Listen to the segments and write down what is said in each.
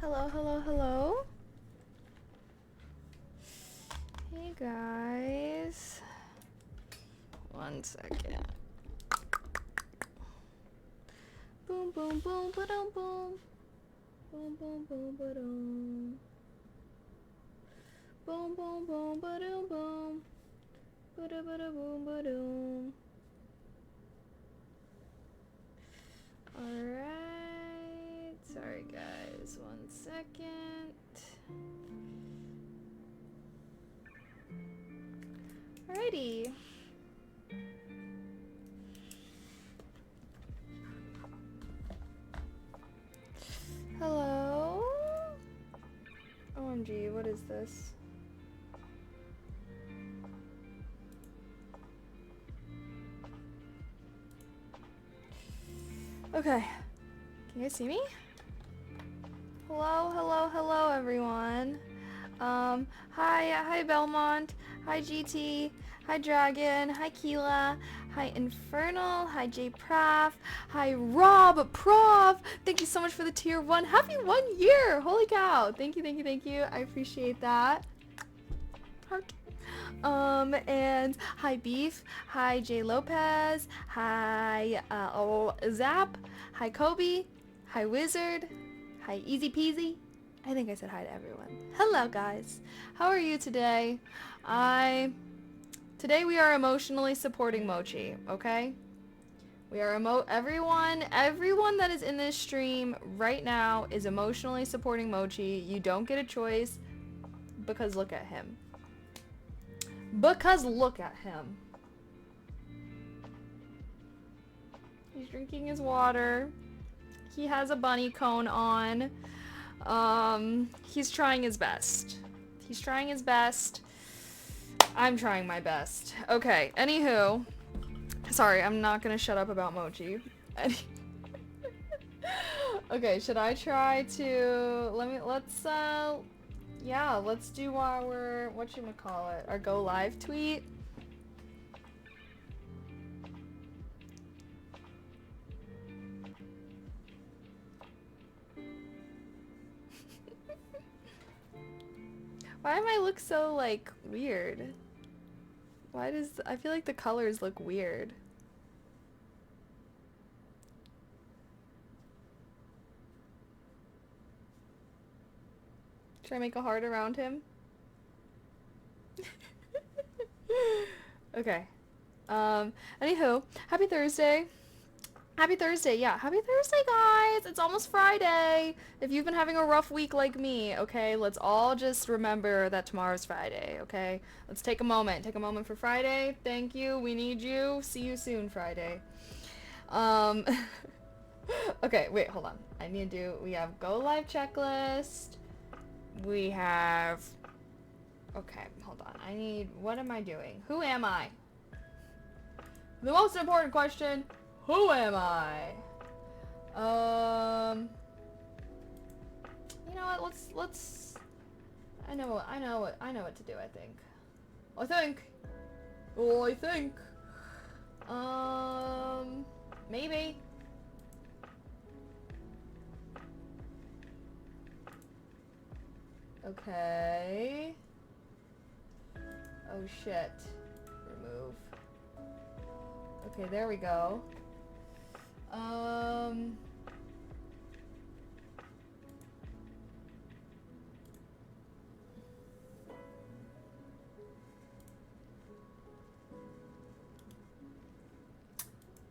Hello, hello, hello. Hey guys. 1 second. Boom, boom, boom, ba-dum, boom. Boom, boom, boom, ba-dum. Boom, boom, boom, ba-dum, boom. Ba-da-ba-da-boom, ba-dum. Alright. Sorry guys, 1 second. Alrighty. Hello? OMG, what is this? Okay. Can you guys see me? Hello, hello, hello everyone. Hi Belmont. Hi GT. Hi Dragon. Hi Keela. Hi Infernal. Hi J Prav. Hi Rob Prov. Thank you so much for the tier 1. Happy 1 year! Holy cow. Thank you, thank you, thank you. I appreciate that. Heart. And hi Beef. Hi J Lopez. Hi Zap. Hi Kobe. Hi Wizard. Hi Easy Peasy. I think I said hi to everyone. Hello guys. How are you today? Today we are emotionally supporting Mochi, okay? We are everyone that is in this stream right now is emotionally supporting Mochi. You don't get a choice because look at him. Because look at him. He's drinking his water. He has a bunny cone on. He's trying his best. He's trying his best. I'm trying my best. Okay, anywho. Sorry, I'm not gonna shut up about Mochi. Okay, should I try to... let's do our... whatchamacallit? Our go live tweet? Why am I look so, like, weird? Why does... I feel like the colors look weird. Should I make a heart around him? Okay. Anywho, happy Thursday. Happy Thursday, yeah. Happy Thursday, guys! It's almost Friday! If you've been having a rough week like me, okay, let's all just remember that tomorrow's Friday, okay? Let's take a moment. Take a moment for Friday. Thank you. We need you. See you soon, Friday. Okay, wait, hold on. We have go live checklist. We have... Okay, hold on. What am I doing? Who am I? The most important question... Who am I? You know what? Let's. I know what to do. I think. Maybe. Okay. Oh shit. Remove. Okay, there we go.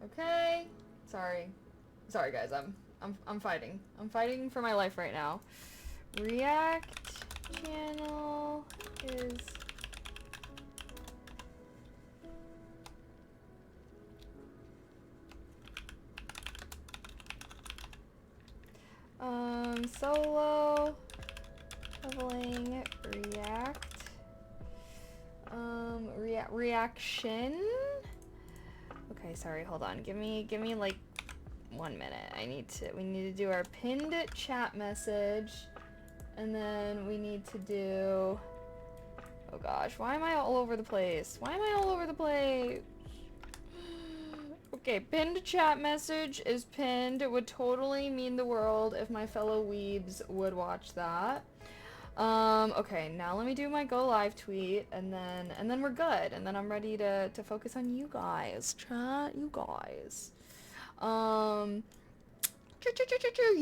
Okay. Sorry guys, I'm fighting. I'm fighting for my life right now. React channel is solo leveling react reaction. Okay, sorry, hold on. Give me like 1 minute. We need to do our pinned chat message, and then we need to do... Oh gosh, why am I all over the place? Okay, pinned chat message is pinned. It would totally mean the world if my fellow weebs would watch that. Okay, now let me do my go live tweet, and then we're good, and then I'm ready to focus on you guys. Chat, you guys. You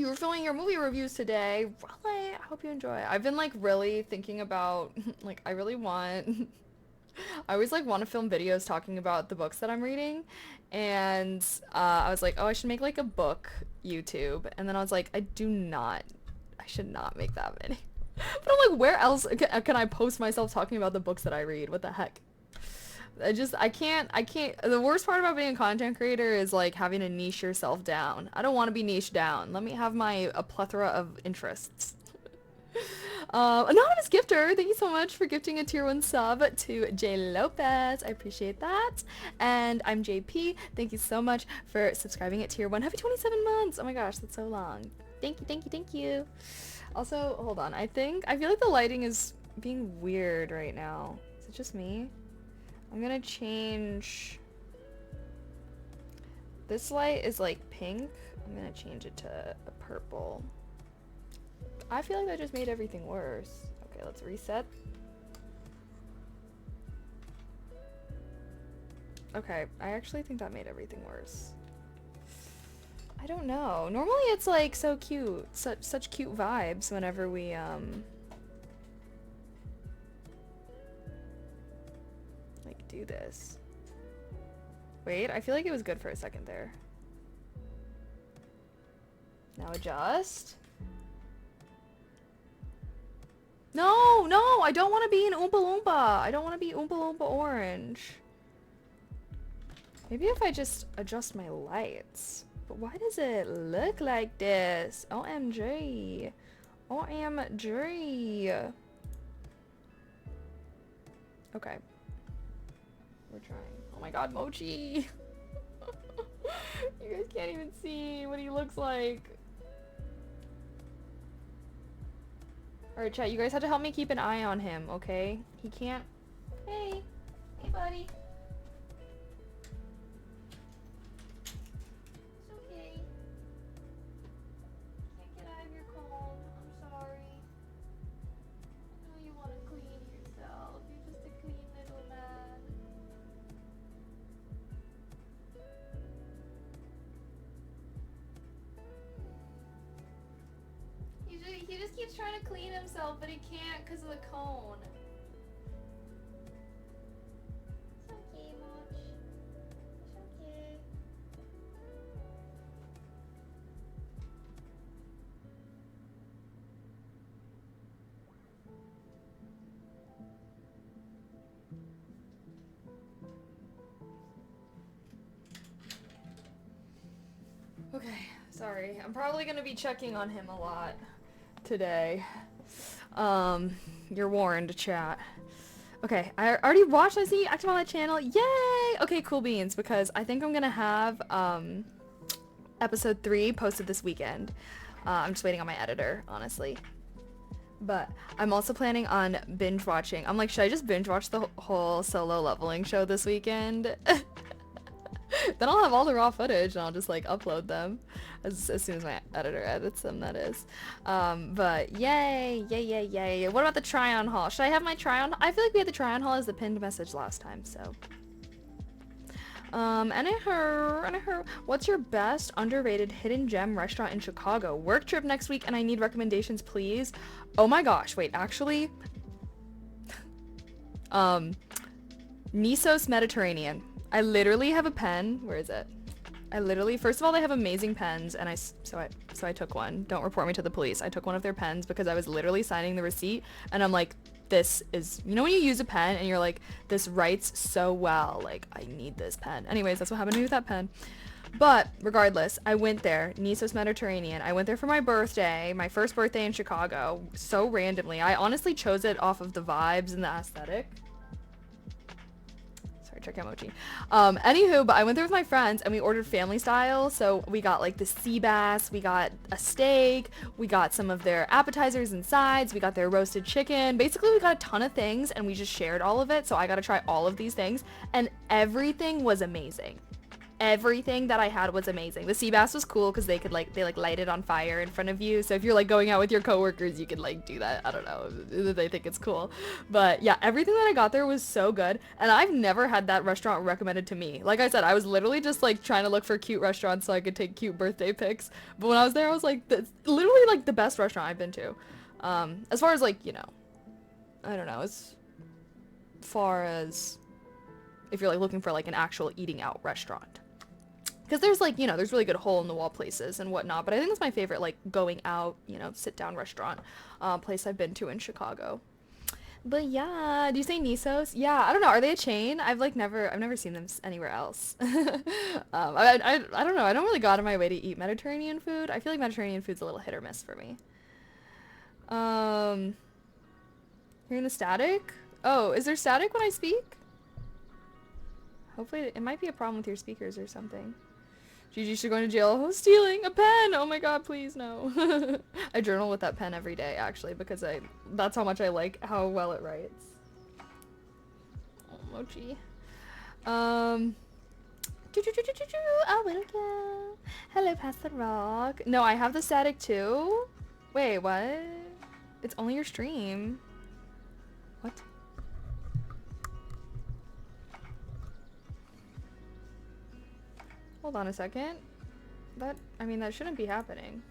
were filming your movie reviews today. Really? I hope you enjoy. I've been like really thinking about like I really want I always like want to film videos talking about the books that I'm reading, and I was like, oh, I should make like a book YouTube, and then I was like, I should not make that many. But I'm like, where else can I post myself talking about the books that I read? What the heck? I can't, the worst part about being a content creator is like having to niche yourself down. I don't want to be niched down. Let me have a plethora of interests. Anonymous gifter, thank you so much for gifting a tier 1 sub to J Lopez. I appreciate that. And I'm JP. Thank you so much for subscribing at tier 1. Happy 27 months. Oh my gosh, that's so long. Thank you, thank you, thank you. Also, hold on. I feel like the lighting is being weird right now. Is it just me? I'm gonna change. This light is like pink. I'm gonna change it to a purple. I feel like that just made everything worse. Okay, let's reset. Okay, I actually think that made everything worse. I don't know. Normally it's like so cute. Such cute vibes whenever we like do this. Wait, I feel like it was good for a second there. Now adjust. No, no, I don't want to be an Oompa Loompa. I don't want to be Oompa Loompa orange. Maybe if I just adjust my lights. But why does it look like this? OMG. OMG. Okay. We're trying. Oh my god, Mochi. You guys can't even see what he looks like. Alright, chat, you guys have to help me keep an eye on him, okay? He can't... Hey! Hey, buddy! It's okay. Can't get out of your cone. I'm sorry. I know you want to clean yourself. You're just a clean little man. He just keeps trying to clean himself, but he can't because of the cone. It's okay, Moch. It's okay. Okay, sorry. I'm probably gonna be checking on him a lot today. You're warned, chat. Okay, I already watched. I see you active on that channel. Yay! Okay, cool beans, because I think I'm gonna have episode 3 posted this weekend. I'm just waiting on my editor, honestly. But I'm also planning on binge watching. I'm like, should I just binge watch the whole Solo Leveling show this weekend? Then I'll have all the raw footage and I'll just like upload them as soon as my editor edits them, that is. But yay, yay, yay, yay. What about the try-on haul? Should I have my try-on? I feel like we had the try-on haul as the pinned message last time, so. Anyhow, what's your best underrated hidden gem restaurant in Chicago? Work trip next week and I need recommendations, please. Oh my gosh, wait, actually. Nisos Mediterranean. I literally have a pen. Where is it? First of all, they have amazing pens, and so I took one. Don't report me to the police. I took one of their pens because I was literally signing the receipt, and I'm like, this is, you know when you use a pen and you're like, this writes so well, like, I need this pen. Anyways, that's what happened to me with that pen. But regardless, I went there, Nisos Mediterranean. I went there for my birthday, my first birthday in Chicago, so randomly. I honestly chose it off of the vibes and the aesthetic. Check out Mochi. Anywho, but I went there with my friends and we ordered family style. So we got like the sea bass, we got a steak, we got some of their appetizers and sides, we got their roasted chicken. Basically, we got a ton of things and we just shared all of it. So I got to try all of these things and everything was amazing. everything that I had was amazing. The sea bass was cool because they could like light it on fire in front of you. So if you're like going out with your coworkers, you could like do that. I don't know. They think it's cool. But yeah, everything that I got there was so good. And I've never had that restaurant recommended to me. Like I said, I was literally just like trying to look for cute restaurants so I could take cute birthday pics. But when I was there, I was like, that's literally like the best restaurant I've been to. As far as like, you know, I don't know, as far as if you're like looking for like an actual eating out restaurant. Because there's like, you know, there's really good hole in the wall places and whatnot, but I think it's my favorite like going out, you know, sit down restaurant place I've been to in Chicago. But yeah, do you say Nisos? Yeah, I don't know. Are they a chain? I've never seen them anywhere else. I don't know. I don't really go out of my way to eat Mediterranean food. I feel like Mediterranean food's a little hit or miss for me. Hearing the static? Oh, is there static when I speak? Hopefully, it might be a problem with your speakers or something. Gigi should go into jail. Oh, stealing a pen! Oh my god, please no. I journal with that pen every day, actually, because that's how much I like how well it writes. Oh, Mochi. Oh, welcome. Hello, past the rock. No, I have the static too. Wait, what? It's only your stream. What? Hold on a second. I mean, that shouldn't be happening.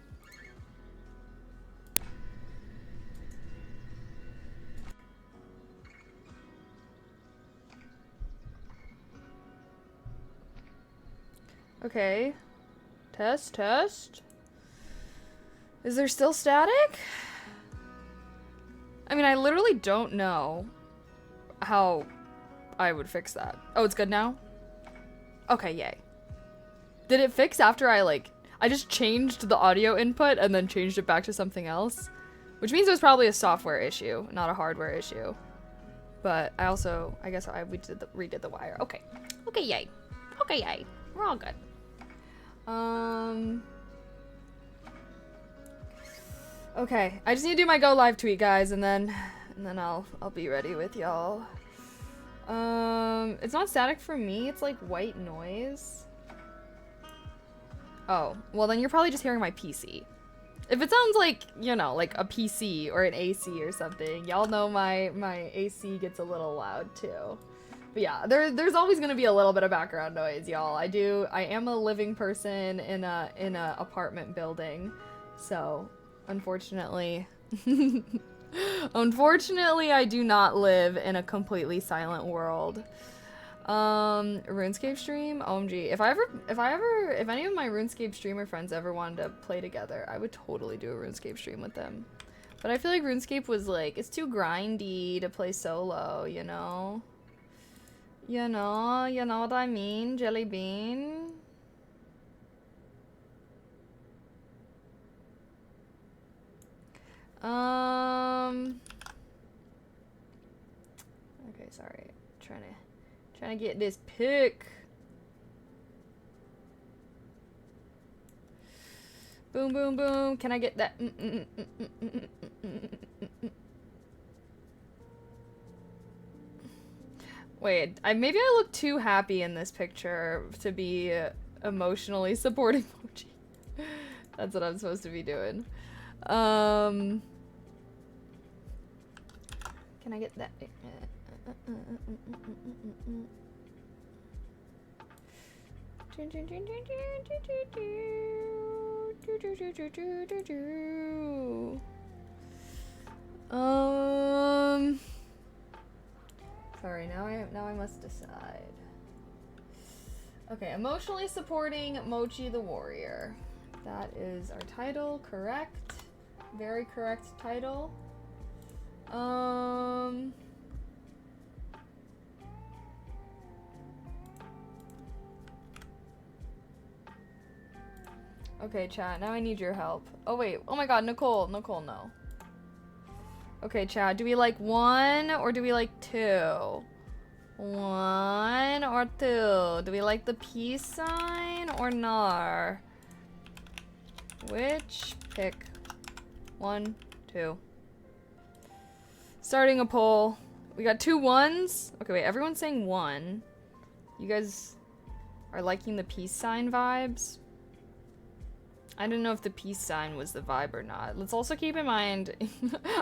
Okay. Test, test. Is there still static? I mean, I literally don't know how I would fix that. Oh, it's good now? Okay, yay. Did it fix after I just changed the audio input and then changed it back to something else? Which means it was probably a software issue, not a hardware issue. But I guess we redid the wire. Okay. Okay, yay. Okay, yay. We're all good. Okay, I just need to do my go live tweet, guys, and then I'll be ready with y'all. It's not static for me, it's like white noise. Oh, well then you're probably just hearing my PC. If it sounds like, you know, like a PC or an AC or something, y'all know my AC gets a little loud too. But yeah, there's always gonna be a little bit of background noise, y'all. I am a living person in a apartment building, so unfortunately, I do not live in a completely silent world. RuneScape stream? OMG. If any of my RuneScape streamer friends ever wanted to play together, I would totally do a RuneScape stream with them. But I feel like RuneScape was like, it's too grindy to play solo, you know? You know what I mean, Jelly Bean? Okay, sorry. Trying to get this pick. Boom, boom, boom. Can I get that? Wait, maybe I look too happy in this picture to be emotionally supporting Mochi. That's what I'm supposed to be doing. Can I get that? Sorry, now I must decide. Okay, emotionally supporting Mochi the Warrior. That is our title, correct? Very correct title. Okay, chat, now I need your help. Oh wait, oh my god, Nicole, no. Okay, chat, do we like 1 or do we like 2? 1 or 2? Do we like the peace sign or nar? Which? Pick. 1, 2. Starting a poll. We got 2 1s. Okay, wait, everyone's saying 1. You guys are liking the peace sign vibes. I didn't know if the peace sign was the vibe or not. Let's also keep in mind,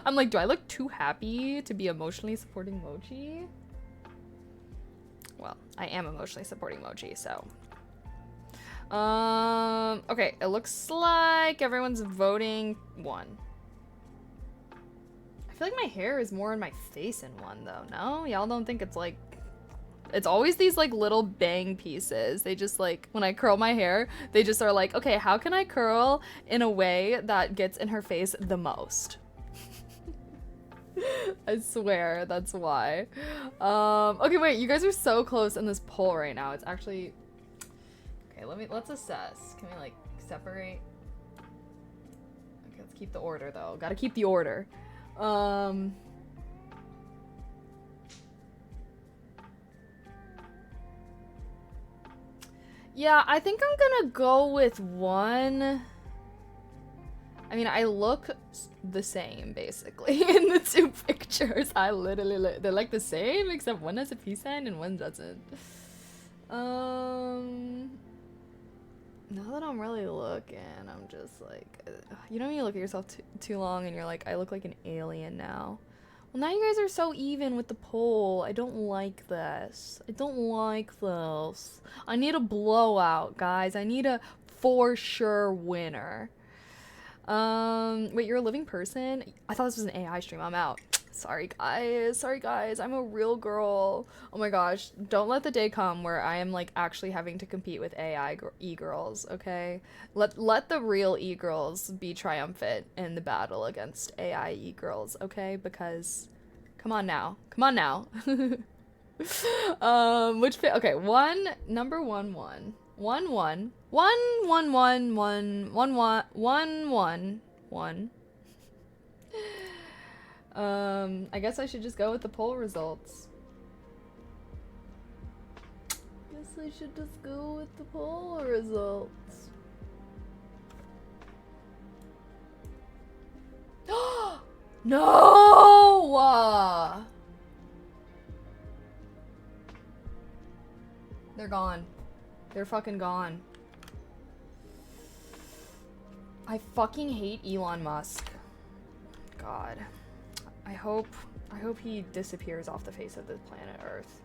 I'm like, do I look too happy to be emotionally supporting Mochi? Well, I am emotionally supporting Mochi, so. Okay, it looks like everyone's voting 1. I feel like my hair is more in my face in 1 though, no? Y'all don't think it's like, it's always these like little bang pieces. They just like, when I curl my hair, they just are like, okay, how can I curl in a way that gets in her face the most? I swear, that's why. Okay, wait, you guys are so close in this poll right now. It's actually, okay, let's assess. Can we like separate? Okay, let's keep the order though. Gotta keep the order. Yeah, I think I'm gonna go with 1. I mean, I look the same, basically, in the 2 pictures. I literally, they're like the same, except one has a peace sign and one doesn't. Now that I'm really looking, I'm just like, you know when you look at yourself too long and you're like, I look like an alien now. Well, now you guys are so even with the poll. I don't like this. I don't like this. I need a blowout, guys. I need a for sure winner. Wait, you're a living person? I thought this was an AI stream. I'm out. Sorry, guys. Sorry, guys. I'm a real girl. Oh my gosh. Don't let the day come where I am, like, actually having to compete with AI e-girls, okay? Let the real e-girls be triumphant in the battle against AI e-girls, okay? Because, come on now. Come on now. Okay, number 1, 1. 1 1 1 1 1 1 1 1 1 1. I guess I should just go with the poll results. Guess I should just go with the poll results. No! They're gone. They're fucking gone. I fucking hate Elon Musk. God. I hope he disappears off the face of this planet Earth.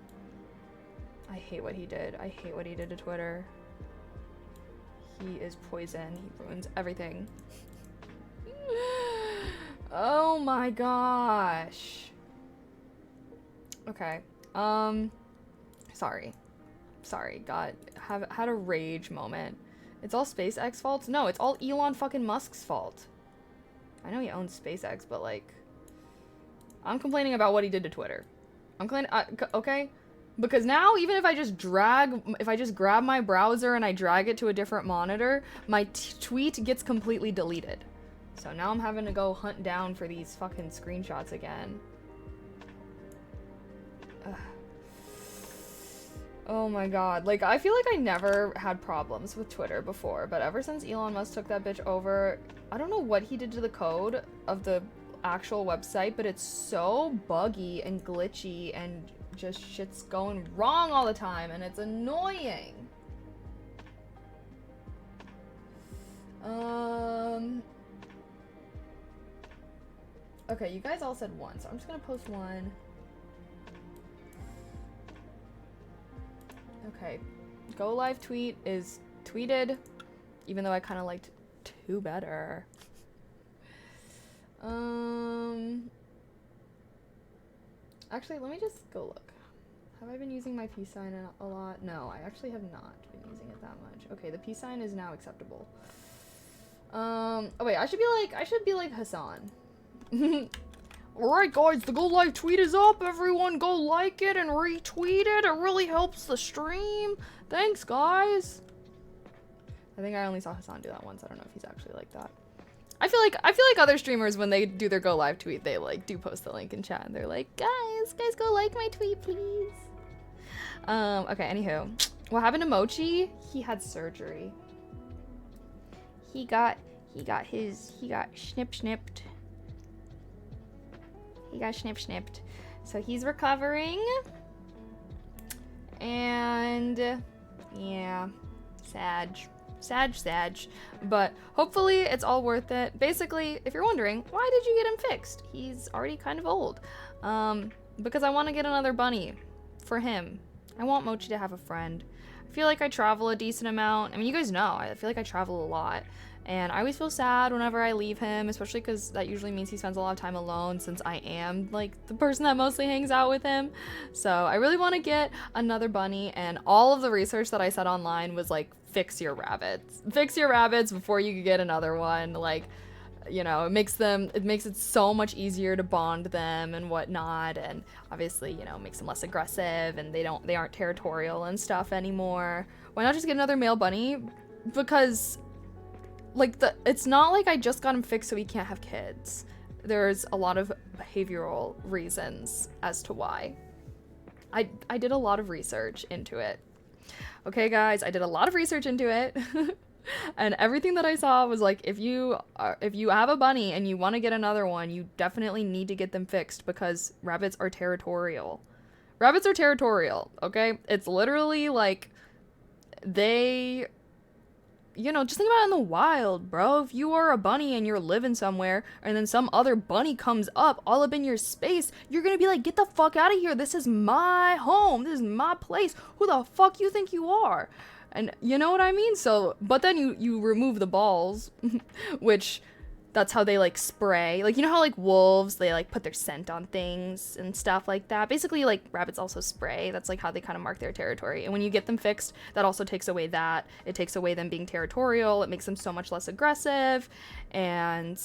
I hate what he did. I hate what he did to Twitter. He is poison. He ruins everything. Oh my gosh. Okay. Sorry. God, had a rage moment. It's all SpaceX fault? No, it's all Elon fucking Musk's fault. I know he owns SpaceX, but like, I'm complaining about what he did to Twitter. I'm complaining, okay? Because now, even if I just grab my browser and I drag it to a different monitor, my tweet gets completely deleted. So now I'm having to go hunt down for these fucking screenshots again. Ugh. Oh my god. Like, I feel like I never had problems with Twitter before, but ever since Elon Musk took that bitch over, I don't know what he did to the code of the actual website, but it's so buggy and glitchy and just shit's going wrong all the time, and it's annoying. Okay, you guys all said 1, so I'm just gonna post 1. Okay, go live tweet is tweeted, even though I kind of liked 2 better. Actually, let me just go look. Have I been using my peace sign a lot? No, I actually have not been using it that much. Okay, the peace sign is now acceptable. Oh wait, I should be like Hassan. Alright guys, the go live tweet is up. Everyone go like it and retweet it. It really helps the stream. Thanks guys. I think I only saw Hassan do that once. I don't know if he's actually like that. I feel like other streamers, when they do their go live tweet, they like do post the link in chat and they're like, guys go like my tweet please. Okay, anywho. What happened to Mochi? He had surgery. He got snipped. He got snipped. So he's recovering. And Yeah, Sag. Sag. But hopefully it's all worth it. Basically, if you're wondering, why did you get him fixed? He's already kind of old. Because I want to get another bunny for him. I want Mochi to have a friend. I feel like I travel a decent amount. I mean, you guys know, I feel like I travel a lot. And I always feel sad whenever I leave him, especially because that usually means he spends a lot of time alone since I am, like, the person that mostly hangs out with him. So I really want to get another bunny, and all of the research that I said online was, like, fix your rabbits. Fix your rabbits before you get another one. Like, you know, it makes it so much easier to bond them and whatnot, and obviously, you know, makes them less aggressive, and they aren't territorial and stuff anymore. Why not just get another male bunny? Because like it's not like I just got him fixed so he can't have kids. There's a lot of behavioral reasons as to why. I did a lot of research into it. Okay, guys, I did a lot of research into it. And everything that I saw was like, if you have a bunny and you want to get another one, you definitely need to get them fixed because rabbits are territorial. Rabbits are territorial, okay? It's literally like they, you know, just think about it in the wild, bro. If you are a bunny and you're living somewhere and then some other bunny comes up all up in your space, you're gonna be like, get the fuck out of here. This is my home. This is my place. Who the fuck you think you are? And you know what I mean? So, but then you remove the balls, which that's how they like spray. Like, you know how like wolves, they like put their scent on things and stuff like that. Basically, like rabbits also spray. That's like how they kind of mark their territory. And when you get them fixed, that also takes away that. It takes away them being territorial. It makes them so much less aggressive. And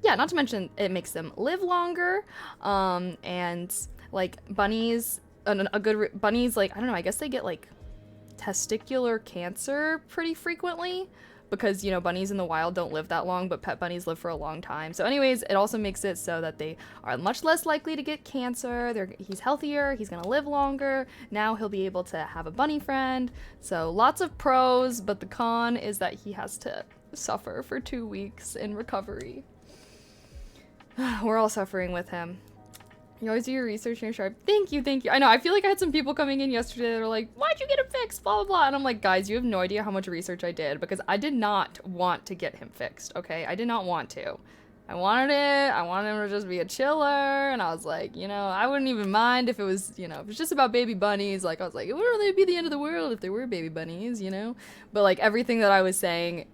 yeah, not to mention it makes them live longer. And like bunnies, bunnies, like, I don't know, I guess they get like testicular cancer pretty frequently because, you know, bunnies in the wild don't live that long, but pet bunnies live for a long time. So anyways, it also makes it so that they are much less likely to get cancer. He's healthier, he's gonna live longer. Now he'll be able to have a bunny friend. So lots of pros, but the con is that he has to suffer for 2 weeks in recovery. We're all suffering with him. You always do your research and you're sharp. Thank you. I know, I feel like I had some people coming in yesterday that were like, why'd you get him fixed? Blah, blah, blah. And I'm like, guys, you have no idea how much research I did because I did not want to get him fixed, okay? I did not want to. I wanted him to just be a chiller, and I was like, you know, I wouldn't even mind if it was, you know, if it's just about baby bunnies. Like, I was like, it wouldn't really be the end of the world if there were baby bunnies, you know? But like everything that I was saying,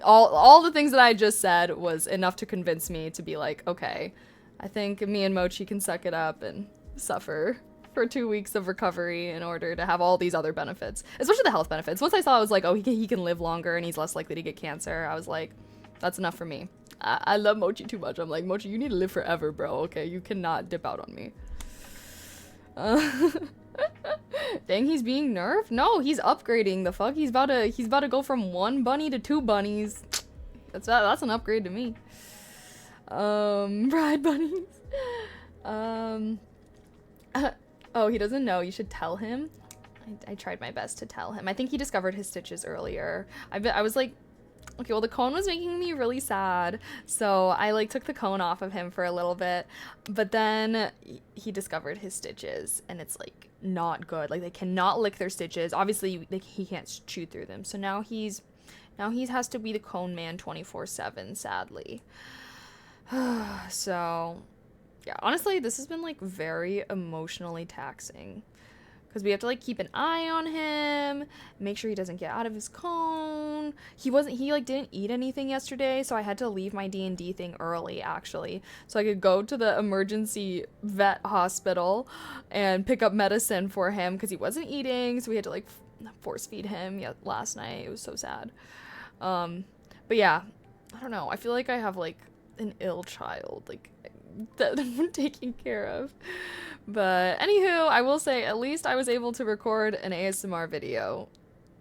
all the things that I just said was enough to convince me to be like, okay, I think me and Mochi can suck it up and suffer for 2 weeks of recovery in order to have all these other benefits, especially the health benefits. Once I saw, I was like, oh, he can live longer and he's less likely to get cancer. I was like, that's enough for me. I love Mochi too much. I'm like, Mochi, you need to live forever, bro. Okay, you cannot dip out on me. Dang, he's being nerfed? No, he's upgrading. The fuck? He's about to go from 1 bunny to 2 bunnies. That's an upgrade to me. Bride bunnies. Oh, he doesn't know. You should tell him. I tried my best to tell him. I think he discovered his stitches earlier. I was like, okay, well, the cone was making me really sad, so I like took the cone off of him for a little bit, but then he discovered his stitches, and it's like not good. Like, they cannot lick their stitches. Obviously, he can't chew through them. So now he has to be the cone man 24/7, sadly. So, yeah, honestly, this has been, like, very emotionally taxing. Because we have to, like, keep an eye on him, make sure he doesn't get out of his cone. He, like, didn't eat anything yesterday, so I had to leave my D&D thing early, actually. So I could go to the emergency vet hospital and pick up medicine for him, because he wasn't eating, so we had to, like, force feed him last night. It was so sad. But yeah, I don't know. I feel like I have, like, an ill child, like, that I'm taking care of. But anywho, I will say at least I was able to record an ASMR video.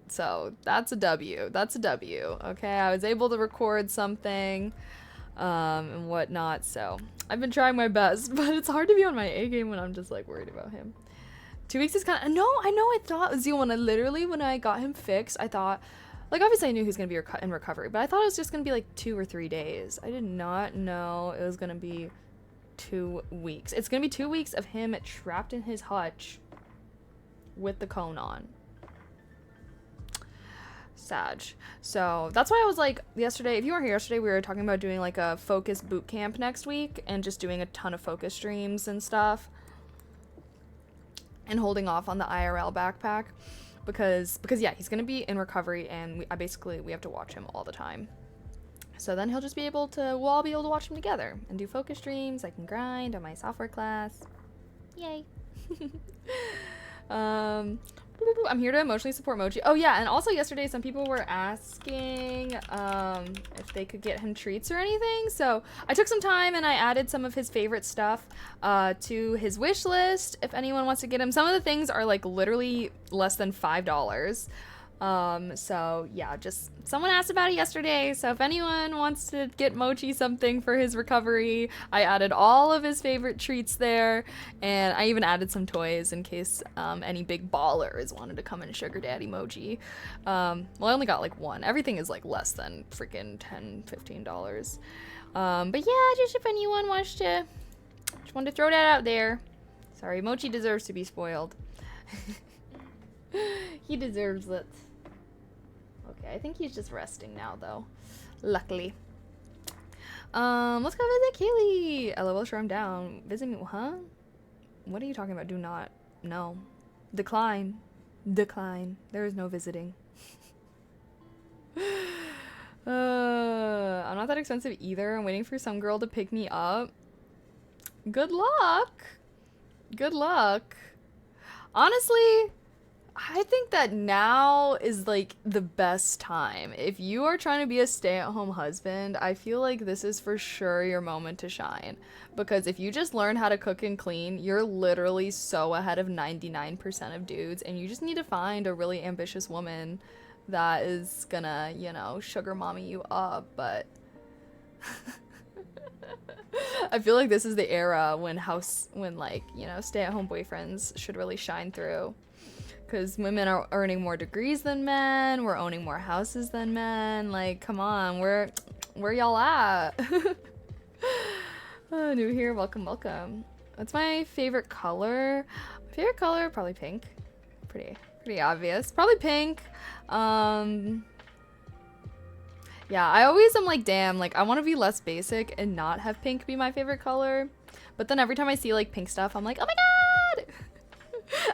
So that's a W. Okay, I was able to record something and whatnot. So I've been trying my best, but it's hard to be on my A game when I'm just like worried about him. 2 weeks is kind of, no, I know, I thought, when I got him fixed, I thought, like, obviously I knew he was going to be in recovery, but I thought it was just going to be like 2 or 3 days. I did not know it was going to be 2 weeks. It's going to be 2 weeks of him trapped in his hutch with the cone on. Sag. So that's why I was like, yesterday, if you weren't here yesterday, we were talking about doing like a focus boot camp next week and just doing a ton of focus streams and stuff and holding off on the IRL backpack because yeah, he's gonna be in recovery and we have to watch him all the time. So then he'll just be able to, we'll all be able to watch him together and do focus streams. I can grind on my software class. Yay. I'm here to emotionally support Mochi. Oh yeah, and also yesterday some people were asking if they could get him treats or anything. So I took some time and I added some of his favorite stuff to his wish list. If anyone wants to get him, some of the things are like literally less than $5. So yeah, just someone asked about it yesterday, so if anyone wants to get Mochi something for his recovery, I added all of his favorite treats there, and I even added some toys in case any big ballers wanted to come and sugar daddy Mochi. Well, I only got like one. Everything is like less than freaking $10-15. But yeah, just if anyone wants to, just wanted to throw that out there. Sorry, Mochi deserves to be spoiled. He deserves it. Okay, I think he's just resting now, though. Luckily. Let's go visit Kaylee. LOL, sure, I'm down. Visit me, huh? What are you talking about? Do not. No. Decline. Decline. There is no visiting. I'm not that expensive either. I'm waiting for some girl to pick me up. Good luck. Good luck. Honestly, I think that now is like the best time. If you are trying to be a stay-at-home husband, I feel like this is for sure your moment to shine. Because if you just learn how to cook and clean, you're literally so ahead of 99% of dudes, and you just need to find a really ambitious woman that is gonna, you know, sugar mommy you up. But I feel like this is the era when like, you know, stay-at-home boyfriends should really shine through. Because women are earning more degrees than men. We're owning more houses than men. Like, come on. Where y'all at? Oh, new here. Welcome, welcome. What's my favorite color? My favorite color? Probably pink. Pretty obvious. Probably pink. Yeah, I always am like, damn, like, I want to be less basic and not have pink be my favorite color. But then every time I see, like, pink stuff, I'm like, oh my god!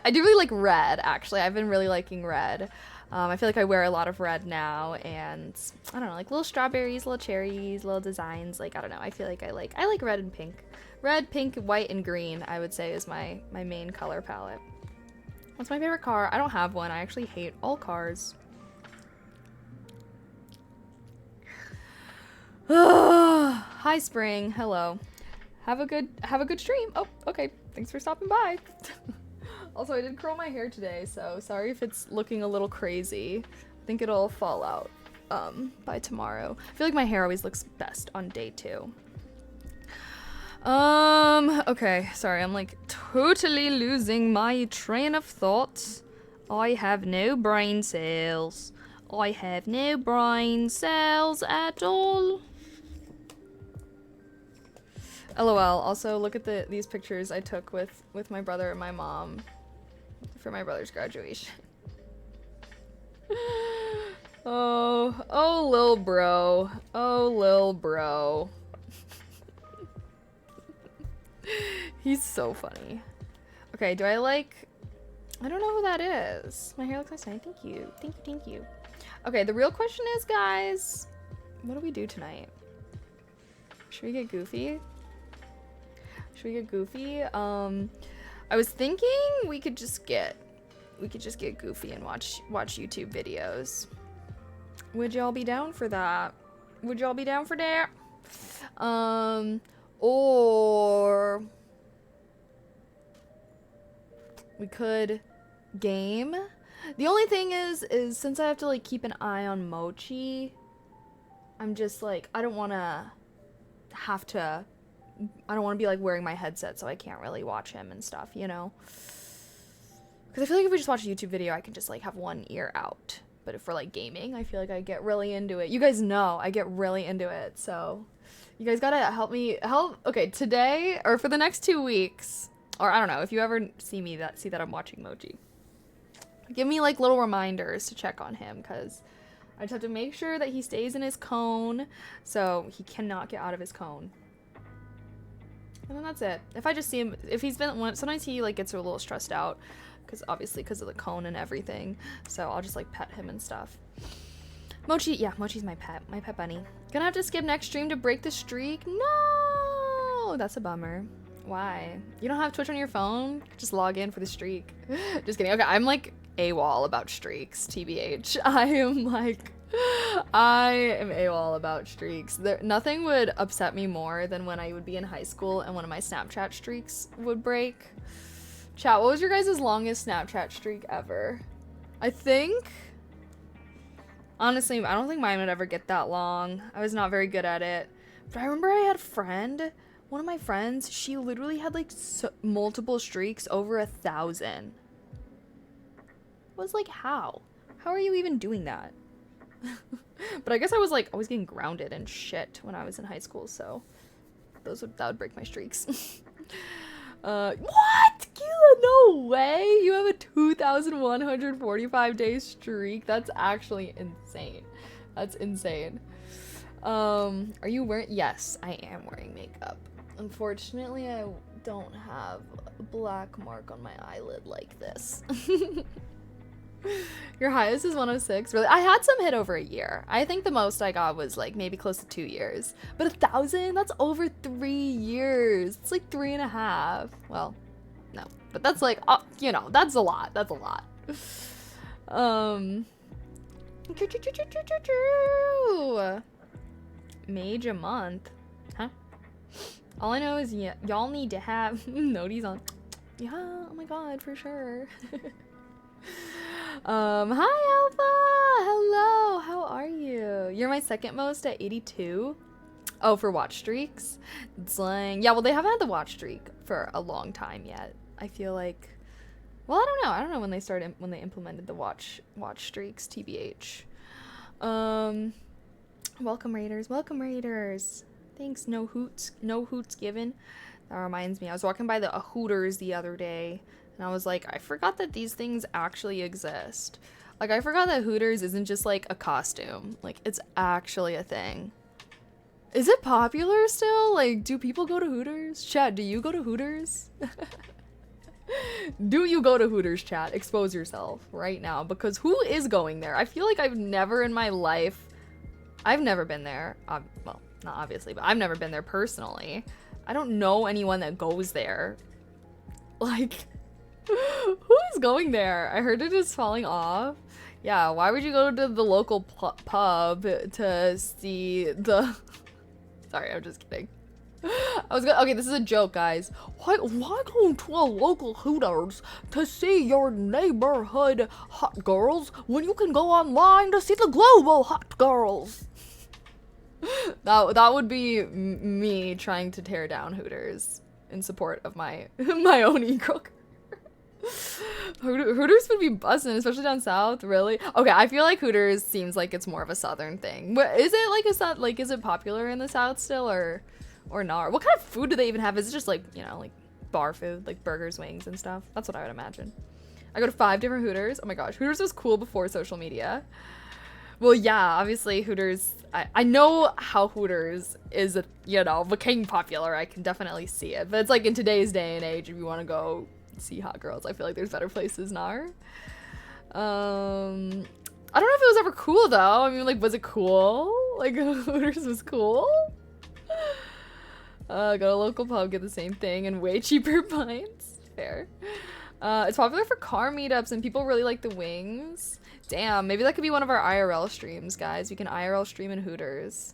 I do really like red, actually. I've been really liking red. I feel like I wear a lot of red now, and I don't know, like little strawberries, little cherries, little designs. Like, I don't know. I feel like I like red and pink. Red, pink, white, and green, I would say, is my main color palette. What's my favorite car? I don't have one. I actually hate all cars. Hi, Spring. Hello. Have a good stream. Oh, okay. Thanks for stopping by. Also, I did curl my hair today, so sorry if it's looking a little crazy. I think it'll fall out by tomorrow. I feel like my hair always looks best on day 2. Okay, sorry, I'm like totally losing my train of thought. I have no brain cells. I have no brain cells at all. LOL. Also, look at these pictures I took with my brother and my mom for my brother's graduation. Oh, lil bro. Oh, lil bro. He's so funny. Okay, I don't know who that is. My hair looks nice tonight. Thank you. Thank you. Okay, the real question is, guys, what do we do tonight? Should we get goofy? I was thinking we could just get goofy and watch YouTube videos. Would y'all be down for that? Or we could game. The only thing is since I have to like keep an eye on Mochi, I'm just like, I don't want to be like wearing my headset, so I can't really watch him and stuff, you know? Because I feel like if we just watch a YouTube video, I can just like have one ear out. But if we're like gaming, I feel like I get really into it. You guys know I get really into it, so you guys gotta help me. Okay, today or for the next 2 weeks, or I don't know, if you ever see that I'm watching Mochi, give me like little reminders to check on him, because I just have to make sure that he stays in his cone, so he cannot get out of his cone. And then that's it. If I just see him, if he's been, sometimes he like gets a little stressed out, because obviously because of the cone and everything. So I'll just like pet him and stuff. Mochi, yeah, Mochi's my pet bunny. Gonna have to skip next stream to break the streak. No, that's a bummer. Why? You don't have Twitch on your phone? Just log in for the streak. Just kidding. Okay, I'm like AWOL about streaks, TBH. I am AWOL about streaks. Nothing would upset me more than when I would be in high school and one of my Snapchat streaks would break. Chat, what was your guys' longest Snapchat streak ever? I think, honestly, I don't think mine would ever get that long. I was not very good at it. But I remember I had a friend, one of my friends, she literally had like multiple streaks over 1,000. I was like, how? How are you even doing that? But I guess I was like always getting grounded and shit when I was in high school, so that would break my streaks. What? Keela, no way! You have a 2,145 day streak? That's actually insane. That's insane. Are you wearing? Yes, I am wearing makeup. Unfortunately, I don't have a black mark on my eyelid like this. Your highest is 106? Really? I had some hit over a year. I think the most I got was like maybe close to 2 years. But 1,000? That's over 3 years. It's like 3.5. Well, no. But that's like, you know, that's a lot. That's a lot. Mage a month. Huh? All I know is y'all need to have noties on. Yeah, oh my god, for sure. Hi Alpha! Hello, how are you? You're my second most at 82. Oh, for watch streaks? Dang. Yeah, well, they haven't had the watch streak for a long time yet. I feel like, well, I don't know. I don't know when they implemented the watch streaks, TBH. Welcome Raiders. Welcome Raiders. Thanks. No hoots given. That reminds me, I was walking by the Hooters the other day, and I was like, I forgot that these things actually exist. Like, I forgot that Hooters isn't just like a costume. Like, it's actually a thing. Is it popular still? Like, do people go to Hooters? Chat, do you go to Hooters? Do you go to Hooters, chat? Expose yourself right now, because who is going there? I feel like I've never in my life, I've never been there. Well, not obviously, but I've never been there personally. I don't know anyone that goes there. Like, who is going there? I heard it is falling off. Yeah, why would you go to the local pub to see the... Sorry, I'm just kidding. Okay, this is a joke, guys. Why go to a local Hooters to see your neighborhood hot girls when you can go online to see the global hot girls? That would be me trying to tear down Hooters in support of my own e-girl. Hooters would be bussin', especially down south. Really? Okay, I feel like Hooters seems like it's more of a southern thing. But is it popular in the south still, or not? What kind of food do they even have? Is it just like, you know, like bar food, like burgers, wings, and stuff? That's what I would imagine. I go to 5 different Hooters. Oh my gosh, Hooters was cool before social media. Well, yeah, obviously Hooters, I know how Hooters is, became popular. I can definitely see it. But it's like in today's day and age, if you want to go see hot girls, I feel like there's better places now. I don't know if it was ever cool though. I mean, like, was it cool? Like, Hooters was cool? Go to a local pub, get the same thing, and way cheaper pints. Fair. It's popular for car meetups, and people really like the wings. Damn, maybe that could be one of our IRL streams, guys. We can IRL stream in Hooters.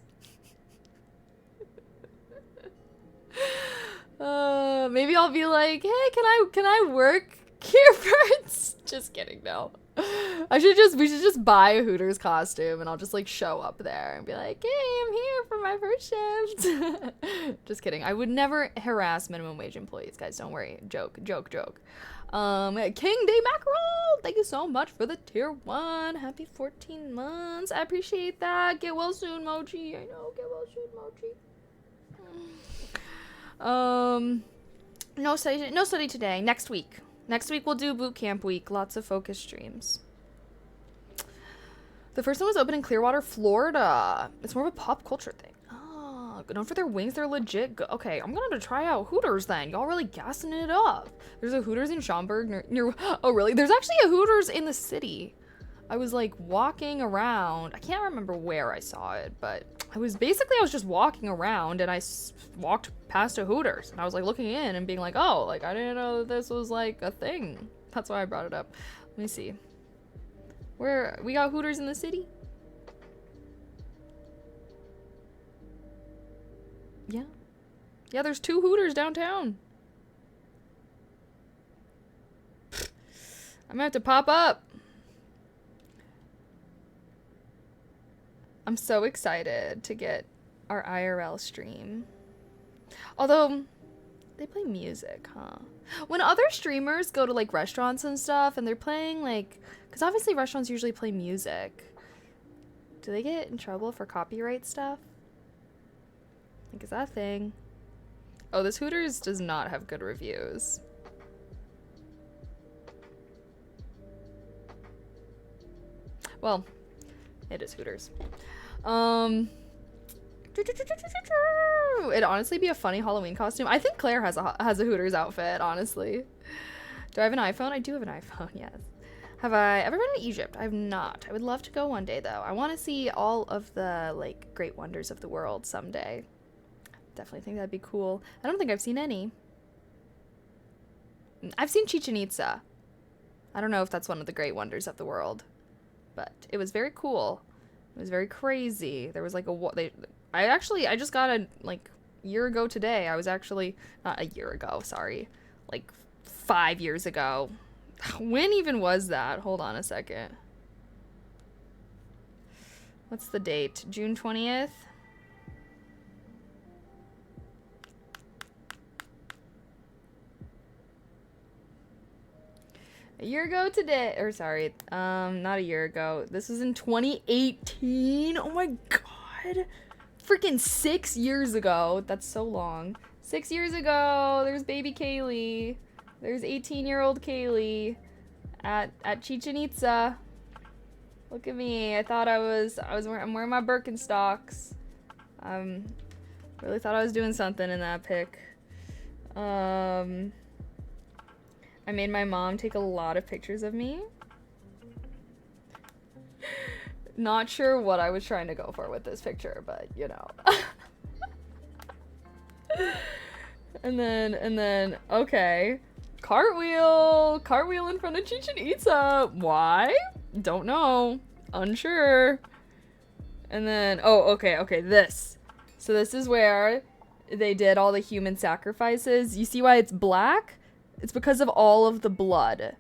Maybe I'll be like, hey, can I work here first? Just kidding, no. We should just buy a Hooters costume, and I'll just like show up there and be like, hey, I'm here for my first shift. Just kidding. I would never harass minimum wage employees, guys. Don't worry. Joke. King Day Mackerel, thank you so much for the tier 1. Happy 14 months. I appreciate that. Get well soon, Mochi. I know. Get well soon, Mochi. No study today. Next week we'll do boot camp week. Lots of focus streams. The first one was open in Clearwater, Florida. It's more of a pop culture thing. Oh, known for their wings, they're legit good. Okay, I'm gonna have to try out Hooters then. Y'all really gassing it up. There's a Hooters in Schaumburg near oh really? There's actually a Hooters in the city. I was like walking around. I can't remember where I saw it, but I was just walking around and I walked past a Hooters and I was like looking in and being like, oh, like I didn't know that this was like a thing. That's why I brought it up. Let me see. Where we got Hooters in the city? Yeah. Yeah, there's 2 Hooters downtown. I'm gonna have to pop up. I'm so excited to get our IRL stream. Although, they play music, huh? When other streamers go to like restaurants and stuff and they're playing like, because obviously restaurants usually play music, do they get in trouble for copyright stuff? Like, is that a thing? Oh, this Hooters does not have good reviews. Well, it is Hooters. It'd honestly be a funny Halloween costume. I think Claire has a Hooters outfit, honestly. Do I have an iPhone? I do have an iPhone, yes. Have I ever been to Egypt? I have not. I would love to go one day, though. I want to see all of the, like, great wonders of the world someday. Definitely think that'd be cool. I don't think I've seen any. I've seen Chichen Itza. I don't know if that's one of the great wonders of the world, but it was very cool. It was very crazy. There was like I just got a like year ago today. I was actually not a year ago, sorry. Like 5 years ago. When even was that? Hold on a second. What's the date? June 20th? A year ago today, or sorry, not a year ago. This was in 2018. Oh my god. Freaking 6 years ago. That's so long. 6 years ago, there's baby Kaylee. There's 18-year-old Kaylee at Chichen Itza. Look at me. I'm wearing my Birkenstocks. Really thought I was doing something in that pic. I made my mom take a lot of pictures of me. Not sure what I was trying to go for with this picture, but you know. and then, okay. Cartwheel in front of Chichen Itza. Why? Don't know. Unsure. And then, oh, okay, this. So this is where they did all the human sacrifices. You see why it's black? It's because of all of the blood.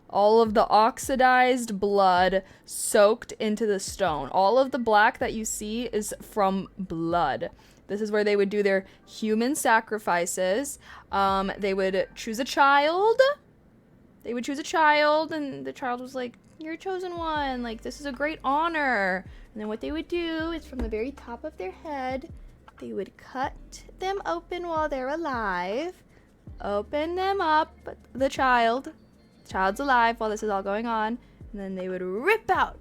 All of the oxidized blood soaked into the stone. All of the black that you see is from blood. This is where they would do their human sacrifices. They would choose a child. And the child was like, you're a chosen one. Like, this is a great honor. And then what they would do is from the very top of their head, they would cut them open while they're alive. Open them up, the child's alive while this is all going on, and then they would rip out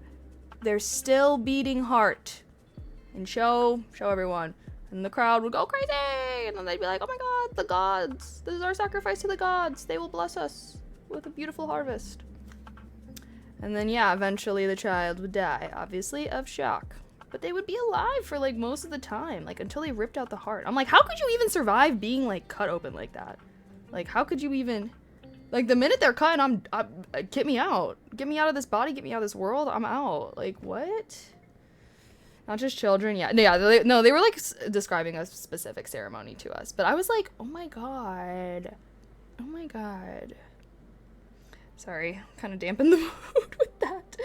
their still beating heart and show everyone, and the crowd would go crazy, and then they'd be like, oh my god, the gods, this is our sacrifice to the gods, they will bless us with a beautiful harvest. And then yeah, eventually the child would die, obviously of shock, but they would be alive for like most of the time, like until they ripped out the heart. I'm like, how could you even survive being like cut open like that? Like, how could you even, like, the minute they're cutting, get me out. Get me out of this body, get me out of this world, I'm out. Like, what? Not just children, yeah. They were, like, describing a specific ceremony to us. But I was like, oh my god. Oh my god. Sorry, kind of dampened the mood with that.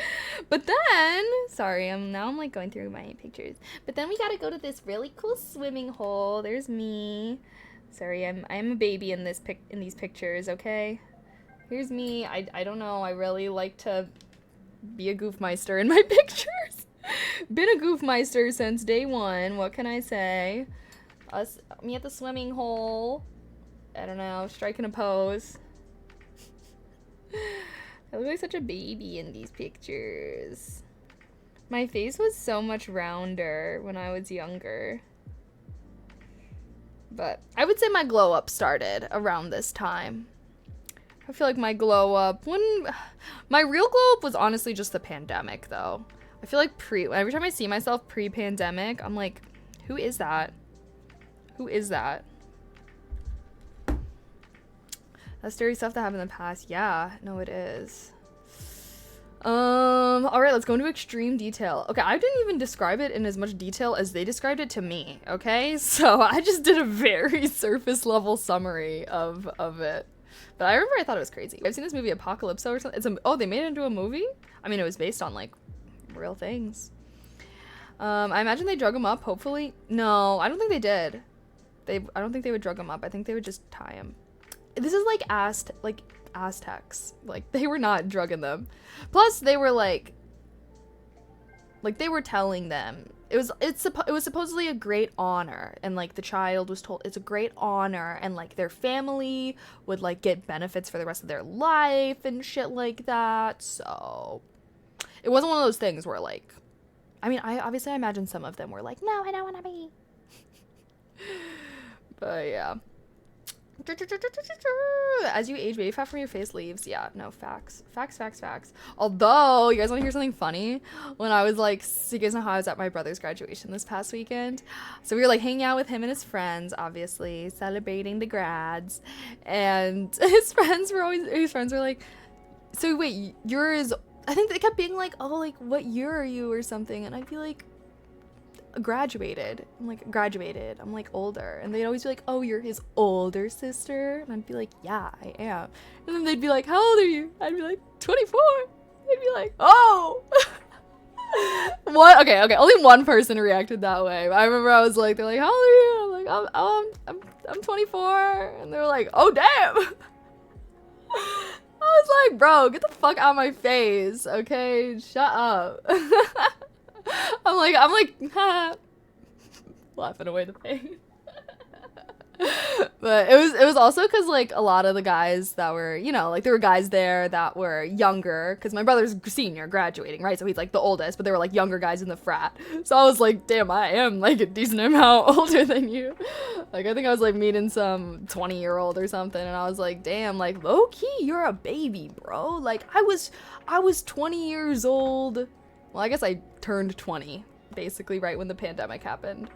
But then, sorry, now I'm, like, going through my pictures. But then we gotta go to this really cool swimming hole. There's me. Sorry, I'm a baby in these pictures, okay? Here's me. I don't know. I really like to be a goofmeister in my pictures. Been a goofmeister since day one. What can I say? Me at the swimming hole. I don't know. Striking a pose. I look like such a baby in these pictures. My face was so much rounder when I was younger. But I would say my glow up started around this time. I feel like my glow up, my real glow up was honestly just the pandemic though. I feel like every time I see myself pre-pandemic, I'm like, who is that? Who is that? That's dirty stuff that happened in the past. Yeah, no, it is. All right, let's go into extreme detail. Okay, I didn't even describe it in as much detail as they described it to me, okay? So I just did a very surface level summary of it. But I remember I thought it was crazy. I've seen this movie Apocalypso or something. Oh, they made it into a movie? I mean, it was based on like real things. I imagine they drug him up, hopefully. No, I don't think they did. I don't think they would drug him up. I think they would just tie him. This is like Aztecs. Like, they were not drugging them. Plus, they were like they were telling them it was supposedly a great honor, and like the child was told it's a great honor, and like their family would like get benefits for the rest of their life and shit like that. So it wasn't one of those things where like, I mean, I imagine some of them were like, no, I don't want to be. But yeah. As you age, baby fat from your face leaves. Yeah, no, facts. Although, you guys want to hear something funny? When I was like, so you guys know how I was at my brother's graduation this past weekend? So we were like hanging out with him and his friends, obviously, celebrating the grads. And his friends were like, so wait, I think they kept being like, oh, like, what year are you or something? And I'd be like, graduated. I'm like older, and they'd always be like, oh, you're his older sister, and I'd be like, yeah, I am. And then they'd be like, how old are you? I'd be like, 24. They'd be like, oh. What? Okay, only one person reacted that way. I remember I was like, they're like, how old are you? I'm like, I'm 24, and they're like, oh damn. I was like, bro, get the fuck out of my face, okay? Shut up. I'm like, laughing away the pain. But it was also because like a lot of the guys that were, you know, like there were guys there that were younger, because my brother's senior graduating, right? So he's like the oldest, but there were like younger guys in the frat. So I was like, damn, I am like a decent amount older than you. Like, I think I was like meeting some 20-year-old or something, and I was like, damn, like low key, you're a baby, bro. Like I was 20 years old. Well, I guess I turned 20, basically, right when the pandemic happened.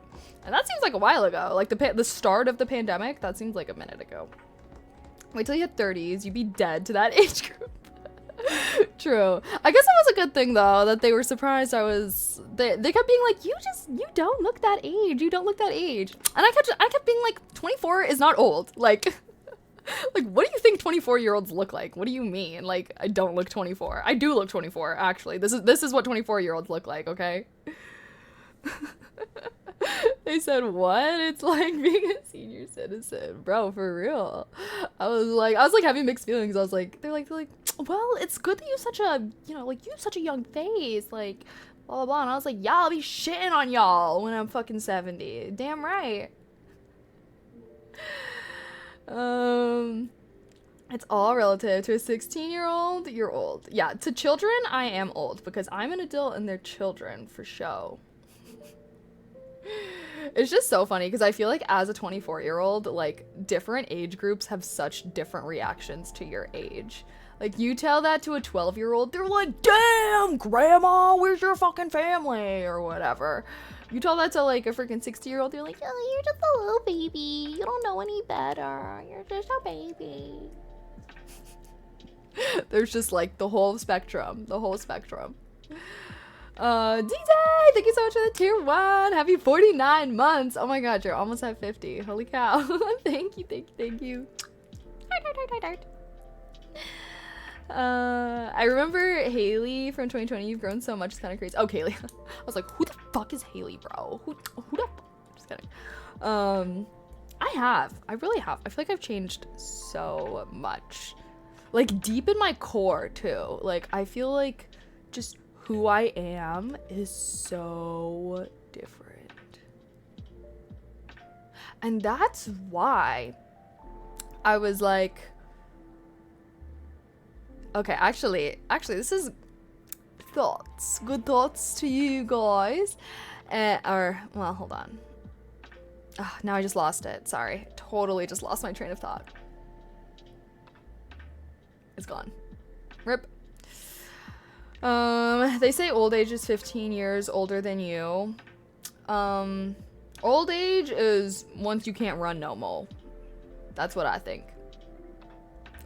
And that seems like a while ago. Like, the start of the pandemic, that seems like a minute ago. Wait till you hit 30s, you'd be dead to that age group. True. I guess it was a good thing, though, that they were surprised I was... They kept being like, you don't look that age. You don't look that age. And I kept being like, 24 is not old. Like... Like, what do you think 24-year-olds look like? What do you mean? Like, I don't look 24. I do look 24, actually. This is what 24-year-olds look like, okay? They said, what? It's like being a senior citizen. Bro, for real. I was like having mixed feelings. I was like, they're like, well, it's good that you have such a, you know, like, you have such a young face, like, blah, blah, blah. And I was like, yeah, I'll be shitting on y'all when I'm fucking 70. Damn right. It's all relative. To a 16-year-old, you're old. Yeah, to children, I am old, because I'm an adult and they're children, for show. It's just so funny, because I feel like as a 24-year-old, like, different age groups have such different reactions to your age. Like, you tell that to a 12-year-old, they're like, damn, grandma, where's your fucking family? Or whatever. You tell that to, like, a freaking 60-year-old, they're like, oh, you're just a little baby. You don't know any better. You're just a baby. There's just, like, the whole spectrum. D-Day! Thank you so much for the tier 1. Happy 49 months. Oh my god, you're almost at 50. Holy cow. Thank you. I remember Haley from 2020. You've grown so much. It's kind of crazy. Oh, Haley. I was like, who the fuck is Haley, bro? Who the just kidding. I really have. I feel like I've changed so much. Like, deep in my core, too. Like, I feel like just who I am is so different. And that's why I was like, okay, actually, this is thoughts. Good thoughts to you guys. Well, hold on. Now I just lost it. Sorry. Totally just lost my train of thought. It's gone. Rip. They say old age is 15 years older than you. Old age is once you can't run no more. That's what I think.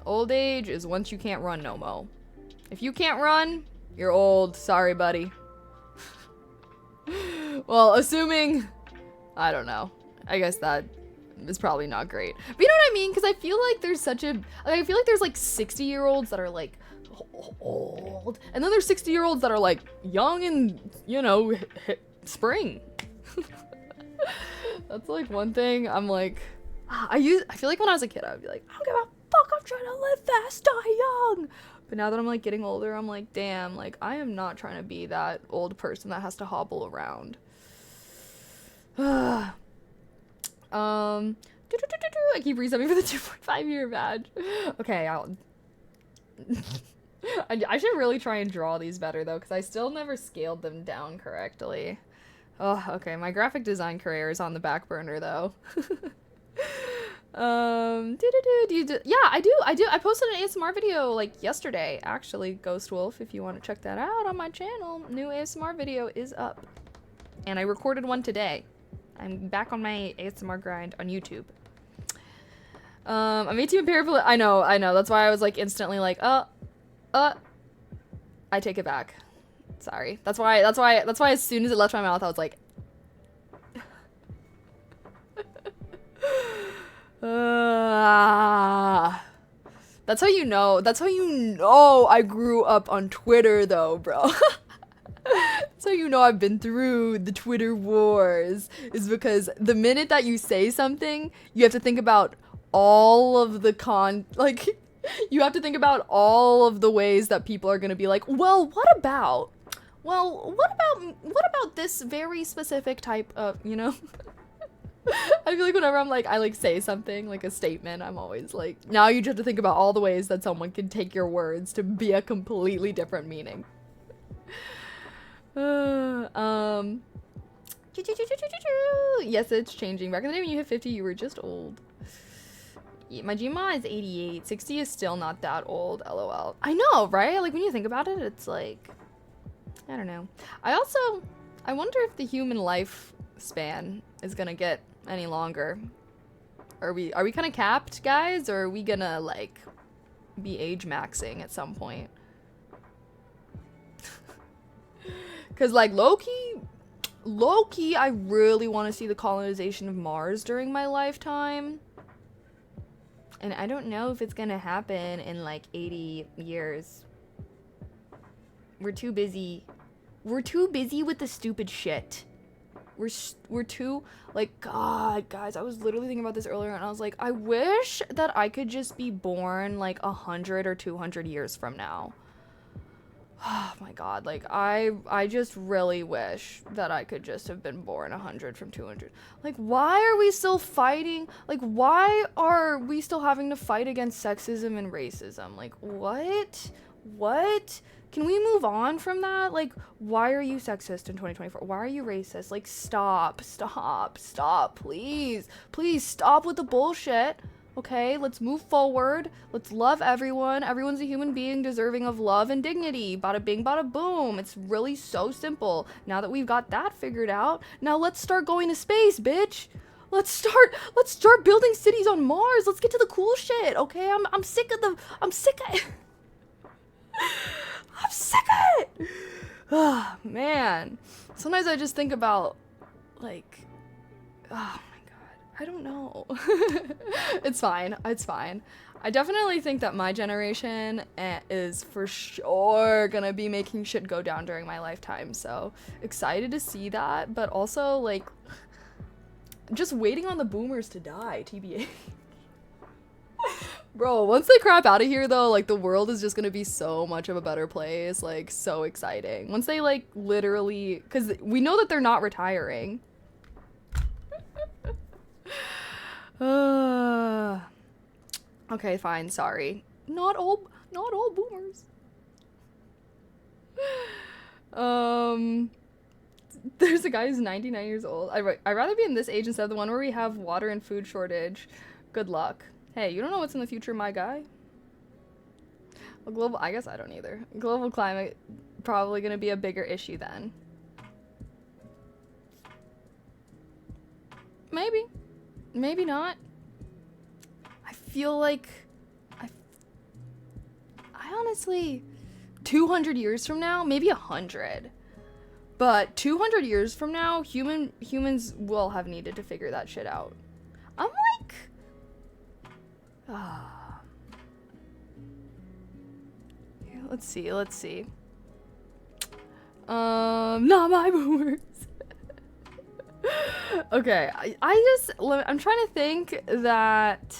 Old age is once you can't run no more. If you can't run, you're old. Sorry, buddy. Well, assuming... I don't know. I guess that is probably not great. But you know what I mean? Because I feel like there's such a... I feel like there's like 60-year-olds that are like old. And then there's 60-year-olds that are like young and, you know, spring. That's like one thing I'm like... I feel like when I was a kid, I would be like, I don't give a fuck, I'm trying to live fast, die young. But now that I'm like getting older, I'm like, damn, like I am not trying to be that old person that has to hobble around. I keep resubbing for the 2.5 year badge. Okay, I should really try and draw these better though, because I still never scaled them down correctly. Oh, okay, my graphic design career is on the back burner though. Yeah, I do. I posted an ASMR video like yesterday, actually, Ghost Wolf, if you want to check that out on my channel. New ASMR video is up. And I recorded one today. I'm back on my ASMR grind on YouTube. I'm 18 paraplegic. I know. That's why I was like instantly like, I take it back. Sorry. That's why as soon as it left my mouth, I was like, that's how you know I grew up on Twitter though, bro. That's how you know I've been through the Twitter wars, is because the minute that you say something, you have to think about all of the you have to think about all of the ways that people are going to be like, well, what about this very specific type of, you know? I feel like whenever I say something, like a statement, I'm always like, now you just have to think about all the ways that someone can take your words to be a completely different meaning. Yes, it's changing. Back in the day when you hit 50, you were just old. My GMA is 88. 60 is still not that old, lol. I know, right? Like, when you think about it, it's like, I don't know. I wonder if the human lifespan is gonna get any longer. Are we kind of capped, guys? Or are we gonna, like, be age maxing at some point? Because, like, low-key, I really want to see the colonization of Mars during my lifetime. And I don't know if it's gonna happen in, like, 80 years. We're too busy with the stupid shit. We're too, like, God, guys, I was literally thinking about this earlier, and I was like, I wish that I could just be born, like, 100 or 200 years from now. Oh my God, like, I just really wish that I could just have been born 100 from 200. Like, why are we still fighting? Like, why are we still having to fight against sexism and racism? Like, what? Can we move on from that? Like, why are you sexist in 2024? Why are you racist? Like, stop, please stop with the bullshit. Okay, let's move forward. Let's love everyone. Everyone's a human being deserving of love and dignity. Bada bing, bada boom. It's really so simple. Now that we've got that figured out, now let's start going to space, bitch. Let's start building cities on Mars. Let's get to the cool shit. Okay, I'm sick of it. I'm sick of it. Oh, man. Sometimes I just think about, like, oh my God, I don't know. It's fine. I definitely think that my generation is for sure gonna be making shit go down during my lifetime. So excited to see that, but also, like, just waiting on the boomers to die, TBA. Bro, once they crap out of here, though, like, the world is just gonna be so much of a better place. Like, so exciting. Once they, like, literally... Because we know that they're not retiring. Okay, fine, sorry. Not all boomers. Um, there's a guy who's 99 years old. I'd rather be in this age instead of the one where we have water and food shortage. Good luck. Hey, you don't know what's in the future, my guy. I guess I don't either. Global climate probably gonna be a bigger issue then. Maybe. Maybe not. I feel like I honestly 200 years from now, maybe 100. But 200 years from now, humans will have needed to figure that shit out. I'm like let's see. Not my boomers. Okay, I'm trying to think that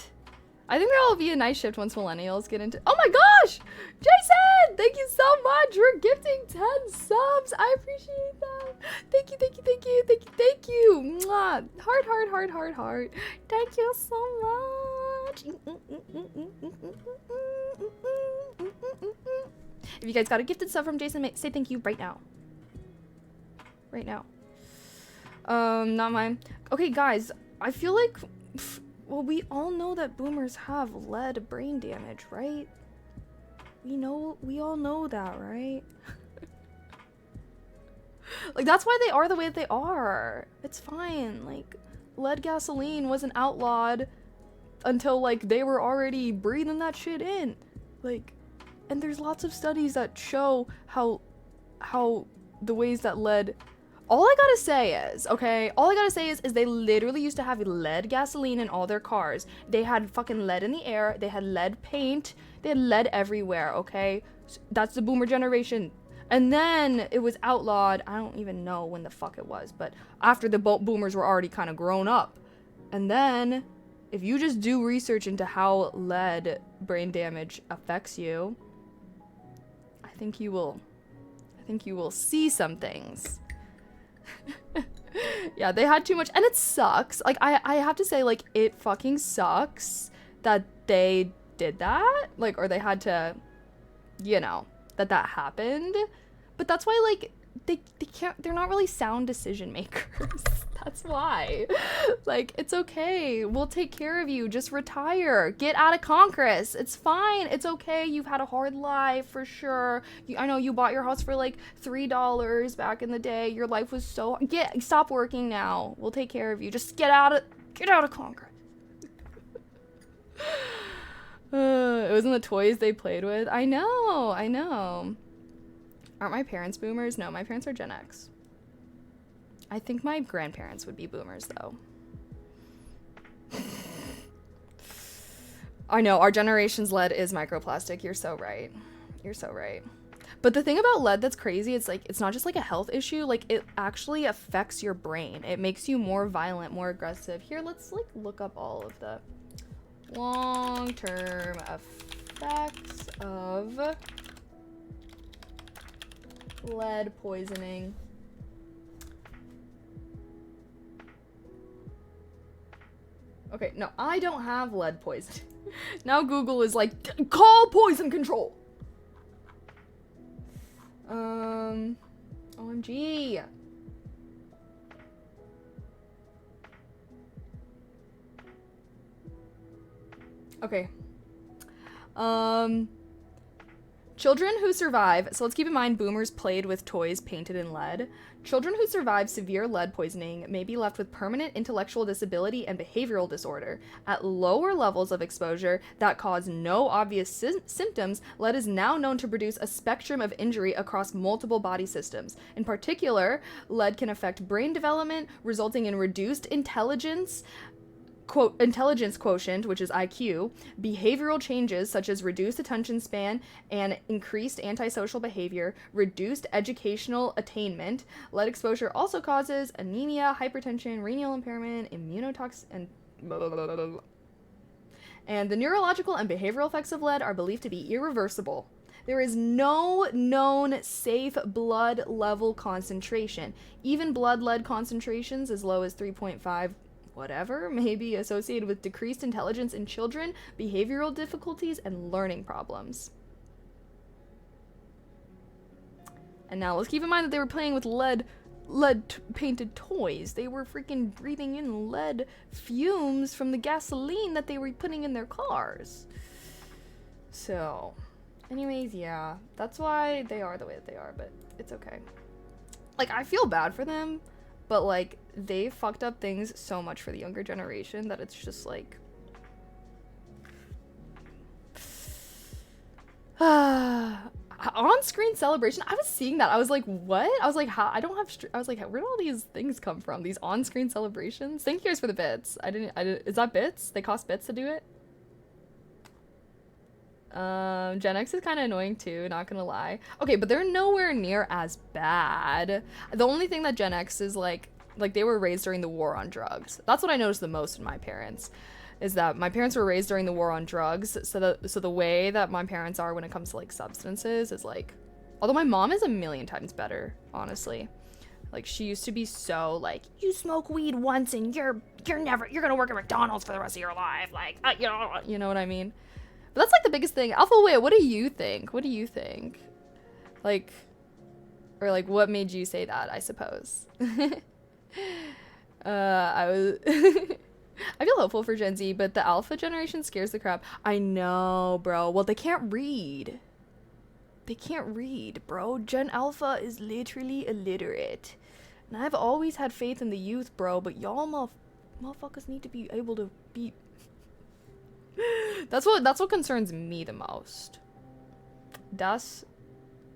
I think there will be a night shift once millennials get into. Oh my gosh! Jason! Thank you so much for gifting 10 subs. I appreciate that. Thank you. Mwah. Heart. Thank you so much. If you guys got a gifted sub from Jason, say thank you right now. Not mine. Okay, guys, I feel like, well, we all know that boomers have lead brain damage, right? We all know that, right? Like, that's why they are the way that they are. It's fine. Like, lead gasoline wasn't outlawed until, like, they were already breathing that shit in. Like, and there's lots of studies that show how the ways that lead. All I gotta say is they literally used to have lead gasoline in all their cars. They had fucking lead in the air. They had lead paint. They had lead everywhere, okay? That's the boomer generation. And then it was outlawed. I don't even know when the fuck it was, but after the boomers were already kind of grown up. And then, if you just do research into how lead brain damage affects you, I think you will see some things. Yeah, they had too much, and it sucks. Like, I have to say, like, it fucking sucks that they did that, like, or they had to, you know, that happened. But that's why, like, they're not really sound decision makers. That's why. Like, it's okay. We'll take care of you. Just retire. Get out of Congress. It's fine. It's okay. You've had a hard life for sure. I know you bought your house for like $3 back in the day. Your life was so stop working now. We'll take care of you. Just get out of Congress. It wasn't the toys they played with. I know. Aren't my parents boomers? No, my parents are Gen X. I think my grandparents would be boomers, though. I know, our generation's lead is microplastic. You're so right. But the thing about lead that's crazy, it's like, it's not just like a health issue, like it actually affects your brain. It makes you more violent, more aggressive. Here, let's like look up all of the long-term effects of lead poisoning. Okay, no, I don't have lead poisoning. Now Google is like, call poison control. OMG. Okay. Children who survive, so let's keep in mind boomers played with toys painted in lead. Children who survive severe lead poisoning may be left with permanent intellectual disability and behavioral disorder. At lower levels of exposure that cause no obvious symptoms, lead is now known to produce a spectrum of injury across multiple body systems. In particular, lead can affect brain development, resulting in reduced intelligence quotient, which is IQ, behavioral changes such as reduced attention span and increased antisocial behavior, reduced educational attainment. Lead exposure also causes anemia, hypertension, renal impairment, immunotoxicity, and blah, blah, blah, blah, blah. And the neurological and behavioral effects of lead are believed to be irreversible. There is no known safe blood level concentration. Even blood lead concentrations as low as 3.5 whatever may be associated with decreased intelligence in children, behavioral difficulties, and learning problems. And now let's keep in mind that they were playing with lead painted toys. They were freaking breathing in lead fumes from the gasoline that they were putting in their cars. So, anyways, yeah, that's why they are the way that they are, but it's okay. Like, I feel bad for them, but like, they fucked up things so much for the younger generation that it's just like, on-screen celebration. I was seeing that. I was like, what? I was like, how? I don't have. I was like, where do all these things come from? These on-screen celebrations. Thank you guys for the bits. I didn't. Is that bits? They cost bits to do it. Gen X is kind of annoying too. Not gonna lie. Okay, but they're nowhere near as bad. The only thing that Gen X is like they were raised during the war on drugs. That's what I noticed the most in my parents. Is that my parents were raised during the war on drugs, so the way that my parents are when it comes to like substances is like, although my mom is a million times better, honestly. Like, she used to be so like, you smoke weed once and you're gonna work at McDonald's for the rest of your life, like, you know what I mean? But that's like the biggest thing. Alpha, wait, what do you think? What do you think? Like, or like, what made you say that? I suppose. I was. I feel hopeful for Gen Z, but the alpha generation scares the crap. I know, bro. Well, they can't read. They can't read, bro. Gen Alpha is literally illiterate. And I've always had faith in the youth, bro, but y'all motherfuckers need to be able to be... That's what concerns me the most.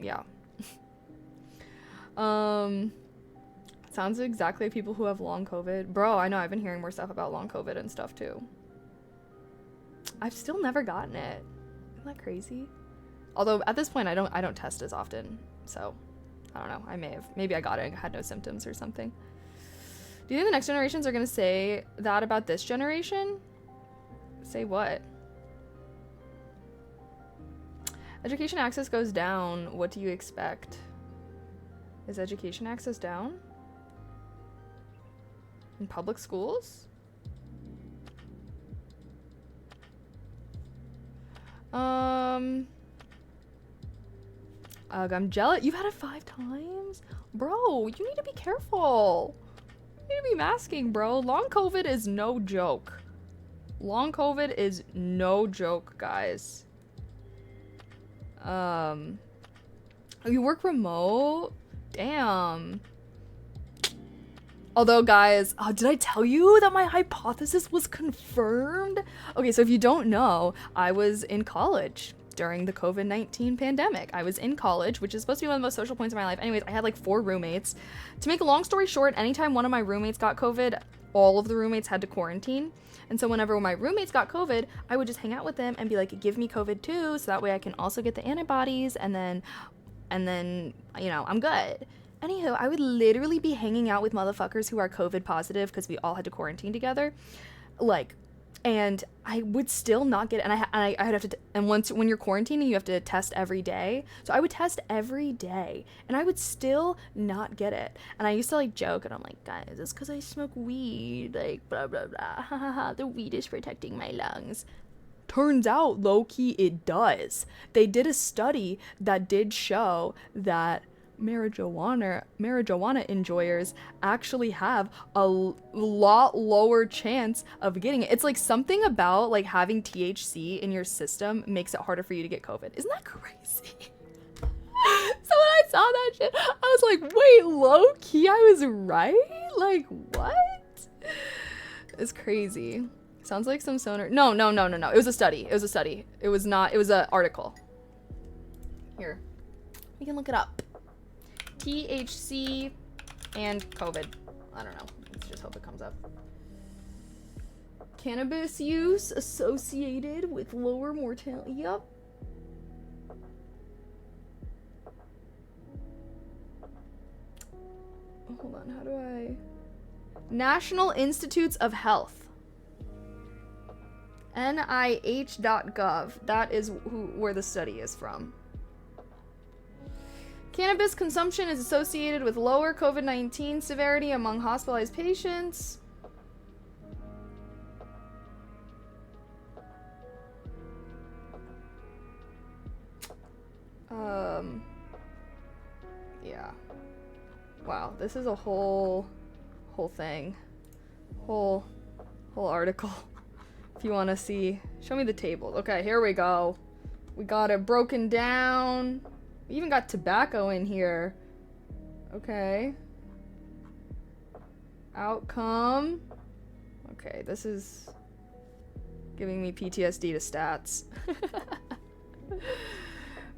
Yeah. Sounds exactly like people who have long COVID. Bro, I know, I've been hearing more stuff about long COVID and stuff too. I've still never gotten it. Isn't that crazy? Although at this point I don't test as often. So I don't know. Maybe I got it and had no symptoms or something. Do you think the next generations are gonna say that about this generation? Say what? Education access goes down. What do you expect? Is education access down? In public schools? Ugh, I'm jealous. You've had it 5 times? Bro, you need to be careful. You need to be masking, bro. Long COVID is no joke. Long COVID is no joke, guys. You work remote? Damn. Although, guys, did I tell you that my hypothesis was confirmed? Okay, so if you don't know, I was in college during the COVID-19 pandemic. I was in college, which is supposed to be one of the most social points of my life. Anyways, I had like 4 roommates. To make a long story short, anytime one of my roommates got COVID, all of the roommates had to quarantine. And so whenever my roommates got COVID, I would just hang out with them and be like, give me COVID too, so that way I can also get the antibodies, and then, you know, I'm good. Anywho, I would literally be hanging out with motherfuckers who are COVID positive because we all had to quarantine together. Like, and I would still not get it. And I'd have to, and when you're quarantining, you have to test every day. So I would test every day and I would still not get it. And I used to like joke and I'm like, guys, it's because I smoke weed, like blah, blah, blah. Ha ha ha. The weed is protecting my lungs. Turns out, low-key, it does. They did a study that did show that marijuana enjoyers actually have a lot lower chance of getting it. It's like something about like having THC in your system makes it harder for you to get COVID. Isn't that crazy? So when I saw that shit, I was like, wait, low-key, I was right? Like, what? It's crazy. Sounds like some sonar. No. It was a study. It was not, it was an article. Here. We can look it up. THC and COVID. I don't know. Let's just hope it comes up. Cannabis use associated with lower mortality. Yup. Hold on. How do I? National Institutes of Health. NIH.gov. That is where the study is from. Cannabis consumption is associated with lower COVID-19 severity among hospitalized patients. Yeah. Wow, this is a whole thing. Whole article. If you want to see, show me the tables. Okay, here we go. We got it broken down. We even got tobacco in here. Okay. Outcome. Okay, this is giving me PTSD to stats.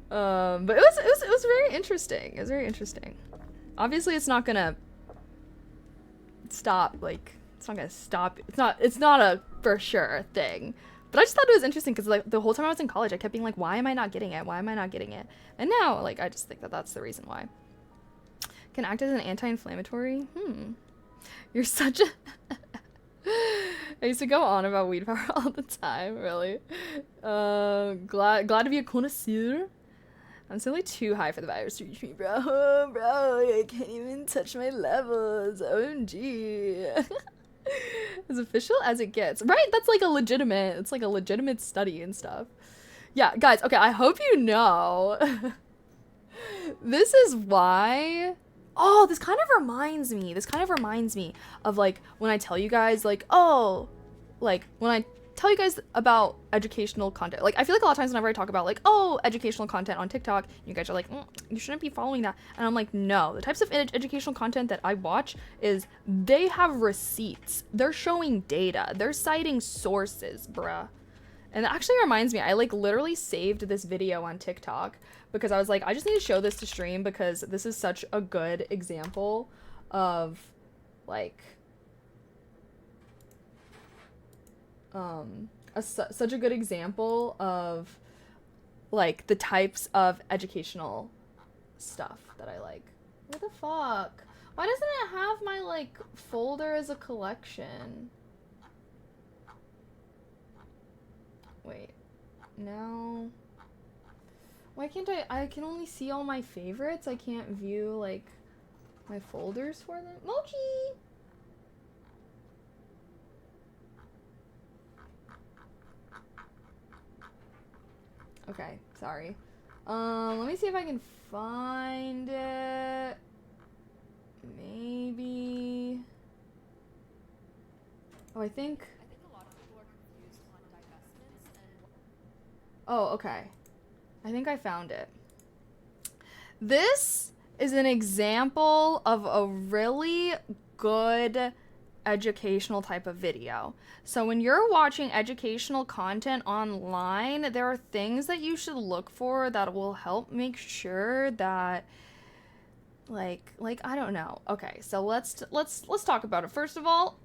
But it was very interesting. It was very interesting. Obviously, it's not gonna stop. Like, it's not gonna stop. It's not a for sure thing. But I just thought it was interesting because, like, the whole time I was in college, I kept being like, why am I not getting it? Why am I not getting it? And now, like, I just think that that's the reason why. Can act as an anti-inflammatory? You're such a... I used to go on about weed power all the time, really. Glad to be a connoisseur. I'm simply too high for the virus to reach me, bro. Bro, I can't even touch my levels. OMG. As official as it gets. Right? That's like it's like a legitimate study and stuff. Yeah, guys, okay, I hope you know. This is why... Oh, this kind of reminds me of, like, when I tell you guys, like, oh, like, when I tell you guys about educational content. Like, I feel like a lot of times whenever I talk about, like, oh, educational content on TikTok, you guys are like, you shouldn't be following that. And I'm like, no. The types of educational content that I watch is they have receipts. They're showing data. They're citing sources, bruh. And it actually reminds me, I, like, literally saved this video on TikTok because I was like, I just need to show this to stream because this is such a good example of, like, such a good example of, like, the types of educational stuff that I like. What the fuck? Why doesn't it have my, like, folder as a collection? Wait. Now... Why can't I can only see all my favorites. I can't view, like, my folders for them. Mochi! Okay, sorry. Let me see if I can find it. Maybe... Oh, I think a lot of people are confused on divestments and... Oh, okay. I think I found it. This is an example of a really good educational type of video. So when you're watching educational content online, there are things that you should look for that will help make sure that like I don't know. Okay, so let's talk about it. First of all,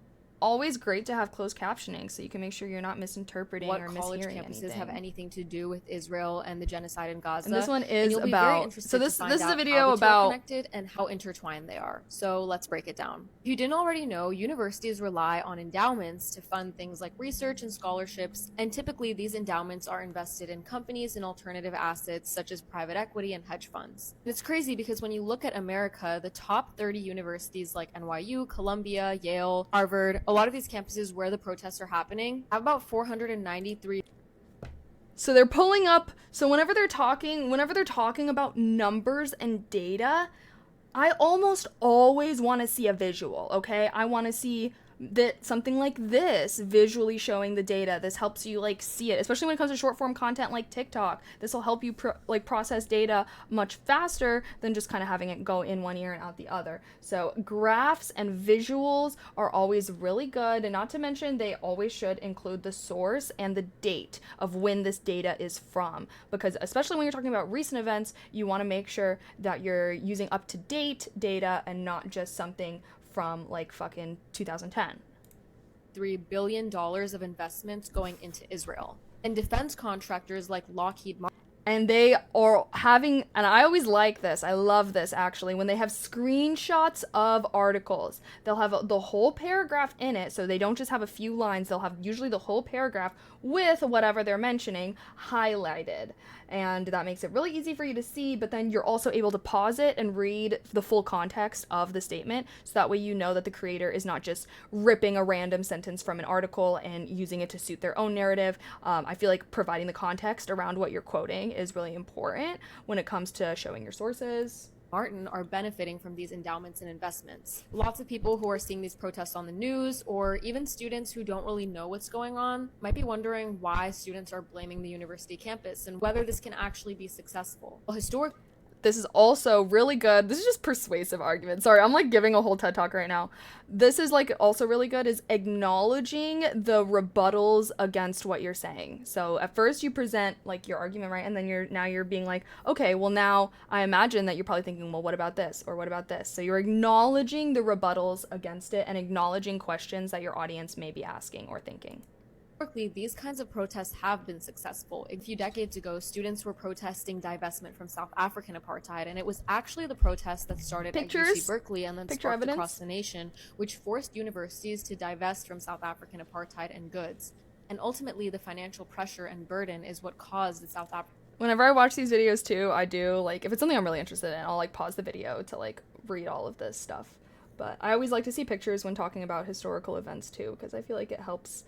always great to have closed captioning so you can make sure you're not misinterpreting or mishearing what college campuses have anything to do with Israel and the genocide in Gaza. And this one is about... So this is a video how about... connected and how intertwined they are. So let's break it down. If you didn't already know, universities rely on endowments to fund things like research and scholarships, and typically these endowments are invested in companies and alternative assets such as private equity and hedge funds. And it's crazy because when you look at America, the top 30 universities like NYU, Columbia, Yale, Harvard, a lot of these campuses where the protests are happening have about 493. So they're pulling up, so whenever they're talking about numbers and data, I almost always want to see a visual, okay? I want to see that something like this visually showing the data. This helps you like see it, especially when it comes to short form content like TikTok. This will help you process data much faster than just kind of having it go in one ear and out the other. So graphs and visuals are always really good, and not to mention they always should include the source and the date of when this data is from, because especially when you're talking about recent events, you want to make sure that you're using up-to-date data and not just something from like fucking 2010. $3 billion of investments going into Israel. And defense contractors like Lockheed Martin. And they are having, and I always like this, I love this actually, when they have screenshots of articles. They'll have the whole paragraph in it, so they don't just have a few lines, they'll have usually the whole paragraph with whatever they're mentioning highlighted. And that makes it really easy for you to see, but then you're also able to pause it and read the full context of the statement, so that way you know that the creator is not just ripping a random sentence from an article and using it to suit their own narrative. I feel like providing the context around what you're quoting is really important when it comes to showing your sources. Martin are benefiting from these endowments and investments. Lots of people who are seeing these protests on the news, or even students who don't really know what's going on, might be wondering why students are blaming the university campus and whether this can actually be successful. Well, historically, this is also really good. This is just persuasive argument. Sorry, I'm like giving a whole TED talk right now. This is like also really good is acknowledging the rebuttals against what you're saying. So at first you present like your argument, right? And then you're being like, okay, well now I imagine that you're probably thinking, well, what about this? Or what about this? So you're acknowledging the rebuttals against it and acknowledging questions that your audience may be asking or thinking. these kinds of protests have been successful. A few decades ago, students were protesting divestment from South African apartheid, and it was actually the protest that started at UC Berkeley and then sparked across the nation, which forced universities to divest from South African apartheid and goods. And ultimately, the financial pressure and burden is what caused the South African. Whenever I watch these videos too, I do like, if it's something I'm really interested in, I'll like pause the video to like read all of this stuff. But I always like to see pictures when talking about historical events too, because I feel like it helps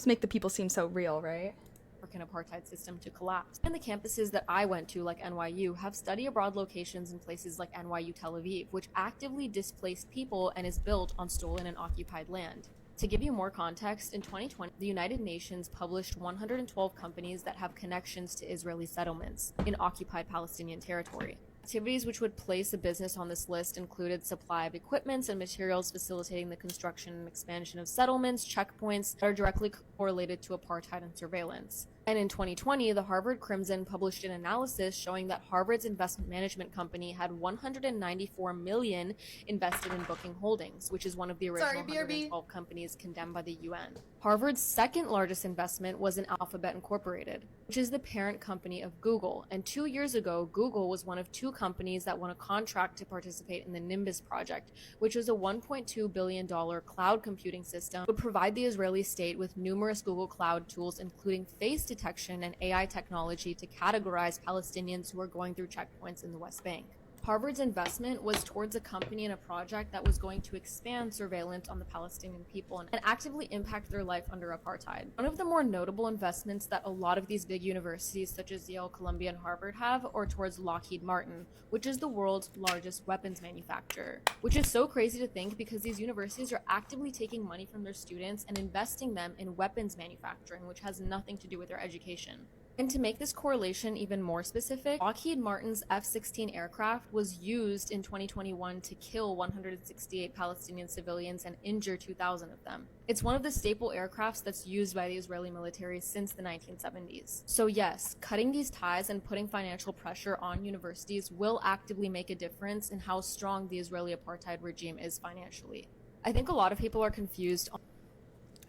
make the people seem so real, right? African apartheid system to collapse. And the campuses that I went to, like NYU, have study abroad locations in places like NYU Tel Aviv, which actively displaced people and is built on stolen and occupied land. To give you more context, in 2020, the United Nations published 112 companies that have connections to Israeli settlements in occupied Palestinian territory. Activities which would place a business on this list included supply of equipments and materials facilitating the construction and expansion of settlements, checkpoints that are directly correlated to apartheid and surveillance. And in 2020, the Harvard Crimson published an analysis showing that Harvard's investment management company had $194 million invested in Booking Holdings, which is one of the original 112 companies condemned by the UN. Harvard's second largest investment was in Alphabet Incorporated, which is the parent company of Google. And 2 years ago, Google was one of 2 companies that won a contract to participate in the Nimbus project, which was a $1.2 billion cloud computing system that would provide the Israeli state with numerous Google Cloud tools, including face detection and AI technology to categorize Palestinians who are going through checkpoints in the West Bank. Harvard's investment was towards a company and a project that was going to expand surveillance on the Palestinian people and actively impact their life under apartheid. One of the more notable investments that a lot of these big universities such as Yale, Columbia, and Harvard have are towards Lockheed Martin, which is the world's largest weapons manufacturer. Which is so crazy to think because these universities are actively taking money from their students and investing them in weapons manufacturing, which has nothing to do with their education. And to make this correlation even more specific, Lockheed Martin's F-16 aircraft was used in 2021 to kill 168 Palestinian civilians and injure 2,000 of them. It's one of the staple aircrafts that's used by the Israeli military since the 1970s. So yes, cutting these ties and putting financial pressure on universities will actively make a difference in how strong the Israeli apartheid regime is financially. I think a lot of people are confused.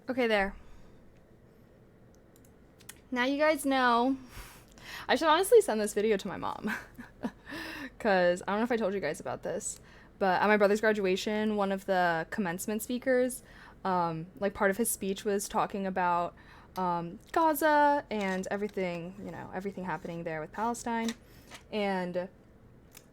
Okay, there. Now you guys know. I should honestly send this video to my mom. Because I don't know if I told you guys about this. But at my brother's graduation, one of the commencement speakers, like part of his speech was talking about Gaza and everything, you know, everything happening there with Palestine. And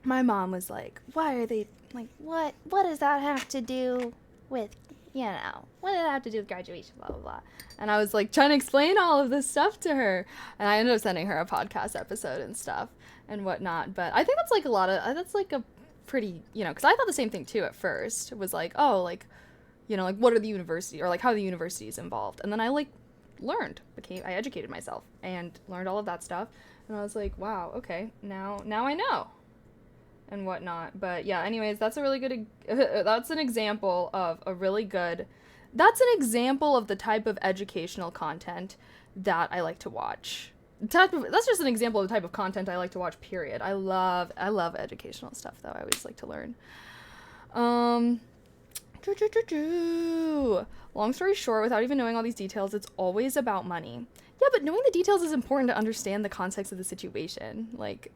my mom was like, why are they, like, what does that have to do with, you know, what did that have to do with graduation, blah, blah, blah. And I was like trying to explain all of this stuff to her. And I ended up sending her a podcast episode and stuff and whatnot. But I think that's like that's like a pretty, you know, because I thought the same thing too at first. It was like, oh, like, you know, like what are the university or like how are the universities involved? And then I like learned, I educated myself and learned all of that stuff. And I was like, wow, okay, now I know. And whatnot. But yeah, anyways, that's a really good, that's an example of that's an example of the type of educational content that I like to watch. That's just an example of the type of content I like to watch, period. I love educational stuff though. I always like to learn. Long story short, without even knowing all these details, it's always about money. Yeah, but knowing the details is important to understand the context of the situation. Like,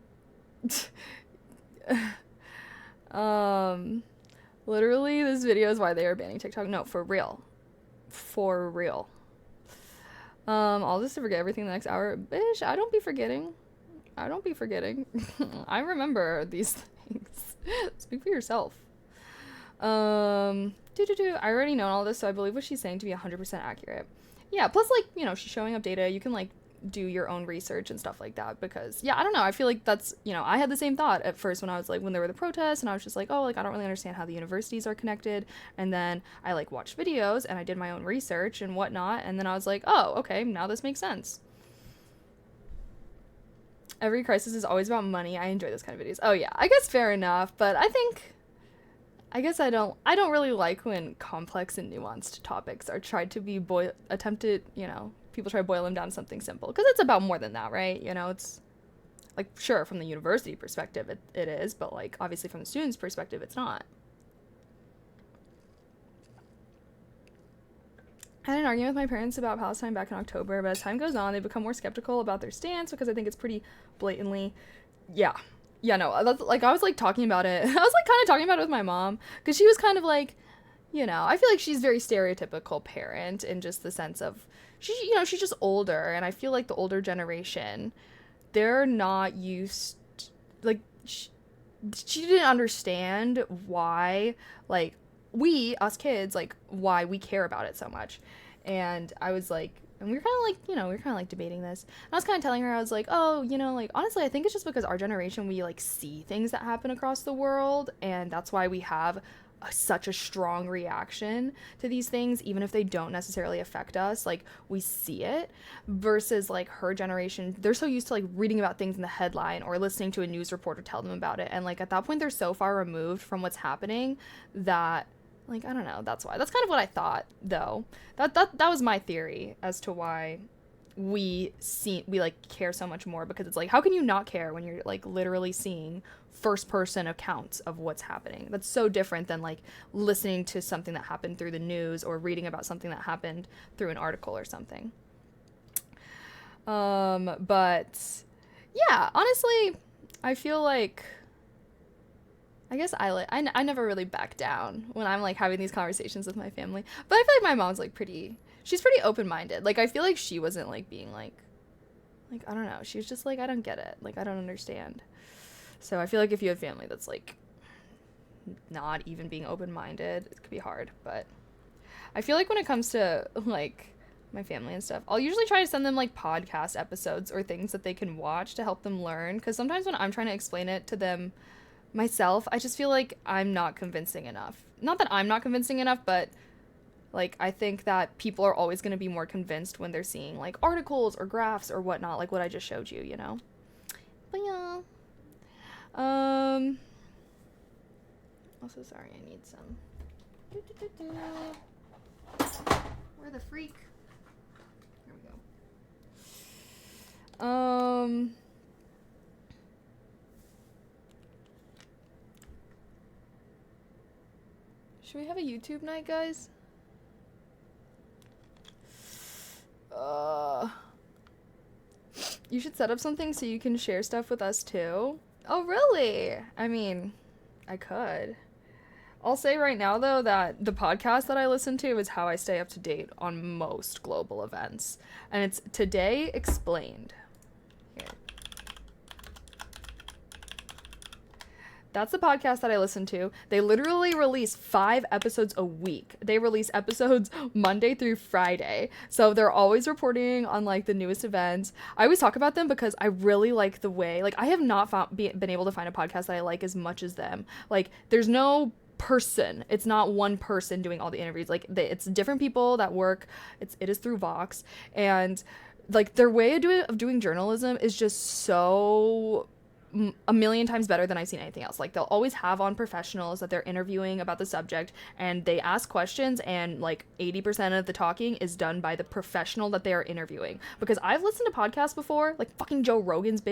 literally this video is why they are banning TikTok. No, for real. I'll just forget everything the next hour. Bitch, I don't be forgetting. I remember these things. Speak for yourself. I already know all this, so I believe what she's saying to be 100% accurate. Yeah, plus, like, you know, she's showing up data. You can, like, do your own research and stuff like that, because yeah, I don't know, I feel like that's, I had the same thought at first when I was like, when there were the protests, and I was just like, oh, like I don't really understand how the universities are connected. And then I like watched videos and I did my own research and whatnot, and then I was like, oh, okay, now this makes sense. Every crisis is always about money. I enjoy those kind of videos. Oh yeah, I guess fair enough, but I guess I don't really like when complex and nuanced topics are tried to be attempted, people try to boil them down to something simple, because it's about more than that, right? It's like, sure, from the university perspective it is, but like obviously from the student's perspective it's not. I had an argument with my parents about Palestine back in October, but as time goes on, they become more skeptical about their stance, because I think it's pretty blatantly, yeah, no, that's, like, I was like talking about it. I was like kind of talking about it with my mom, because she was kind of like, I feel like she's very stereotypical parent in just the sense of she's just older, and I feel like the older generation, they're not used, like, she didn't understand why, like, us kids, like, why we care about it so much. And I was like, and we were kind of like, we were kind of like debating this. And I was kind of telling her, I was like, oh, like, honestly, I think it's just because our generation, we like see things that happen across the world, and that's why we have such a strong reaction to these things, even if they don't necessarily affect us. Like, we see it, versus like her generation, they're so used to like reading about things in the headline or listening to a news reporter tell them about it, and like at that point they're so far removed from what's happening that, like, I don't know, that's why. That's kind of what I thought, though. That was my theory as to why we like care so much more, because it's like, how can you not care when you're like literally seeing first person accounts of what's happening? That's so different than like listening to something that happened through the news or reading about something that happened through an article or something. But yeah, honestly, I feel like, I guess I never really back down when I'm like having these conversations with my family. But I feel like my mom's like she's pretty open-minded. Like, I feel like she wasn't like being like, I don't know. She was just like, I don't get it. Like, I don't understand. So I feel like if you have family that's like not even being open-minded, it could be hard. But I feel like when it comes to like my family and stuff, I'll usually try to send them like podcast episodes or things that they can watch to help them learn. Because sometimes when I'm trying to explain it to them myself, I just feel like I'm not convincing enough. Not that I'm not convincing enough, but like, I think that people are always going to be more convinced when they're seeing like articles or graphs or whatnot, like what I just showed you, But yeah. Also, sorry, I need some. Where the freak? Here we go. Should we have a YouTube night, guys? You should set up something so you can share stuff with us too. Oh, really? I mean, I could. I'll say right now, though, that the podcast that I listen to is how I stay up to date on most global events. And it's Today Explained. Here. That's the podcast that I listen to. They literally release 5 episodes a week. They release episodes Monday through Friday. So they're always reporting on like the newest events. I always talk about them because I really like the way, like, I have not been able to find a podcast that I like as much as them. Like, there's no person. It's not one person doing all the interviews. Like, it's different people that work. It is through Vox, and like their way of doing journalism is just so a million times better than I've seen anything else. Like, they'll always have on professionals that they're interviewing about the subject, and they ask questions, and like 80% of the talking is done by the professional that they are interviewing. Because I've listened to podcasts before, like fucking Joe Rogan's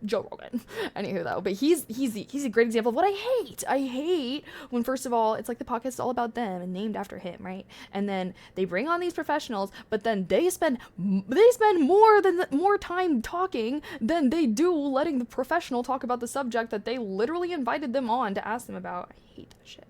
Joe Rogan. Anywho, though, but he's a great example of what I hate. I hate when, first of all, it's like the podcast is all about them and named after him, right? And then they bring on these professionals, but then they spend more time talking than they do letting the professional talk about the subject that they literally invited them on to ask them about. I hate that shit.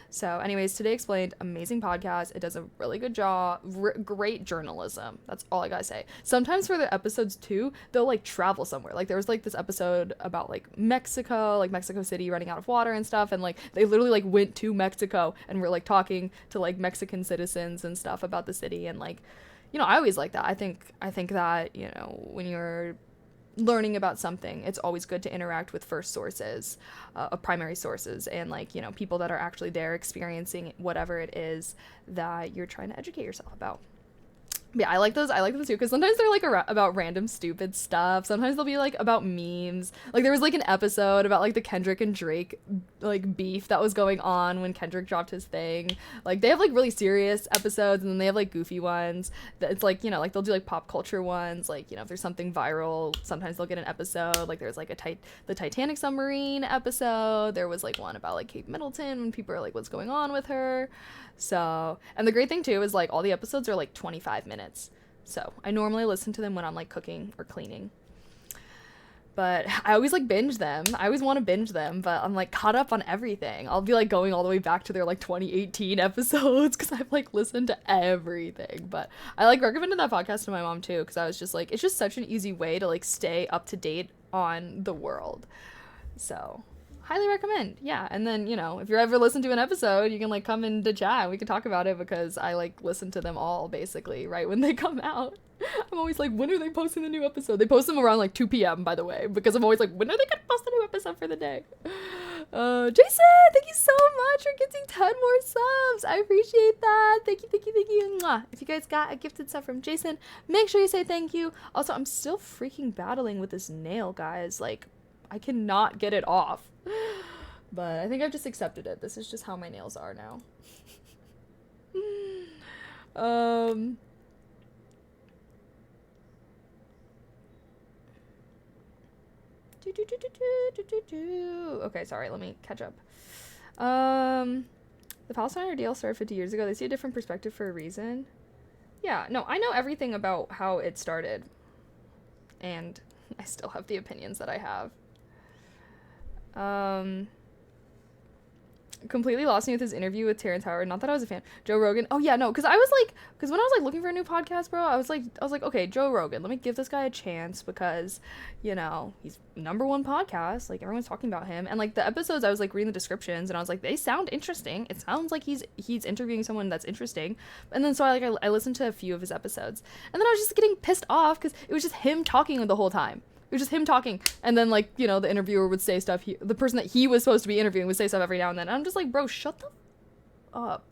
So anyways, Today Explained, amazing podcast. It does a really good job. Great journalism. That's all I gotta say. Sometimes for the episodes too, they'll like travel somewhere. Like, there was like this episode about like Mexico City running out of water and stuff, and like they literally like went to Mexico and were like talking to like Mexican citizens and stuff about the city. And like, I always like that. I think that, when you're learning about something, it's always good to interact with first sources, primary sources, and like, people that are actually there experiencing whatever it is that you're trying to educate yourself about. Yeah, I like those too, because sometimes they're like about random stupid stuff. Sometimes they'll be like about memes. Like there was like an episode about like the Kendrick and Drake like beef that was going on when Kendrick dropped his thing. Like they have like really serious episodes, and then they have like goofy ones that it's like, like they'll do like pop culture ones, like, if there's something viral, sometimes they'll get an episode. Like there's like the Titanic submarine episode. There was like one about like Kate Middleton, when people are like, what's going on with her. So, and the great thing too is like all the episodes are like 25 minutes. So I normally listen to them when I'm like cooking or cleaning. But I always like binge them. I always want to binge them, but I'm like caught up on everything. I'll be like going all the way back to their like 2018 episodes because I've like listened to everything. But I like recommended that podcast to my mom too, because I was just like, it's just such an easy way to like stay up to date on the world. So highly recommend. Yeah. And then, if you're ever listening to an episode, you can like come into chat and we can talk about it, because I like listen to them all basically right when they come out. I'm always like, when are they posting the new episode? They post them around like 2 p.m. by the way, because I'm always like, when are they gonna post the new episode for the day? Jason, thank you so much for getting 10 more subs. I appreciate that. Thank you. Mwah. If you guys got a gifted sub from Jason, make sure you say thank you. Also, I'm still freaking battling with this nail, guys. Like, I cannot get it off. But I think I've just accepted it. This is just how my nails are now. Okay, sorry, let me catch up. The Palestine deal started 50 years ago. They see a different perspective for a reason. Yeah, no, I know everything about how it started. And I still have the opinions that I have. Completely lost me with his interview with Terrence Howard. Not that I was a fan. Joe Rogan. Oh yeah, no, because when I was like looking for a new podcast, bro, I was like, okay, Joe Rogan, let me give this guy a chance, because, he's #1 podcast. Like everyone's talking about him, and like the episodes, I was like reading the descriptions, and I was like, they sound interesting. It sounds like he's interviewing someone that's interesting. And then so I listened to a few of his episodes, and then I was just getting pissed off because it was just him talking the whole time. It was just him talking, and then like, the interviewer would say stuff, the person that he was supposed to be interviewing would say stuff every now and then, and I'm just like, bro, shut the up.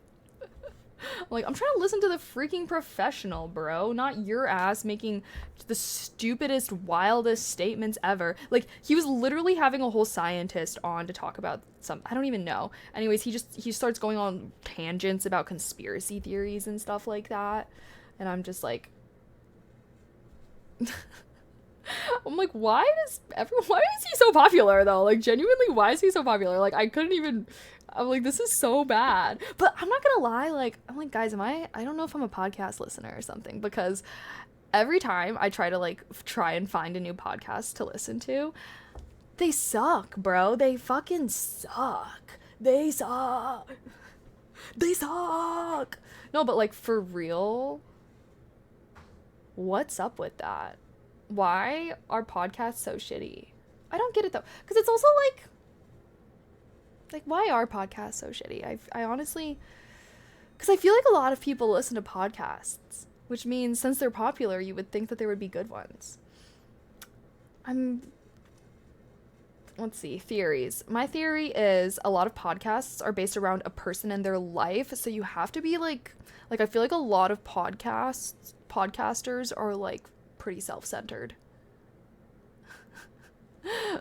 Like, I'm trying to listen to the freaking professional, bro, not your ass making the stupidest, wildest statements ever. Like, he was literally having a whole scientist on to talk about I don't even know. Anyways, he starts going on tangents about conspiracy theories and stuff like that, and I'm just like, I'm like, why is he so popular though? Like, genuinely, why is he so popular? Like, I'm like, this is so bad. But I'm not gonna lie, like, I'm like, guys, I don't know if I'm a podcast listener or something, because every time I try and find a new podcast to listen to, they suck, bro. They fucking suck. They suck. No, but like, for real, what's up with that? Why are podcasts so shitty? I don't get it though, because it's also like why are podcasts so shitty? I honestly, because I feel like a lot of people listen to podcasts, which means since they're popular, you would think that there would be good ones. Let's see, theories. My theory is a lot of podcasts are based around a person and their life, so you have to be like I feel like a lot of podcasters are like pretty self-centered.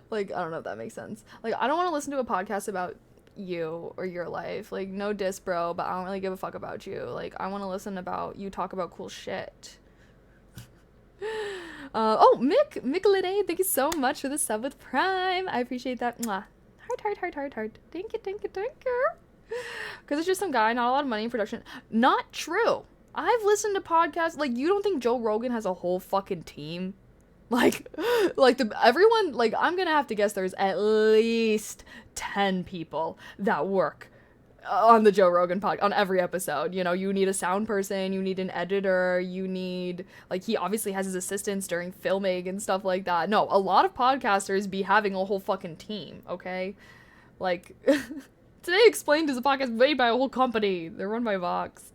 Like, I don't know if that makes sense. Like, I don't want to listen to a podcast about you or your life. Like, no diss, bro, but I don't really give a fuck about you. Like, I want to listen about you talk about cool shit. Mick, thank you so much for the sub with Prime. I appreciate that. Mwah. Heart. Thank you. Because it's just some guy, not a lot of money in production. Not true. I've listened to podcasts, like, you don't think Joe Rogan has a whole fucking team? Everyone, like, I'm gonna have to guess there's at least 10 people that work on the Joe Rogan podcast, on every episode. You need a sound person, you need an editor, you need, like, he obviously has his assistants during filming and stuff like that. No, a lot of podcasters be having a whole fucking team, okay? Like, Today Explained is a podcast made by a whole company. They're run by Vox.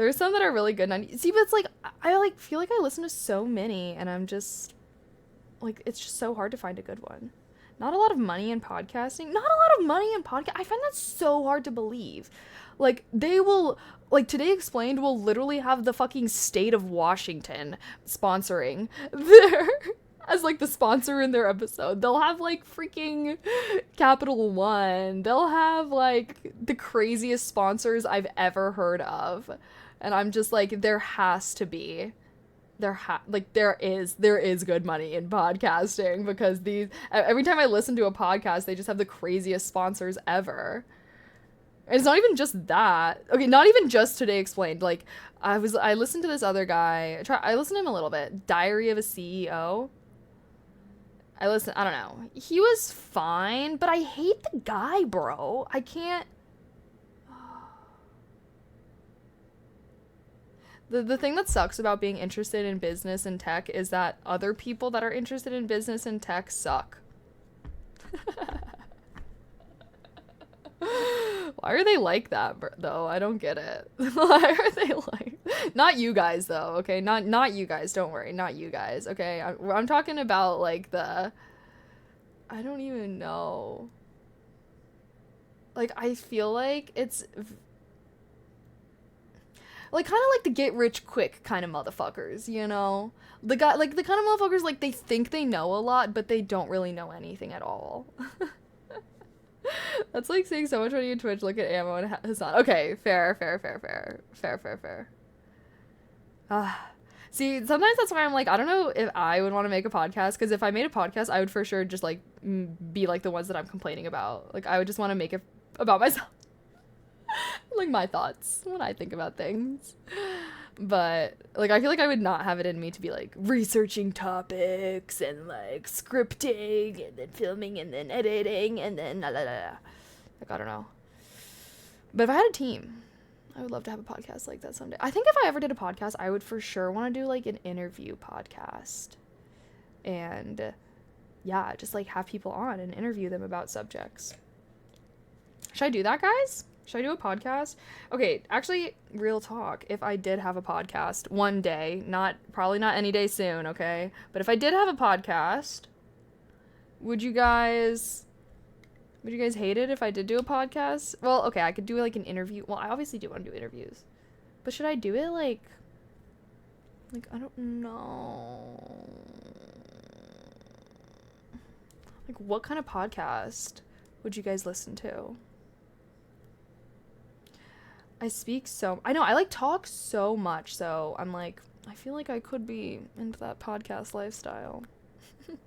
There's some that are really good. See, but it's like I like feel like I listen to so many, and I'm just like it's just so hard to find a good one. Not a lot of money in podcasting. Not a lot of money in podcast. I find that so hard to believe. Like they will like Today Explained will literally have the fucking state of Washington sponsoring their as like the sponsor in their episode. They'll have like freaking Capital One. They'll have like the craziest sponsors I've ever heard of. And I'm just like there has to be there is good money in podcasting because these every time I listen to a podcast they just have the craziest sponsors ever. And it's not even just that. Okay, not even just Today Explained. Like I listened to this other guy. I listened to him a little bit. Diary of a CEO. I don't know. He was fine, but I hate the guy, bro. I can't. The thing that sucks about being interested in business and tech is that other people that are interested in business and tech suck. Why are they like that, though? I don't get it. Why are they like... Not you guys, though, okay? Not you guys. Don't worry. Not you guys, okay? I'm talking about, like, the... I don't even know. Like, I feel like it's... Like, kind of like the get rich quick kind of motherfuckers, you know? The kind of motherfuckers, like, they think they know a lot, but they don't really know anything at all. That's like saying so much money in Twitch, look at Ammo and Hassan. Okay, fair. See, sometimes that's why I'm like, I don't know if I would want to make a podcast, because if I made a podcast, I would for sure just, like, be like the ones that I'm complaining about. Like, I would just want to make it about myself. Like my thoughts when I think about things. But like I feel like I would not have it in me to be like researching topics and like scripting and then filming and then editing and then la la la. Like I don't know. But if I had a team, I would love to have a podcast like that someday. I think if I ever did a podcast, I would for sure want to do like an interview podcast. And yeah, just like have people on and interview them about subjects. Should I do that, guys? Should I do a podcast? Okay, actually, real talk. If I did have a podcast one day, probably not any day soon, okay? But if I did have a podcast, would you guys hate it if I did do a podcast? Well, okay, I could do like an interview. Well, I obviously do want to do interviews. But should I do it like I don't know. Like what kind of podcast would you guys listen to? I know I like talk so much, so I'm like I feel like I could be into that podcast lifestyle. Look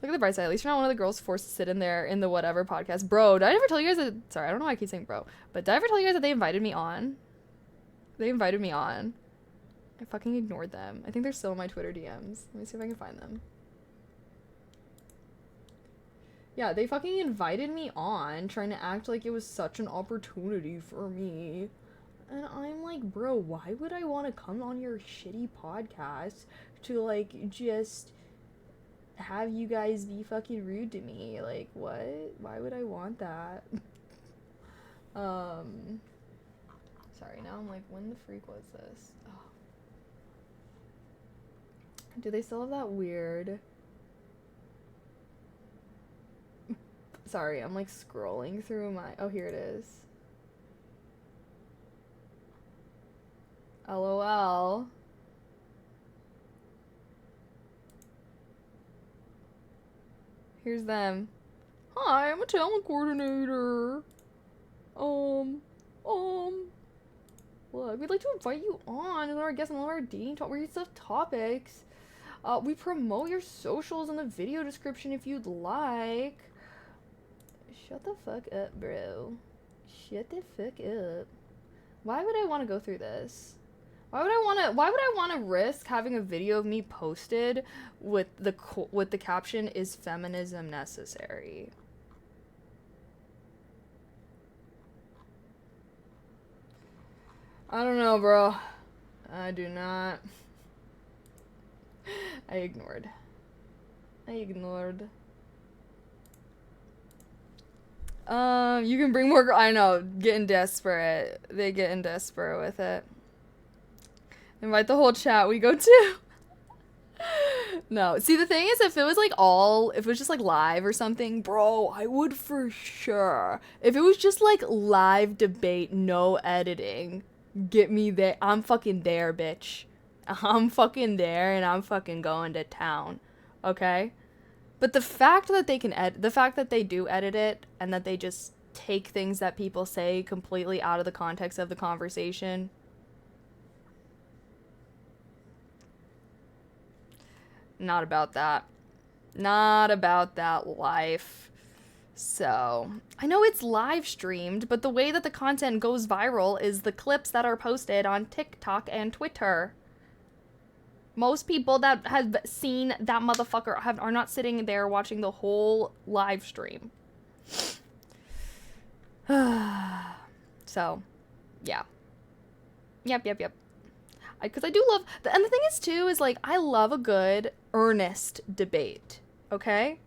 at the bright side, at least you're not one of the girls forced to sit in there in the whatever podcast. Bro, did I ever tell you guys that, sorry, I don't know why I keep saying bro, but did I ever tell you guys that they invited me on? I fucking ignored them. I think they're still in my Twitter DMs. Let me see if I can find them. Yeah, they fucking invited me on, trying to act like it was such an opportunity for me. And I'm like, bro, why would I want to come on your shitty podcast to, like, just have you guys be fucking rude to me? Like, what? Why would I want that? Sorry, now I'm like, when the freak was this? Oh. Do they still have that weird... Sorry, I'm like scrolling through my... Oh, here it is. LOL. Here's them. Hi, I'm a talent coordinator. Look, we'd like to invite you on as our guest on one of our dating topics. We promote your socials in the video description if you'd like. Shut the fuck up, bro. Shut the fuck up. Why would I want to go through this? Why would I want to risk having a video of me posted with the caption "Is feminism necessary?" I don't know, bro. I do not. I ignored. You can bring more. I know, getting desperate. They getting desperate with it. Invite the whole chat. We go too. No, see, the thing is, if it was like if it was just like live or something, bro, I would for sure. If it was just like live debate, no editing, get me there. I'm fucking there, bitch. I'm fucking there, and I'm fucking going to town. Okay? But the fact that they can the fact that they do edit it, and that they just take things that people say completely out of the context of the conversation. Not about that. Not about that life. So, I know it's live streamed, but the way that the content goes viral is the clips that are posted on TikTok and Twitter. Most people that have seen that motherfucker are not sitting there watching the whole live stream. So, yeah. Yep. Because I do love, and the thing is too, is like, I love a good, earnest debate, okay?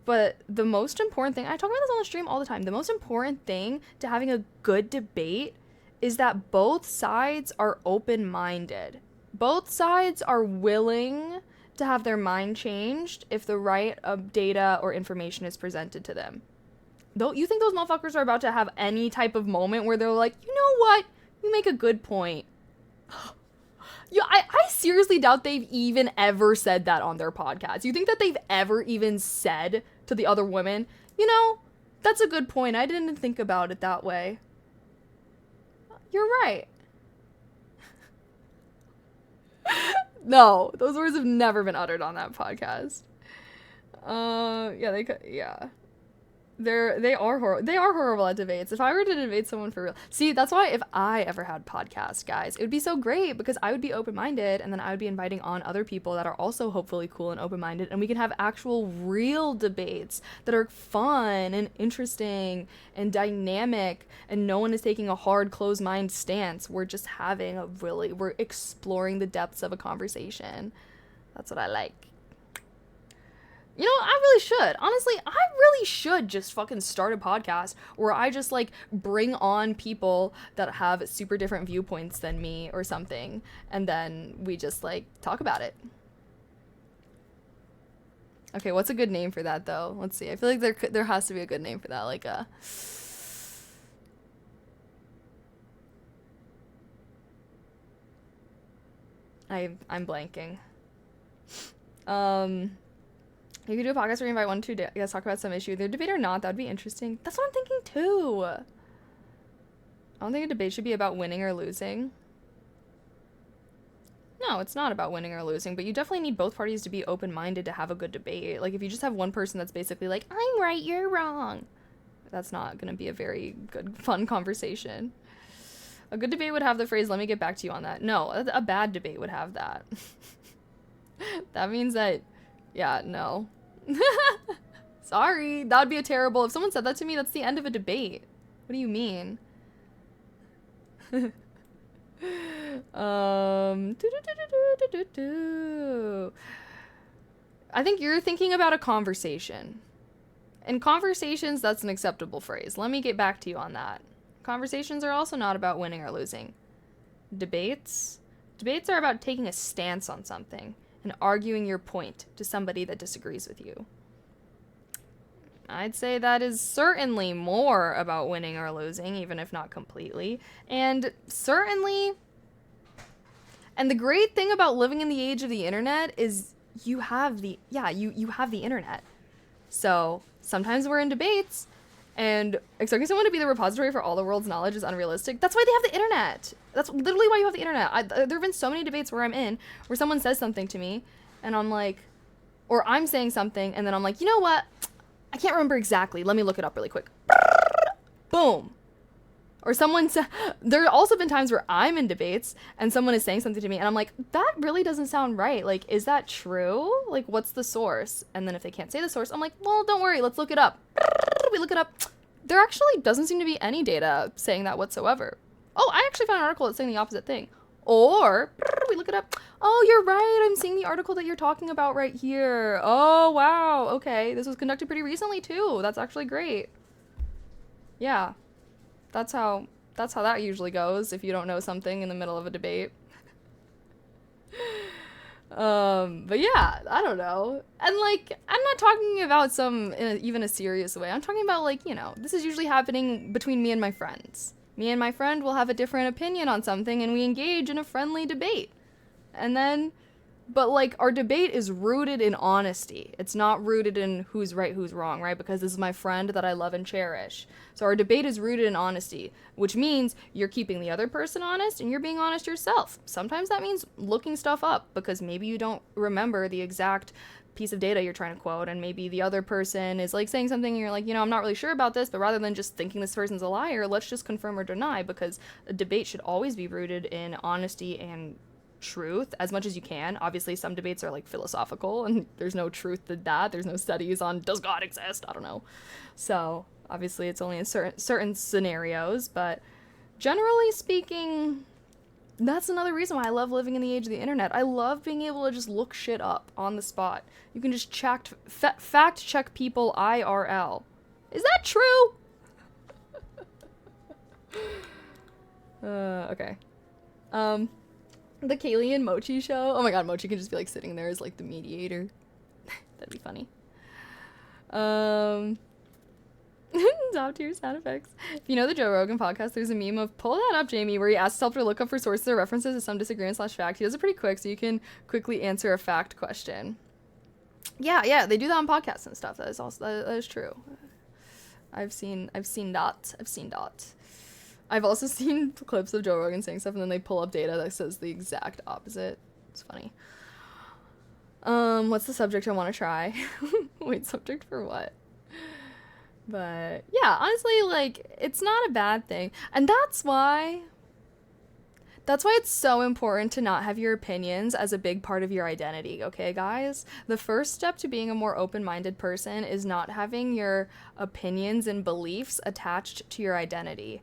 But the most important thing, I talk about this on the stream all the time, the most important thing to having a good debate is that both sides are open-minded. Both sides are willing to have their mind changed if the right data or information is presented to them. You think those motherfuckers are about to have any type of moment where they're like, you know what? You make a good point. Yeah, I seriously doubt they've even ever said that on their podcast. You think that they've ever even said to the other women, you know, that's a good point. I didn't think about it that way. You're right. No, those words have never been uttered on that podcast. Yeah. They are horrible at debates. If I were to debate someone for real, see, that's why if I ever had podcasts, guys, it would be so great because I would be open-minded, and then I would be inviting on other people that are also hopefully cool and open-minded, and we can have actual real debates that are fun and interesting and dynamic, and no one is taking a hard closed mind stance. We're just having we're exploring the depths of a conversation. That's what I like. You know, I really should. Honestly, I really should just fucking start a podcast where I just, like, bring on people that have super different viewpoints than me or something, and then we just, like, talk about it. Okay, what's a good name for that, though? Let's see. I feel like there has to be a good name for that, like, I'm blanking. You could do a podcast where you invite 1 or 2 guys, talk about some issue. Either debate or not, that would be interesting. That's what I'm thinking too. I don't think a debate should be about winning or losing. No, it's not about winning or losing, but you definitely need both parties to be open-minded to have a good debate. Like, if you just have one person that's basically like, I'm right, you're wrong, that's not going to be a very good, fun conversation. A good debate would have the phrase, let me get back to you on that. No, a bad debate would have that. That means that, yeah, no. Sorry, that would be a terrible, if someone said that to me, that's the end of a debate. What do you mean? I think you're thinking about a conversation. In conversations, that's an acceptable phrase. Let me get back to you on that. Conversations are also not about winning or losing. Debates are about taking a stance on something and arguing your point to somebody that disagrees with you. I'd say that is certainly more about winning or losing, even if not completely. And certainly, and the great thing about living in the age of the internet is you have the internet. So sometimes we're in debates, and expecting someone to be the repository for all the world's knowledge is unrealistic. That's why they have the internet. That's literally why you have the internet. There have been so many debates where I'm in, where someone says something to me, and I'm like, or I'm saying something, and then I'm like, you know what? I can't remember exactly. Let me look it up really quick. Boom. Or someone said, there have also been times where I'm in debates and someone is saying something to me and I'm like, that really doesn't sound right. Like, is that true? Like, what's the source? And then if they can't say the source, I'm like, well, don't worry. Let's look it up. We look it up. There actually doesn't seem to be any data saying that whatsoever. Oh, I actually found an article that's saying the opposite thing. Or we look it up. Oh, you're right. I'm seeing the article that you're talking about right here. Oh, wow. Okay. This was conducted pretty recently too. That's actually great. Yeah, that's how that usually goes if you don't know something in the middle of a debate. But yeah, I don't know. And like, I'm not talking about some in even a serious way. I'm talking about like, this is usually happening between me and my friends. Me and my friend will have a different opinion on something and we engage in a friendly debate. And then but like our debate is rooted in honesty. It's not rooted in who's right, who's wrong, right? Because this is my friend that I love and cherish. So our debate is rooted in honesty, which means you're keeping the other person honest and you're being honest yourself. Sometimes that means looking stuff up because maybe you don't remember the exact piece of data you're trying to quote, and maybe the other person is like saying something and you're like, I'm not really sure about this, but rather than just thinking this person's a liar, let's just confirm or deny, because a debate should always be rooted in honesty and truth as much as you can. Obviously, some debates are like philosophical and there's no truth to that. There's no studies on does God exist? I don't know. So obviously it's only in certain scenarios, but generally speaking, that's another reason why I love living in the age of the internet. I love being able to just look shit up on the spot. You can just fact check people IRL. Is that true? Okay. The Kaylee and Mochi show. Oh my god, Mochi can just be like sitting there as like the mediator. That'd be funny. Top tier sound effects. If you know the Joe Rogan podcast, there's a meme of pull that up, Jamie, where he asks himself to look up for sources or references to some disagreement / fact. He does it pretty quick, so you can quickly answer a fact question. Yeah, they do that on podcasts and stuff. That is also that is true. I've seen that. I've also seen clips of Joe Rogan saying stuff and then they pull up data that says the exact opposite. It's funny. What's the subject I want to try? Wait, subject for what? But yeah, honestly, like, it's not a bad thing. And that's why it's so important to not have your opinions as a big part of your identity, okay, guys? The first step to being a more open-minded person is not having your opinions and beliefs attached to your identity.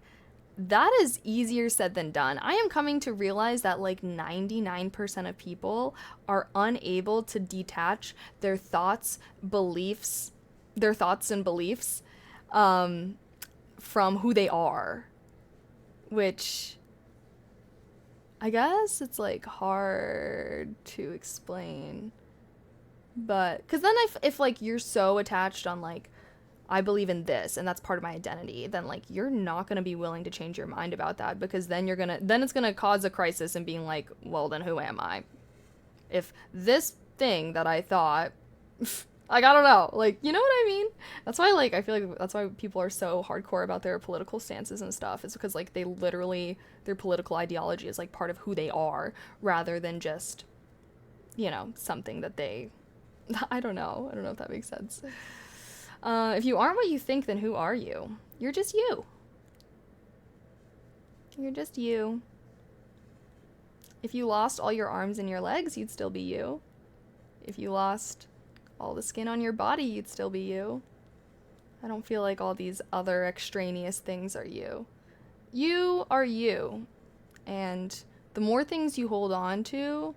That is easier said than done. I am coming to realize that like 99% of people are unable to detach their thoughts and beliefs from who they are, which I guess it's like hard to explain. But because then if like you're so attached on like I believe in this and that's part of my identity, then like you're not going to be willing to change your mind about that, because then it's going to cause a crisis and being like, well, then who am I? If this thing that I thought like, I don't know, like, you know what I mean? That's why like I feel like that's why people are so hardcore about their political stances and stuff. It's because like they literally, their political ideology is like part of who they are rather than just, something that they I don't know if that makes sense. If you aren't what you think, then who are you? You're just you. You're just you. If you lost all your arms and your legs, you'd still be you. If you lost all the skin on your body, you'd still be you. I don't feel like all these other extraneous things are you. You are you. And the more things you hold on to,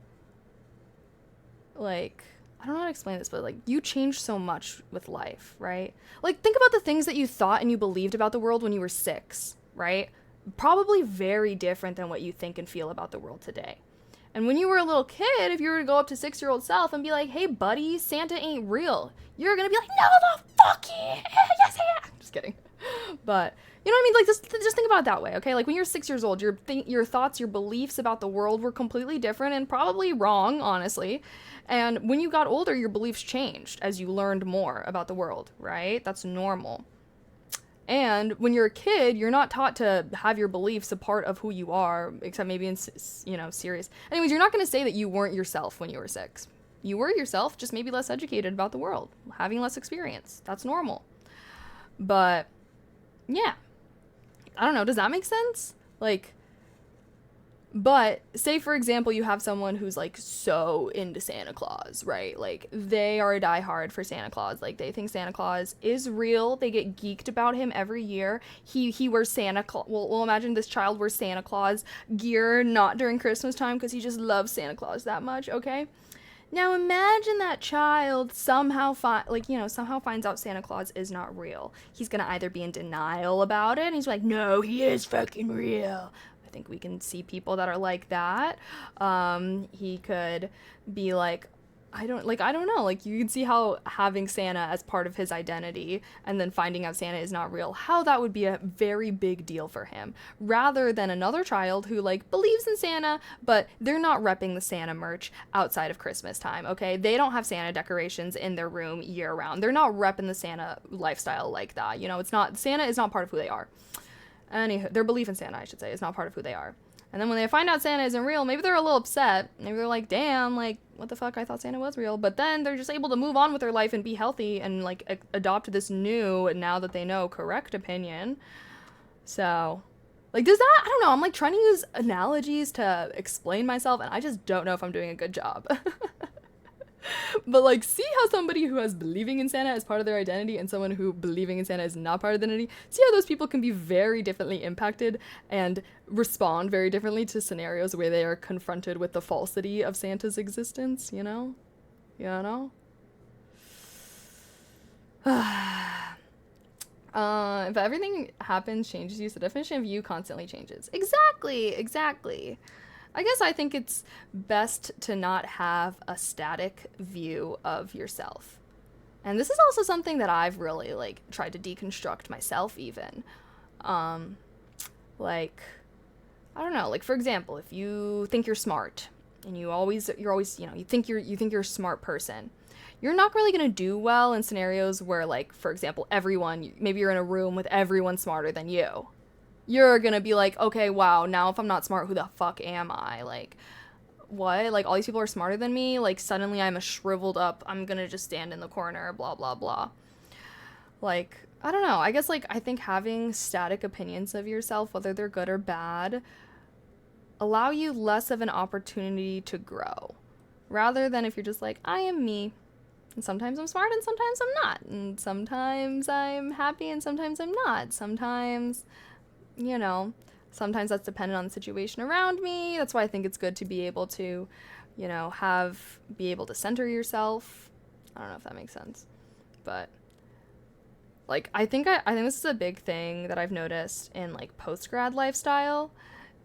like, I don't know how to explain this, but like you change so much with life, right? Like think about the things that you thought and you believed about the world when you were 6, right? Probably very different than what you think and feel about the world today. And when you were a little kid, if you were to go up to 6-year-old self and be like, hey buddy, Santa ain't real, you're gonna be like, no the fuck yeah, yes yeah. Just kidding. But you know what I mean? Like just think about it that way, okay? Like when you're 6 years old, your thoughts, your beliefs about the world were completely different and probably wrong, honestly. And when you got older, your beliefs changed as you learned more about the world, right? That's normal. And when you're a kid, you're not taught to have your beliefs a part of who you are, except maybe in, serious. Anyways, you're not going to say that you weren't yourself when you were 6. You were yourself, just maybe less educated about the world, having less experience. That's normal. But yeah, I don't know. Does that make sense? Like, but say for example, you have someone who's like so into Santa Claus, right? Like they are a diehard for Santa Claus. Like they think Santa Claus is real. They get geeked about him every year. He wears Santa Claus. Well, imagine this child wears Santa Claus gear, not during Christmas time because he just loves Santa Claus that much, okay? Now imagine that child somehow somehow finds out Santa Claus is not real. He's gonna either be in denial about it, and he's like, no, he is fucking real. I think we can see people that are like that. He could be like, I don't know. Like, you can see how having Santa as part of his identity and then finding out Santa is not real, how that would be a very big deal for him. Rather than another child who, like, believes in Santa, but they're not repping the Santa merch outside of Christmas time, okay? They don't have Santa decorations in their room year round. They're not repping the Santa lifestyle like that. You know, Santa is not part of who they are. Their belief in Santa, I should say, is not part of who they are. And then when they find out Santa isn't real, maybe they're a little upset. Maybe they're like, damn, like, what the fuck? I thought Santa was real. But then they're just able to move on with their life and be healthy and, like, adopt this new, now that they know, correct opinion. So, like, does that, I don't know, I'm, like, trying to use analogies to explain myself, and I just don't know if I'm doing a good job. But, like, see how somebody who has believing in Santa as part of their identity and someone who believing in Santa is not part of the identity, see how those people can be very differently impacted and respond very differently to scenarios where they are confronted with the falsity of Santa's existence, you know? You know? If everything happens, changes you, so the definition of you constantly changes. Exactly. I guess I think it's best to not have a static view of yourself. And this is also something that I've really, like, tried to deconstruct myself even. Like, I don't know, like, for example, if you think you're smart and you're always, you know, you think you're a smart person, you're not really going to do well in scenarios where, like, for example, maybe you're in a room with everyone smarter than you. You're gonna be like, okay, wow, now if I'm not smart, who the fuck am I? Like, what? Like, all these people are smarter than me? Like, suddenly I'm a shriveled up, I'm gonna just stand in the corner, blah, blah, blah. Like, I don't know. I guess, like, I think having static opinions of yourself, whether they're good or bad, allow you less of an opportunity to grow. Rather than if you're just like, I am me. And sometimes I'm smart and sometimes I'm not. And sometimes I'm happy and sometimes I'm not. Sometimes, you know, sometimes that's dependent on the situation around me. That's why I think it's good to be able to, you know, be able to center yourself. I don't know if that makes sense. But, like, I think this is a big thing that I've noticed in, like, post-grad lifestyle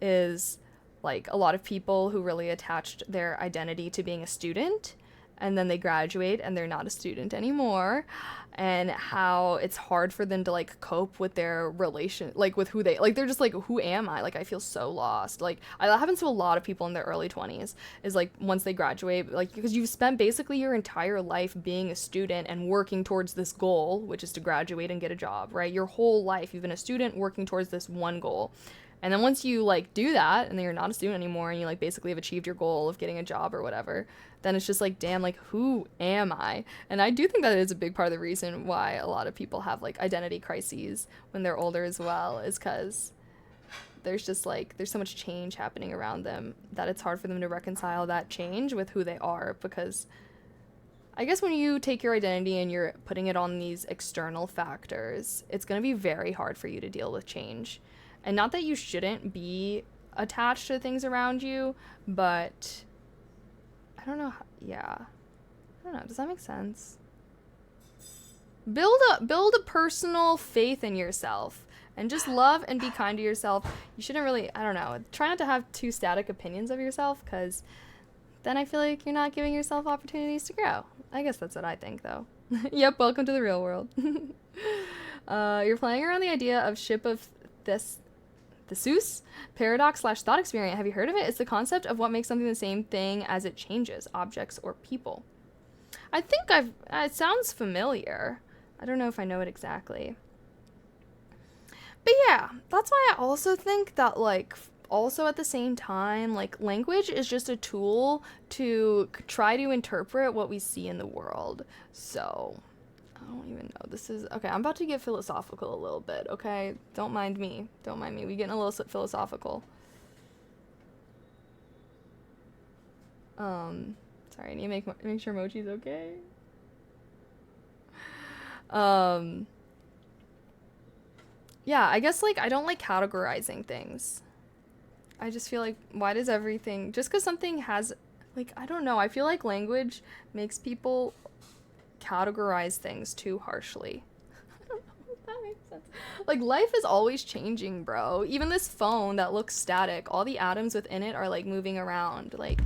is, like, a lot of people who really attached their identity to being a student, and then they graduate and they're not a student anymore, and how it's hard for them to, like, cope with their relation, like, with who they, like, they're just like, who am I? Like, I feel so lost. Like, that happens to a lot of people in their early 20s, is, like, once they graduate, like, because you've spent basically your entire life being a student and working towards this goal, which is to graduate and get a job, right? Your whole life you've been a student working towards this one goal. And then once you, like, do that, and then you're not a student anymore, and you, like, basically have achieved your goal of getting a job or whatever, then it's just like, damn, like, who am I? And I do think that is a big part of the reason why a lot of people have, like, identity crises when they're older as well, is because there's just, like, there's so much change happening around them that it's hard for them to reconcile that change with who they are. Because I guess when you take your identity and you're putting it on these external factors, it's going to be very hard for you to deal with change. And not that you shouldn't be attached to things around you, but I don't know. I don't know. Does that make sense? Build a personal faith in yourself and just love and be kind to yourself. You shouldn't really, I don't know, try not to have too static opinions of yourself, because then I feel like you're not giving yourself opportunities to grow. I guess that's what I think, though. Yep, welcome to the real world. You're playing around the idea of ship of this Theseus paradox/thought experiment. Have you heard of it? It's the concept of what makes something the same thing as it changes, objects or people. I think it sounds familiar. I don't know if I know it exactly. But yeah, that's why I also think that, like, also at the same time, like, language is just a tool to try to interpret what we see in the world. So I don't even know. This is okay. I'm about to get philosophical a little bit. Okay, don't mind me. We getting a little philosophical. Sorry, I need to make sure Mochi's okay. Yeah, I guess, like, I don't like categorizing things. I just feel like, why does everything, just because something has Like, I don't know. I feel like language makes people categorize things too harshly. I don't know if that makes sense. Like, life is always changing, bro. Even this phone that looks static, all the atoms within it are like moving around. Like,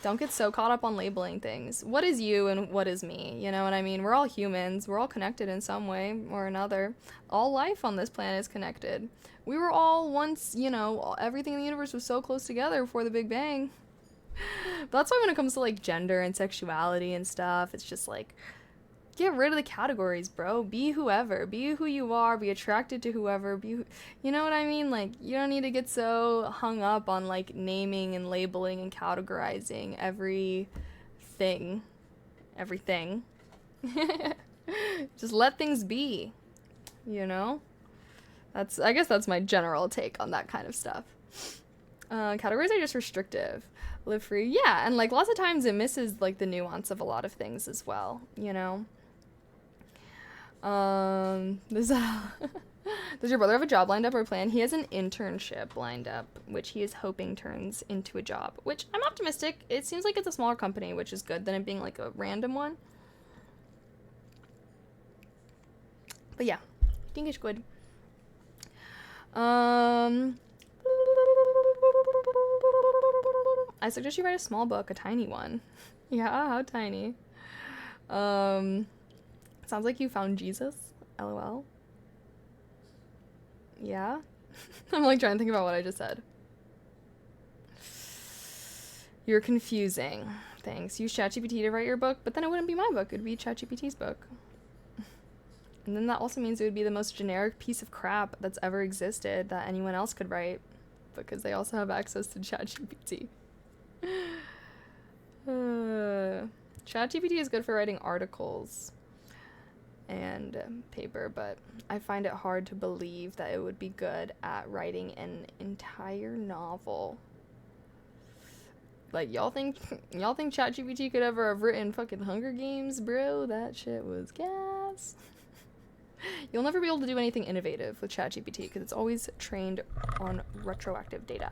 don't get so caught up on labeling things. What is you and what is me? You know what I mean? We're all humans. We're all connected in some way or another. All life on this planet is connected. We were all once, you know, everything in the universe was so close together before the Big Bang. But that's why when it comes to like gender and sexuality and stuff, it's just like, get rid of the categories, bro. Be whoever. Be who you are. Be attracted to whoever. You know what I mean? Like, you don't need to get so hung up on like naming and labeling and categorizing everything. Just let things be. You know? I guess that's my general take on that kind of stuff. Categories are just restrictive. Live free, yeah, and like lots of times it misses like the nuance of a lot of things as well, you know. Does your brother have a job lined up or plan? He has an internship lined up, which he is hoping turns into a job, which I'm optimistic. It seems like it's a smaller company, which is good than it being like a random one. But yeah, I think it's good. I suggest you write a small book, a tiny one. Yeah, how tiny? Sounds like you found Jesus. LOL. Yeah? I'm like trying to think about what I just said. You're confusing. Thanks. Use ChatGPT to write your book, but then it wouldn't be my book. It'd be ChatGPT's book. And then that also means it would be the most generic piece of crap that's ever existed that anyone else could write, because they also have access to ChatGPT. ChatGPT is good for writing articles and paper, but I find it hard to believe that it would be good at writing an entire novel. Like, y'all think ChatGPT could ever have written fucking Hunger Games, bro? That shit was gas. You'll never be able to do anything innovative with ChatGPT because it's always trained on retroactive data.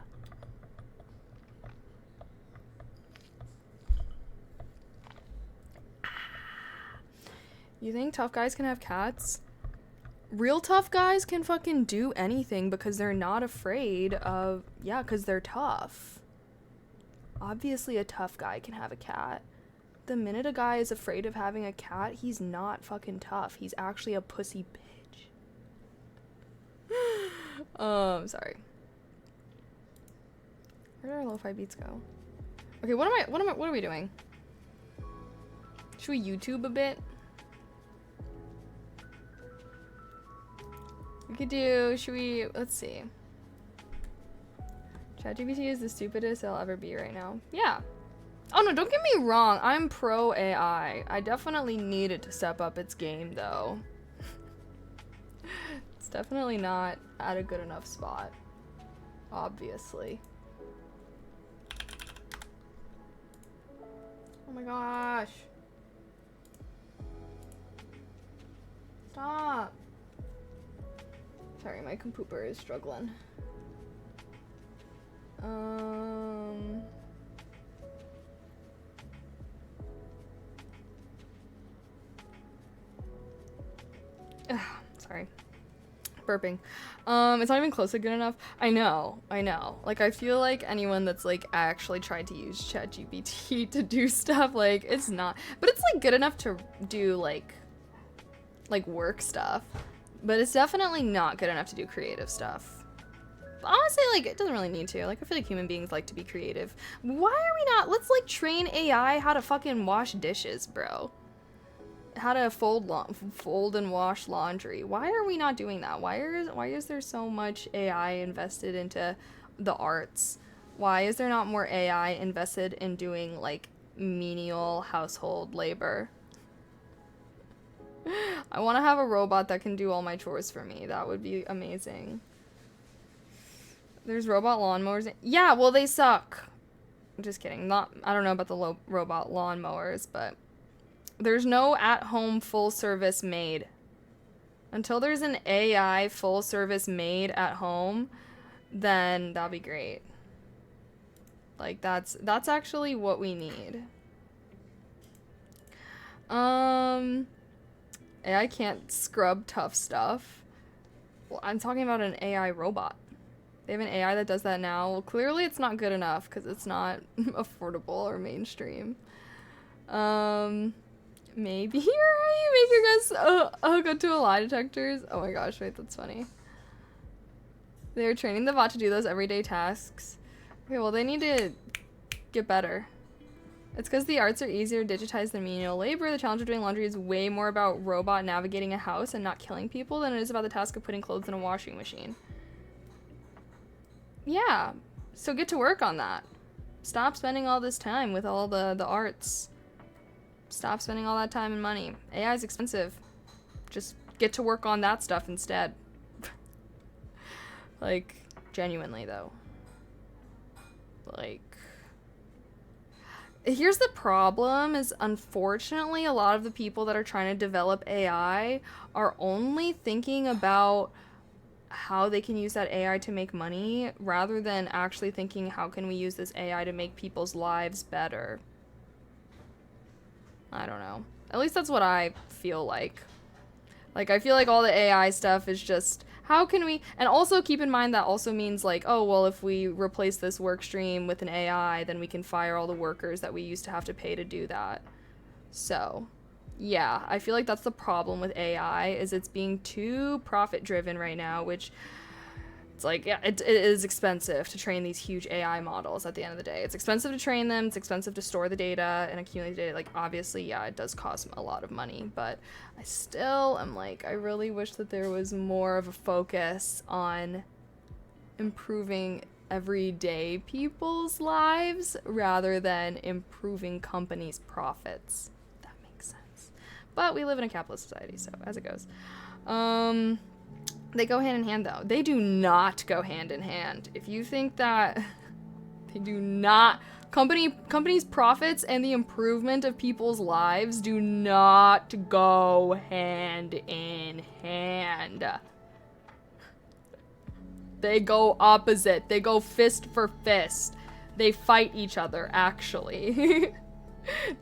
You think tough guys can have cats? Real tough guys can fucking do anything because they're not afraid of... Yeah, because they're tough. Obviously a tough guy can have a cat. The minute a guy is afraid of having a cat, he's not fucking tough. He's actually a pussy bitch. Sorry. Where did our lo-fi beats go? Okay, what are we doing? Should we YouTube a bit? We could do, let's see. ChatGPT is the stupidest I'll ever be right now. Yeah. Oh no, don't get me wrong. I'm pro AI. I definitely need it to step up its game though. It's definitely not at a good enough spot. Obviously. Oh my gosh. Stop. Sorry, my compooper is struggling. Sorry. Burping. It's not even close to good enough. I know. Like, I feel like anyone that's, like, actually tried to use ChatGPT to do stuff, like, it's not. But it's, like, good enough to do, like work stuff. But it's definitely not good enough to do creative stuff. But honestly, like, it doesn't really need to. Like, I feel like human beings like to be creative. Why are we not? Let's, like, train AI how to fucking wash dishes, bro. How to fold and wash laundry. Why are we not doing that? Why is there so much AI invested into the arts? Why is there not more AI invested in doing, like, menial household labor? I want to have a robot that can do all my chores for me. That would be amazing. There's robot lawnmowers. Yeah, well, they suck. I'm just kidding. I don't know about the robot lawnmowers, but there's no at-home full-service maid. Until there's an AI full-service maid at home, then that'll be great. Like, that's actually what we need. AI can't scrub tough stuff. Well, I'm talking about an AI robot. They have an AI that does that now. Well, clearly it's not good enough because it's not affordable or mainstream. Maybe you're right. Make your guess hook up to a lie detectors. Oh my gosh, wait, that's funny. They're training the bot to do those everyday tasks. Okay, well, they need to get better. It's because the arts are easier to digitize than menial labor. The challenge of doing laundry is way more about robot navigating a house and not killing people than it is about the task of putting clothes in a washing machine. Yeah, so get to work on that. Stop spending all this time with all the arts. Stop spending all that time and money. AI is expensive. Just get to work on that stuff instead. Like, genuinely though. Like, here's the problem is, unfortunately, a lot of the people that are trying to develop AI are only thinking about how they can use that AI to make money rather than actually thinking how can we use this AI to make people's lives better. I don't know. At least that's what I feel like. Like, I feel like all the AI stuff is just, how can we... And also keep in mind that also means, like, oh, well, if we replace this work stream with an AI, then we can fire all the workers that we used to have to pay to do that. So, yeah, I feel like that's the problem with AI, is it's being too profit-driven right now, which... It's like, yeah, it is expensive to train these huge AI models at the end of the day. It's expensive to train them, it's expensive to store the data and accumulate data. Like, obviously, yeah, it does cost a lot of money, but I still am like, I really wish that there was more of a focus on improving everyday people's lives rather than improving companies' profits. That makes sense. But we live in a capitalist society, so as it goes. They go hand in hand, though. They do not go hand in hand. If you think that... They do not... Companies' profits and the improvement of people's lives do not go hand in hand. They go opposite. They go fist for fist. They fight each other, actually.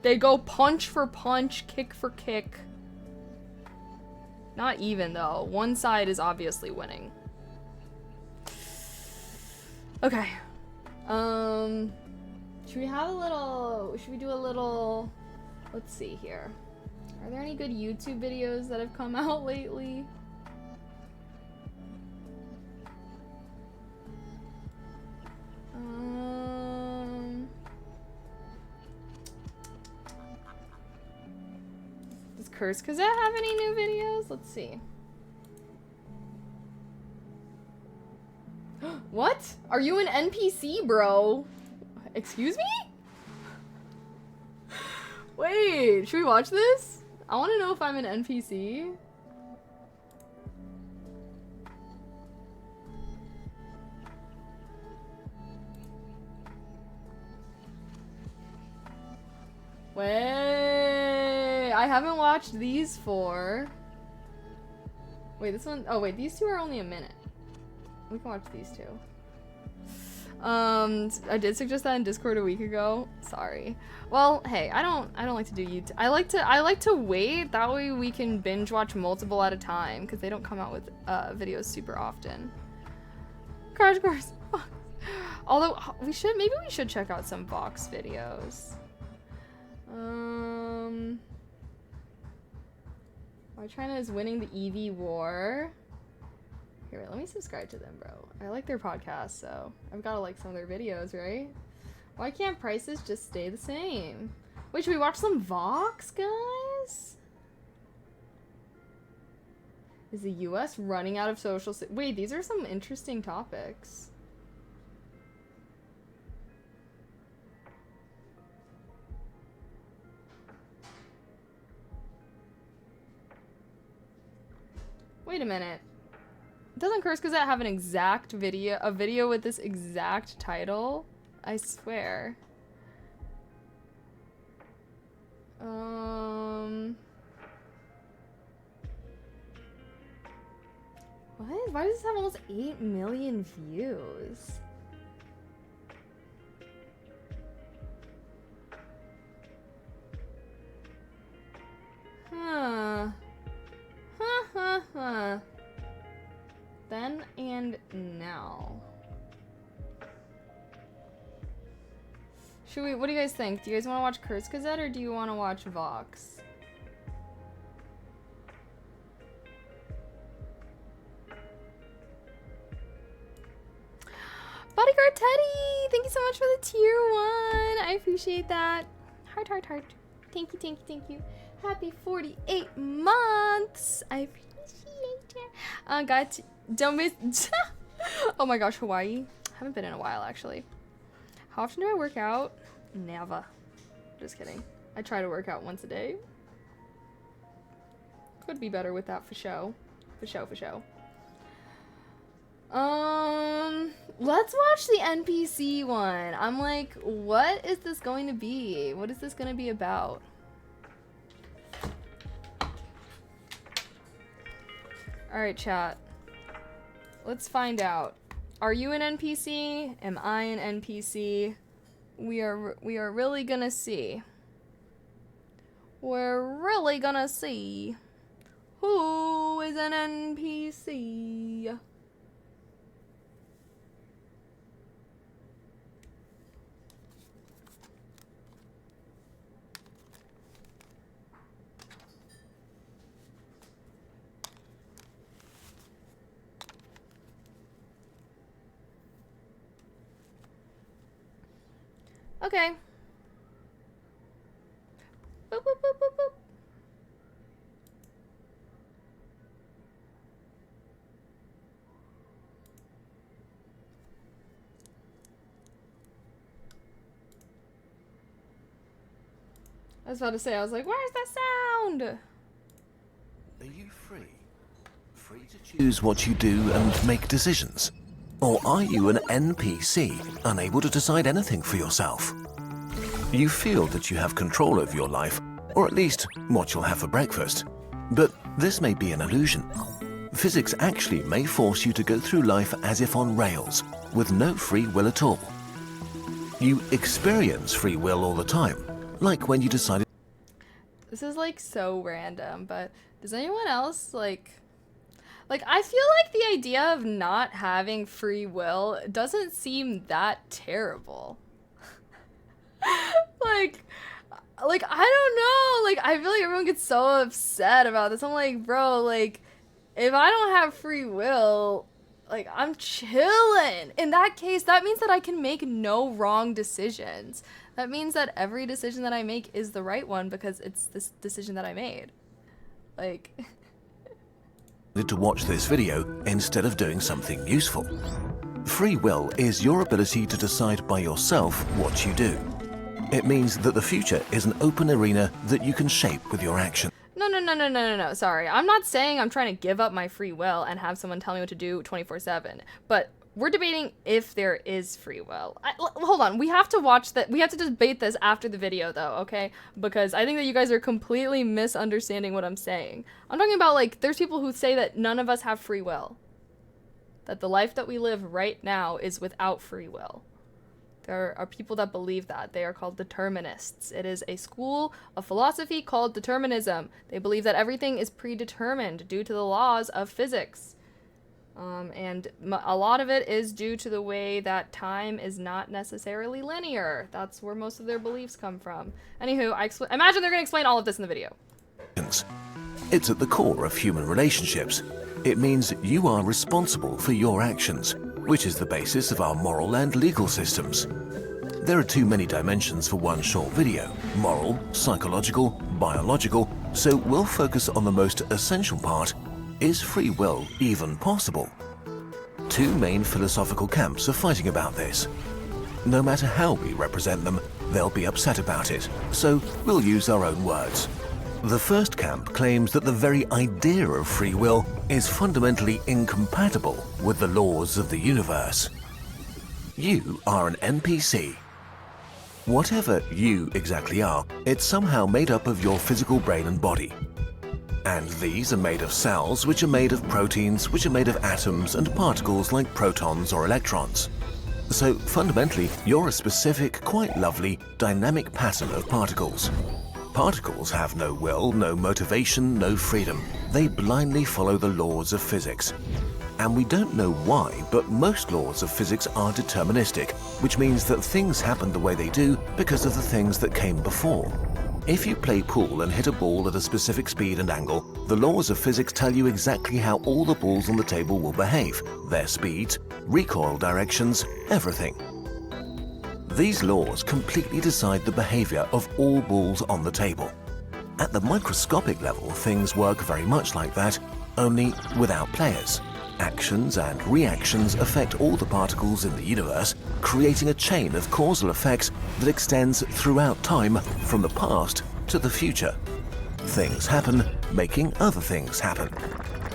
They go punch for punch, kick for kick. Not even, though. One side is obviously winning. Okay. Should we have a little... Should we do a little... Let's see here. Are there any good YouTube videos that have come out lately? Does Curse Kazette have any new videos? Let's see. What? Are you an NPC, bro? Excuse me? Wait, should we watch this? I want to know if I'm an NPC. Wait, I haven't watched these four. Wait, this one, oh wait, these two are only a minute. We can watch these two. I did suggest that in Discord a week ago. Sorry. Well, hey, I don't like to do YouTube. I like to wait. That way we can binge watch multiple at a time because they don't come out with videos super often. Crash course. Although maybe we should check out some Vox videos. My China is winning the EV war. Here, wait, let me subscribe to them, bro. I like their podcast, so I've got to like some of their videos, right? Why can't prices just stay the same? Wait, should we watch some Vox, guys? Is the US running out of social... Wait, these are some interesting topics. Wait a minute. Doesn't Curse Gazette have an exact video, a video with this exact title? I swear. What? Why does this have almost 8 million views? Then and now. What do you guys think? Do you guys want to watch Kurt's Gazette or do you want to watch Vox? Bodyguard Teddy! Thank you so much for the tier 1. I appreciate that. Heart, heart, heart. Thank you, thank you, thank you. Happy 48 months. I appreciate it. Don't miss. Oh my gosh, Hawaii. Haven't been in a while, actually. How often do I work out? Never. Just kidding. I try to work out once a day. Could be better with that for show. For show, for show. Let's watch the NPC one. I'm like, what is this going to be? What is this going to be about? Alright, chat. Let's find out. Are you an NPC? Am I an NPC? We are really gonna see. We're really gonna see who is an NPC. Okay. Boop, boop, boop, boop, boop. I was about to say, I was like, where's the sound? Are you free? Free to choose what you do and make decisions? Or are you an NPC, unable to decide anything for yourself? You feel that you have control over your life, or at least what you'll have for breakfast. But this may be an illusion. Physics actually may force you to go through life as if on rails, with no free will at all. You experience free will all the time, like when you decided... This is like so random, but does anyone else like I feel like the idea of not having free will doesn't seem that terrible. like I don't know, like I feel like everyone gets so upset about this. I'm like, bro, like if I don't have free will, like I'm chilling. In that case, that means that I can make no wrong decisions. That means that every decision that I make is the right one because it's this decision that I made. Like to watch this video instead of doing something useful. Free will is your ability to decide by yourself what you do. It means that the future is an open arena that you can shape with your action. No. Sorry. I'm not saying I'm trying to give up my free will and have someone tell me what to do 24/7. But we're debating if there is free will. Hold on. We have to watch that. We have to debate this after the video, though, okay? Because I think that you guys are completely misunderstanding what I'm saying. I'm talking about, like, there's people who say that none of us have free will. That the life that we live right now is without free will. There are people that believe that. They are called determinists. It is a school of philosophy called determinism. They believe that everything is predetermined due to the laws of physics. And a lot of it is due to the way that time is not necessarily linear. That's where most of their beliefs come from. Anywho, imagine they're going to explain all of this in the video. It's at the core of human relationships. It means you are responsible for your actions, which is the basis of our moral and legal systems. There are too many dimensions for one short video: moral, psychological, biological, so we'll focus on the most essential part. Is free will even possible? Two main philosophical camps are fighting about this. No matter how we represent them, they'll be upset about it, so we'll use our own words. The first camp claims that the very idea of free will is fundamentally incompatible with the laws of the universe. You are an NPC. Whatever you exactly are, it's somehow made up of your physical brain and body. And these are made of cells, which are made of proteins, which are made of atoms and particles like protons or electrons. So fundamentally, you're a specific, quite lovely, dynamic pattern of particles. Particles have no will, no motivation, no freedom. They blindly follow the laws of physics. And we don't know why, but most laws of physics are deterministic, which means that things happen the way they do because of the things that came before. If you play pool and hit a ball at a specific speed and angle, the laws of physics tell you exactly how all the balls on the table will behave, their speeds, recoil directions, everything. These laws completely decide the behavior of all balls on the table. At the microscopic level, things work very much like that, only without players. Actions and reactions affect all the particles in the universe, creating a chain of causal effects that extends throughout time from the past to the future. Things happen, making other things happen.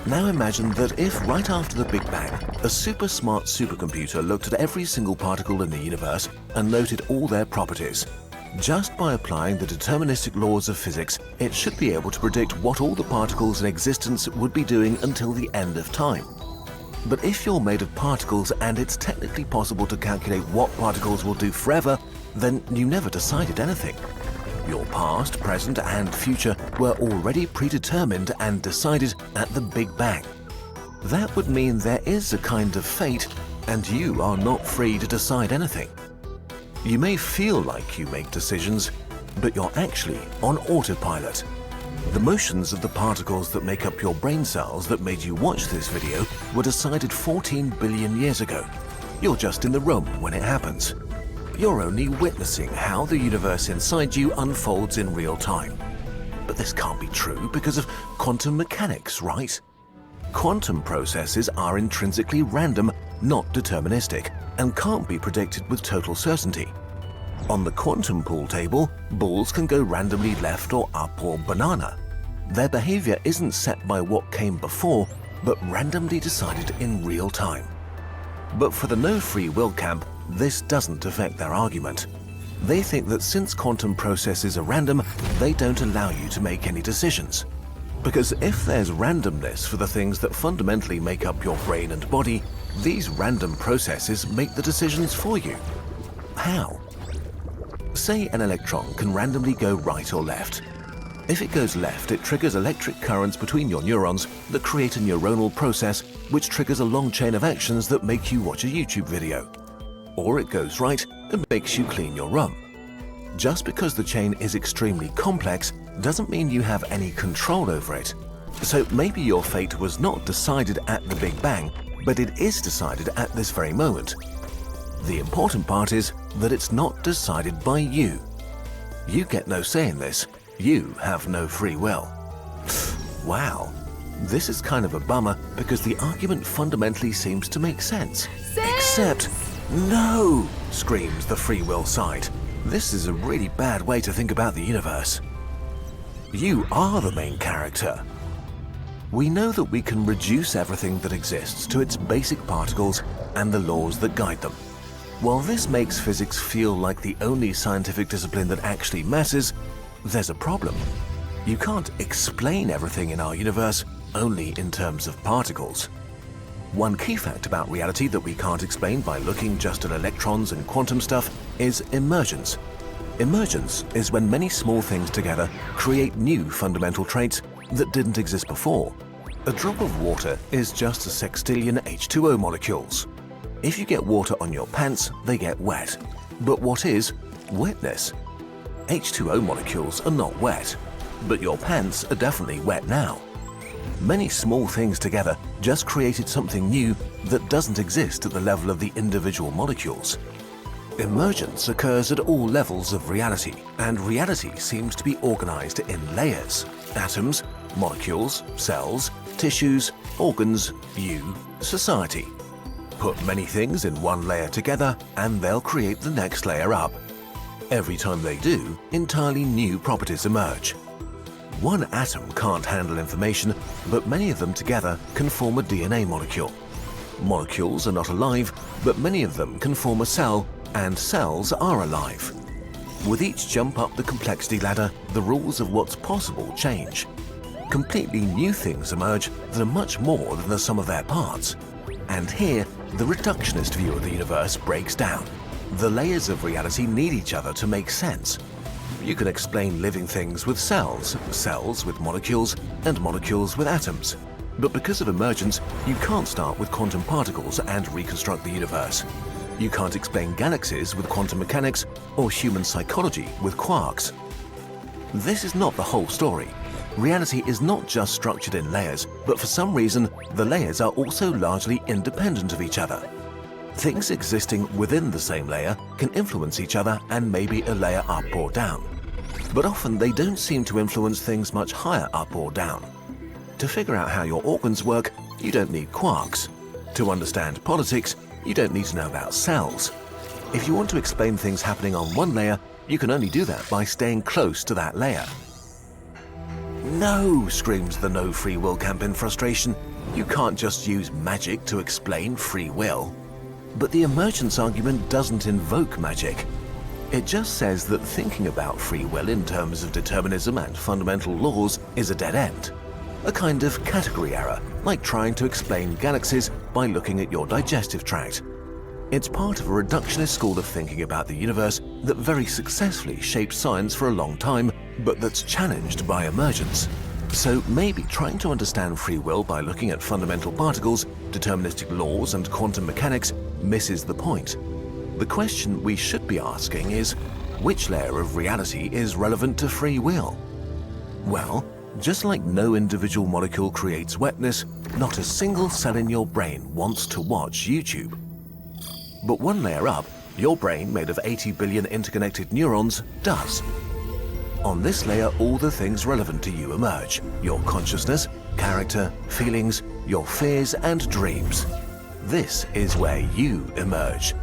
Now imagine that if right after the Big Bang, a super smart supercomputer looked at every single particle in the universe and noted all their properties. Just by applying the deterministic laws of physics, it should be able to predict what all the particles in existence would be doing until the end of time. But if you're made of particles and it's technically possible to calculate what particles will do forever, then you never decided anything. Your past, present, and future were already predetermined and decided at the Big Bang. That would mean there is a kind of fate, and you are not free to decide anything. You may feel like you make decisions, but you're actually on autopilot. The motions of the particles that make up your brain cells that made you watch this video were decided 14 billion years ago. You're just in the room when it happens. You're only witnessing how the universe inside you unfolds in real time. But this can't be true because of quantum mechanics, right? Quantum processes are intrinsically random, not deterministic, and can't be predicted with total certainty. On the quantum pool table, balls can go randomly left or up or banana. Their behavior isn't set by what came before, but randomly decided in real time. But for the no free will camp, this doesn't affect their argument. They think that since quantum processes are random, they don't allow you to make any decisions. Because if there's randomness for the things that fundamentally make up your brain and body, these random processes make the decisions for you. How? Say an electron can randomly go right or left. If it goes left, it triggers electric currents between your neurons that create a neuronal process which triggers a long chain of actions that make you watch a YouTube video. Or it goes right and makes you clean your room. Just because the chain is extremely complex doesn't mean you have any control over it. So maybe your fate was not decided at the Big Bang, but it is decided at this very moment. The important part is that it's not decided by you. You get no say in this. You have no free will. Wow, this is kind of a bummer because the argument fundamentally seems to make sense. Except, no, screams the free will side. This is a really bad way to think about the universe. You are the main character. We know that we can reduce everything that exists to its basic particles and the laws that guide them. While this makes physics feel like the only scientific discipline that actually matters, there's a problem. You can't explain everything in our universe only in terms of particles. One key fact about reality that we can't explain by looking just at electrons and quantum stuff is emergence. Emergence is when many small things together create new fundamental traits that didn't exist before. A drop of water is just a sextillion H2O molecules. If you get water on your pants, they get wet. But what is wetness? H2O molecules are not wet, but your pants are definitely wet now. Many small things together just created something new that doesn't exist at the level of the individual molecules. Emergence occurs at all levels of reality, and reality seems to be organized in layers: atoms, molecules, cells, tissues, organs, you, society. Put many things in one layer together and they'll create the next layer up. Every time they do, entirely new properties emerge. One atom can't handle information, but many of them together can form a DNA molecule. Molecules are not alive, but many of them can form a cell, and cells are alive. With each jump up the complexity ladder, the rules of what's possible change. Completely new things emerge that are much more than the sum of their parts. And here, the reductionist view of the universe breaks down. The layers of reality need each other to make sense. You can explain living things with cells, cells with molecules, and molecules with atoms. But because of emergence, you can't start with quantum particles and reconstruct the universe. You can't explain galaxies with quantum mechanics or human psychology with quarks. This is not the whole story. Reality is not just structured in layers, but for some reason, the layers are also largely independent of each other. Things existing within the same layer can influence each other and maybe a layer up or down. But often they don't seem to influence things much higher up or down. To figure out how your organs work, you don't need quarks. To understand politics, you don't need to know about cells. If you want to explain things happening on one layer, you can only do that by staying close to that layer. No, screams the no free will camp in frustration. You can't just use magic to explain free will. But the emergence argument doesn't invoke magic. It just says that thinking about free will in terms of determinism and fundamental laws is a dead end. A kind of category error, like trying to explain galaxies by looking at your digestive tract. It's part of a reductionist school of thinking about the universe that very successfully shaped science for a long time, but that's challenged by emergence. So maybe trying to understand free will by looking at fundamental particles, deterministic laws, and quantum mechanics misses the point. The question we should be asking is, which layer of reality is relevant to free will? Well, just like no individual molecule creates wetness, not a single cell in your brain wants to watch YouTube. But one layer up, your brain, made of 80 billion interconnected neurons, does. On this layer, all the things relevant to you emerge: your consciousness, character, feelings, your fears and dreams. This is where you emerge.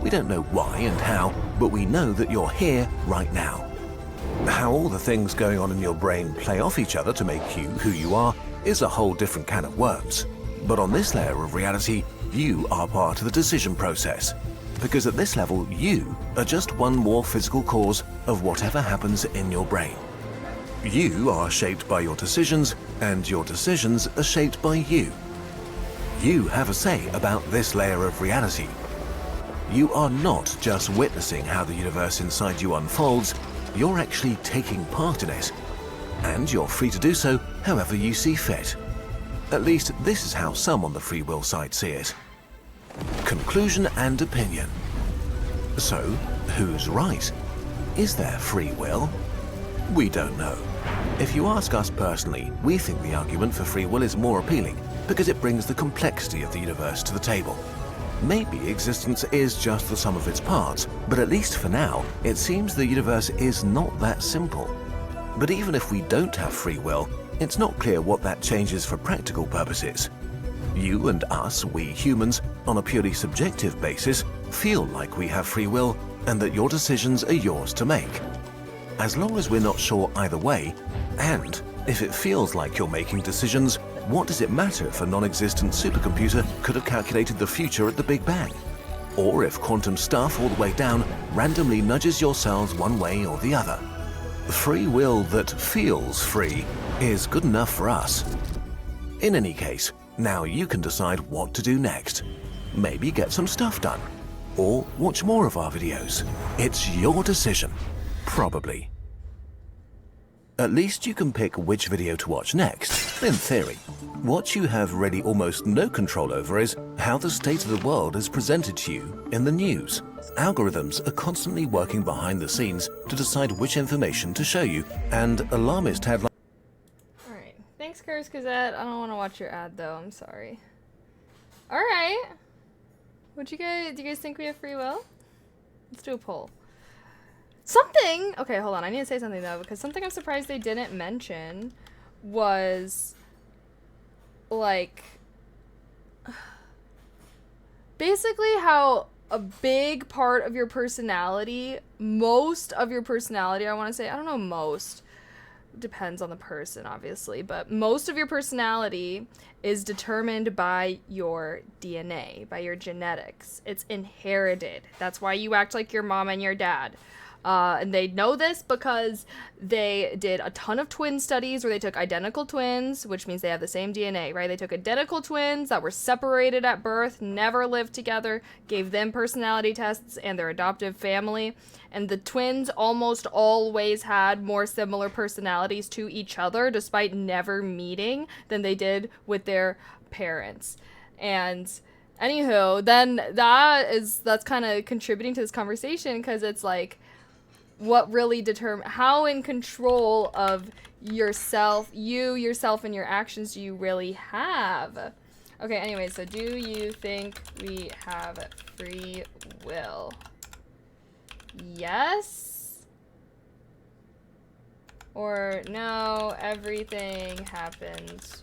We don't know why and how, but we know that you're here right now. How all the things going on in your brain play off each other to make you who you are is a whole different can of worms. But on this layer of reality, you are part of the decision process. Because at this level, you are just one more physical cause of whatever happens in your brain. You are shaped by your decisions, and your decisions are shaped by you. You have a say about this layer of reality. You are not just witnessing how the universe inside you unfolds, you're actually taking part in it. And you're free to do so however you see fit. At least this is how some on the free will side see it. Conclusion and opinion. So, who's right? Is there free will? We don't know. If you ask us personally, we think the argument for free will is more appealing because it brings the complexity of the universe to the table. Maybe existence is just the sum of its parts, but at least for now, it seems the universe is not that simple. But even if we don't have free will, it's not clear what that changes for practical purposes. You and us, we humans, on a purely subjective basis, feel like we have free will and that your decisions are yours to make. As long as we're not sure either way, and if it feels like you're making decisions, what does it matter if a non-existent supercomputer could have calculated the future at the Big Bang? Or if quantum stuff all the way down randomly nudges your cells one way or the other? Free will that feels free is good enough for us. In any case, now you can decide what to do next. Maybe get some stuff done. Or watch more of our videos. It's your decision. Probably. At least you can pick which video to watch next, in theory. What you have really almost no control over is how the state of the world is presented to you in the news. Algorithms are constantly working behind the scenes to decide which information to show you, and alarmist headlines. Alright. Thanks, Curse Gazette. I don't want to watch your ad, though. I'm sorry. Alright. Do you guys think we have free will? Let's do a poll. Something! Okay, hold on. I need to say something, though, because something I'm surprised they didn't mention was, like, basically how a big part of your personality, most of your personality, I want to say, I don't know, most, depends on the person, obviously, but most of your personality is determined by your DNA, by your genetics. It's inherited. That's why you act like your mom and your dad. And they know this because they did a ton of twin studies where they took identical twins, which means they have the same DNA, right? They took identical twins that were separated at birth, never lived together, gave them personality tests and their adoptive family. And the twins almost always had more similar personalities to each other, despite never meeting, than they did with their parents. And anywho, then that's kind of contributing to this conversation, because it's like, what really how in control of yourself and your actions do you really have? Okay, anyway, so do you think we have free will? Yes? Or no, everything happens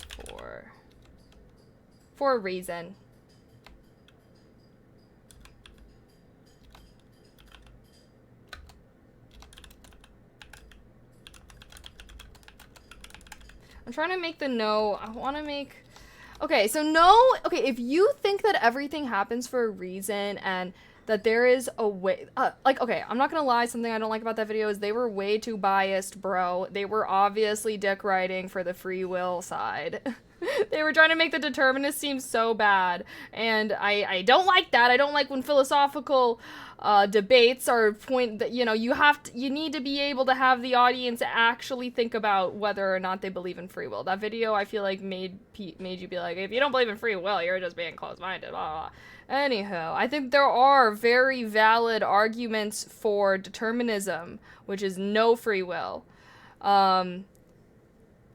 for a reason. I'm trying to make the no. I want to make... Okay, so no... Okay, if you think that everything happens for a reason and that there is a way... like, okay, I'm not gonna lie, something I don't like about that video is they were way too biased, bro. They were obviously dick riding for the free will side. They were trying to make the determinist seem so bad. And I don't like that. I don't like when philosophical debates are that, you know, you need to be able to have the audience actually think about whether or not they believe in free will. That video, I feel like, made you be like, if you don't believe in free will, you're just being closed-minded, blah, blah, blah. Anyhow, I think there are very valid arguments for determinism, which is no free will.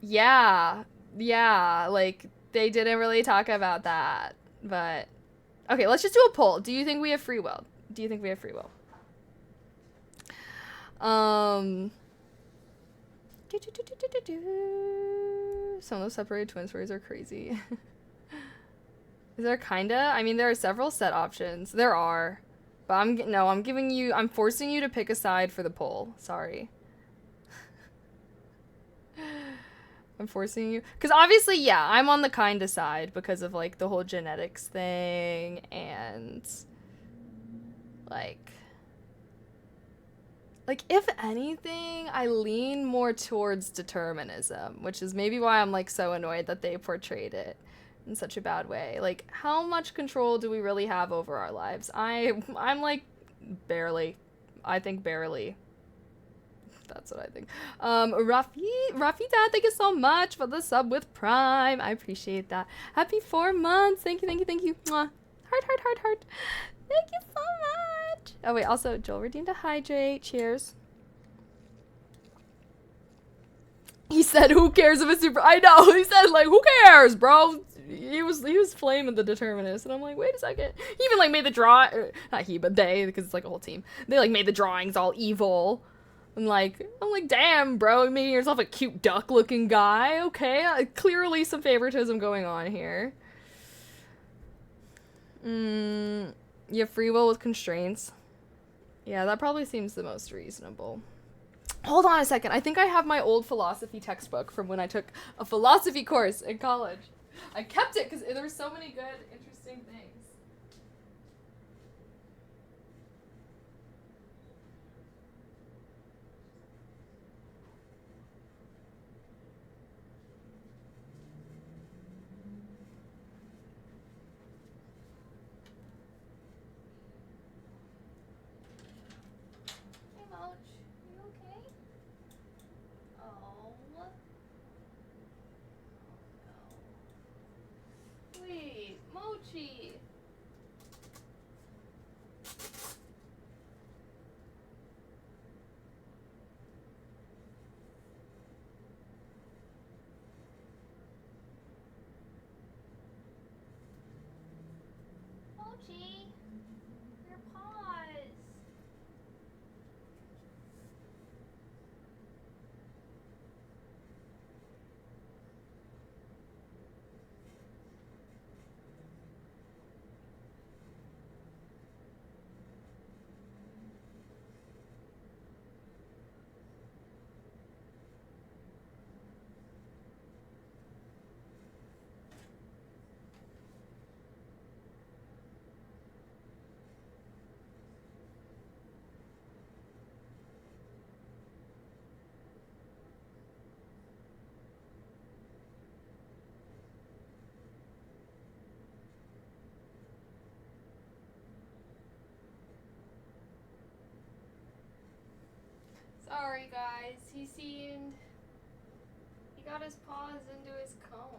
Yeah, like, they didn't really talk about that, but... Okay, let's just do a poll. Do you think we have free will? Do you think we have free will? Some of those separated twin stories are crazy. Is there kinda? I mean, there are several set options. There are. But I'm forcing you to pick a side for the poll. Sorry. I'm forcing you. Because obviously, yeah, I'm on the kinda side because of, like, the whole genetics thing and, like, if anything, I lean more towards determinism, which is maybe why I'm, like, so annoyed that they portrayed it in such a bad way. Like, how much control do we really have over our lives? I'm like, barely. I think barely. That's what I think. Rafi Dad, thank you so much for the sub with Prime. I appreciate that. Happy 4 months. Thank you. Mwah. Heart. Thank you so much. Oh, wait, also, Joel redeemed a hydrate. Cheers. He said, who cares if it's super... I know, he said, like, who cares, bro? He was flaming the determinist, and I'm like, wait a second. He even, like, made the not he, but they, because it's, like, a whole team. They, like, made the drawings all evil. And, like, I'm like, damn, bro, you're making yourself a cute duck-looking guy. Okay, clearly some favoritism going on here. You have free will with constraints. Yeah, that probably seems the most reasonable. Hold on a second. I think I have my old philosophy textbook from when I took a philosophy course in college. I kept it because there were so many good, interesting things. Hey, Moch. You okay? Oh. No. Wait, Mochi. Mochi, your paws. guys. He got his paws into his cone.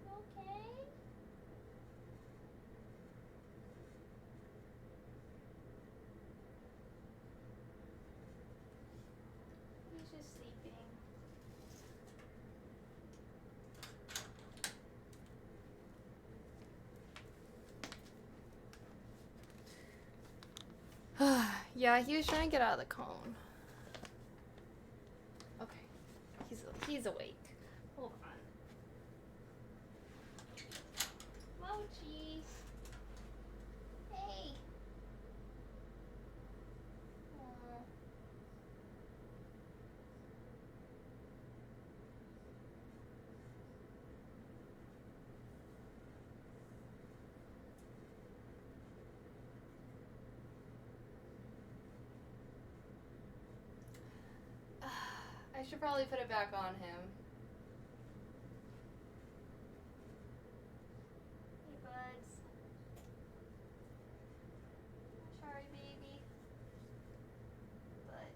Okay. He's just sleeping. Yeah, he was trying to get out of the cone. Okay, he's awake. Hold on. Mochi. Hey. Aw. I should probably put it back on him. Hey, buds. Sorry, baby. But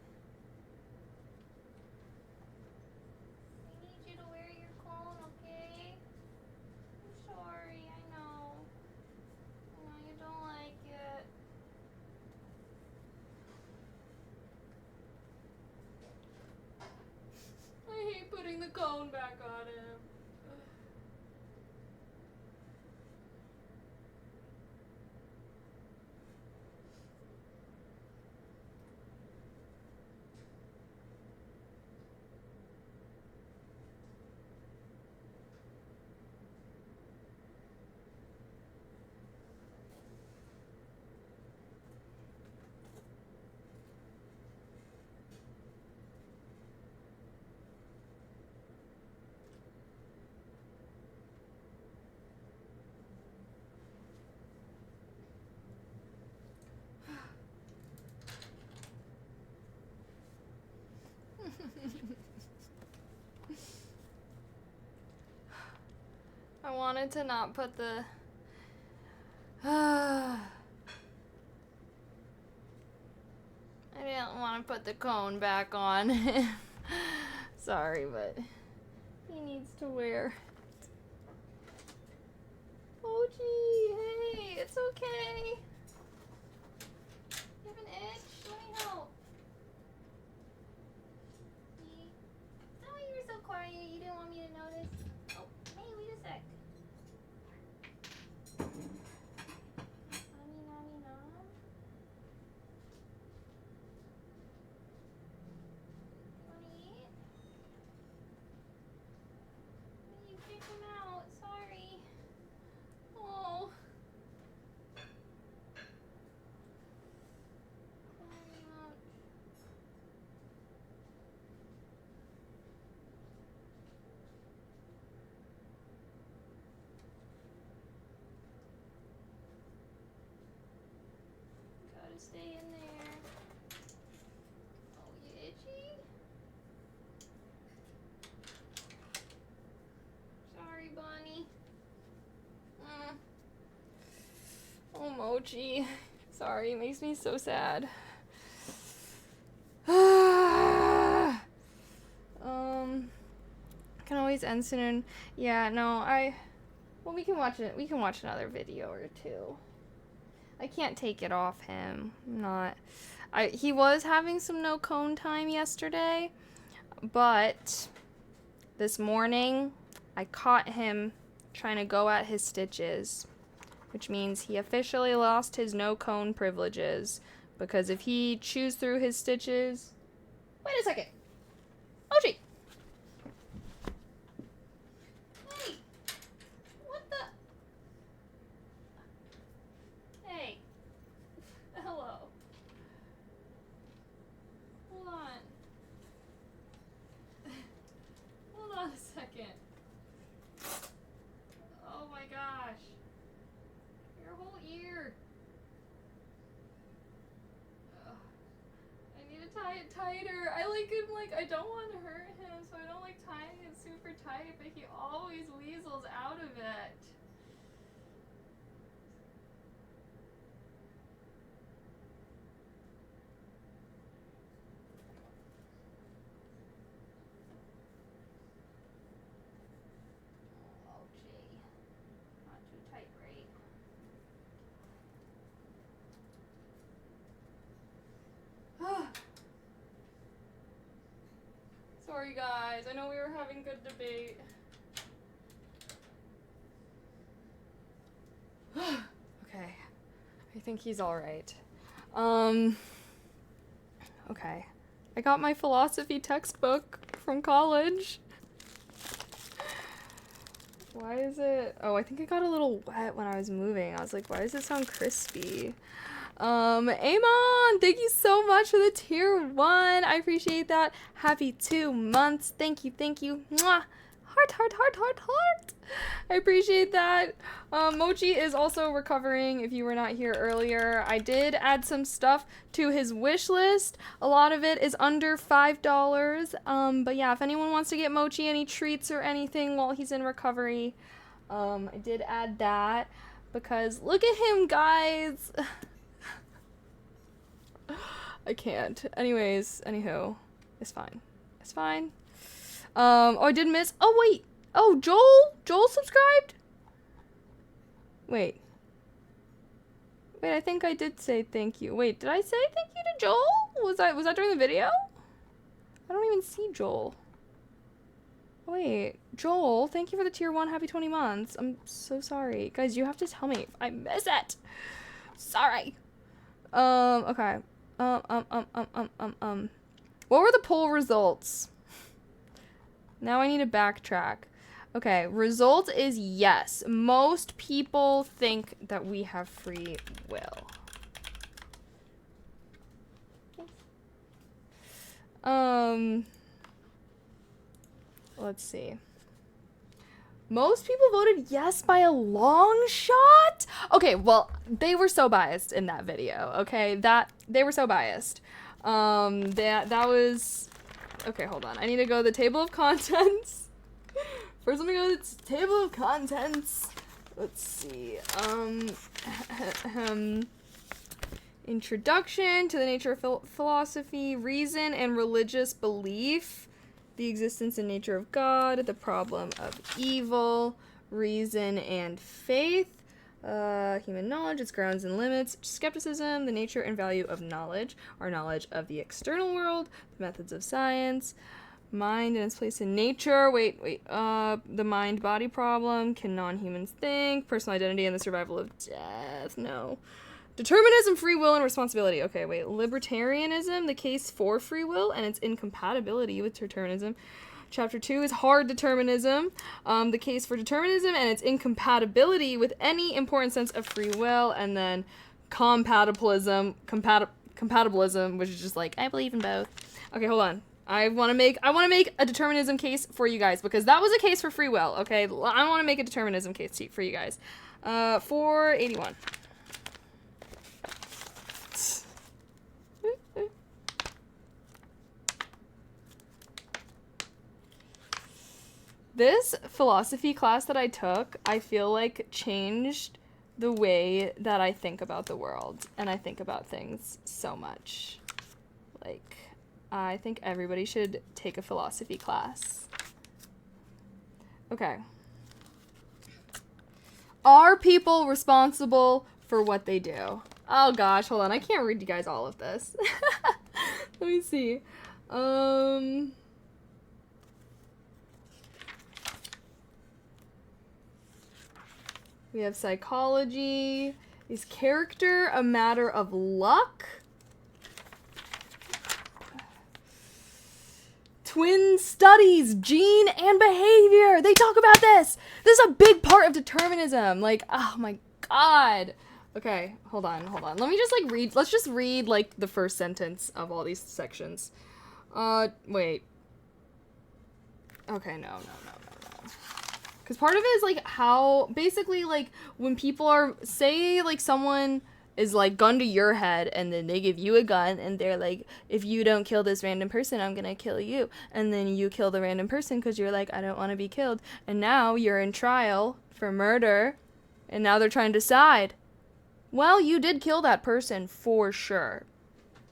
I need you to wear your cone, okay? I'm sorry, I know. I know you don't like it. I hate putting the cone back on him. I wanted to not put the I didn't want to put the cone back on him. Sorry, but he needs to wear. Mochi, hey, it's okay. You have an itch? Let me help. See? Oh, you were so quiet. You didn't want me to notice. Oh, hey, wait a sec. Mommy, mommy, nom. You wanna eat? You kicked him out. Sorry. Oh. Sorry, Mom. Gotta stay in there. Oh, you itchy? Sorry, Bonnie. Oh, Mochi. Sorry, it makes me so sad. Can always end soon. Yeah, no, well, we can watch it. We can watch another video or two. I can't take it off him. He was having some no cone time yesterday, but this morning I caught him trying to go at his stitches, which means he officially lost his no cone privileges, because if he chews through his stitches... Wait a second! Mochi! Hey! What the... Hey. Hello. Hold on. Hold on a second. Oh my gosh. Your whole ear. type, but he always weasels out of it. Oh, gee. Not too tight, right? Sorry, guys. I know we were having good debate. Okay. I think he's alright. Okay. I got my philosophy textbook from college. Why is it... Oh, I think it got a little wet when I was moving. I was like, why does it sound crispy? Amon, thank you so much for the tier 1. I appreciate that. Happy 2 months. Thank you, thank you. Mwah. Heart, heart, heart, heart, heart. I appreciate that. Mochi is also recovering if you were not here earlier. I did add some stuff to his wish list. A lot of it is under $5. But yeah, if anyone wants to get Mochi any treats or anything while he's in recovery, I did add that because look at him, guys. I can't. Anyways, anywho, it's fine. It's fine. Oh, I did miss. Oh, wait. Oh, Joel subscribed? Wait, I think I did say thank you. Wait, did I say thank you to Joel? Was that during the video? I don't even see Joel. Wait, Joel, thank you for the tier 1. Happy 20 months. I'm so sorry. Guys, you have to tell me if I miss it. Sorry. Okay. What were the poll results? Now I need to backtrack. Okay, result is yes. Most people think that we have free will. Let's see. Most people voted yes by a long shot? Okay, well, they were so biased in that video, okay? They were so biased. That was... Okay, hold on. I need to go to the table of contents. First, let me go to the table of contents. Let's see. Introduction to the nature of philosophy, reason and religious belief, the existence and nature of God, the problem of evil, reason and faith, human knowledge, its grounds and limits, skepticism, the nature and value of knowledge, our knowledge of the external world, the methods of science, mind and its place in nature, the mind-body problem, can non-humans think, personal identity and the survival of death, no. Determinism, free will, and responsibility. Okay, wait, libertarianism, the case for free will and its incompatibility with determinism. Chapter 2 is hard determinism, the case for determinism and its incompatibility with any important sense of free will, and then compatibilism, which is just like, I believe in both. Okay, hold on. I want to make a determinism case for you guys, because that was a case for free will, okay? I want to make a determinism case for you guys. 481. This philosophy class that I took, I feel like changed the way that I think about the world, and I think about things so much. Like, I think everybody should take a philosophy class. Okay. Are people responsible for what they do? Oh gosh, hold on. I can't read you guys all of this. Let me see. We have psychology. Is character a matter of luck? Twin studies, gene and behavior. They talk about this. This is a big part of determinism. Like, oh my god. Okay, hold on. Let me just like read. Let's just read like the first sentence of all these sections. Wait. Okay, no. Because part of it is like how, basically like when people are, say like someone is like gun to your head, and then they give you a gun and they're like, if you don't kill this random person, I'm gonna kill you. And then you kill the random person because you're like, I don't want to be killed. And now you're in trial for murder, and now they're trying to decide, well, you did kill that person for sure,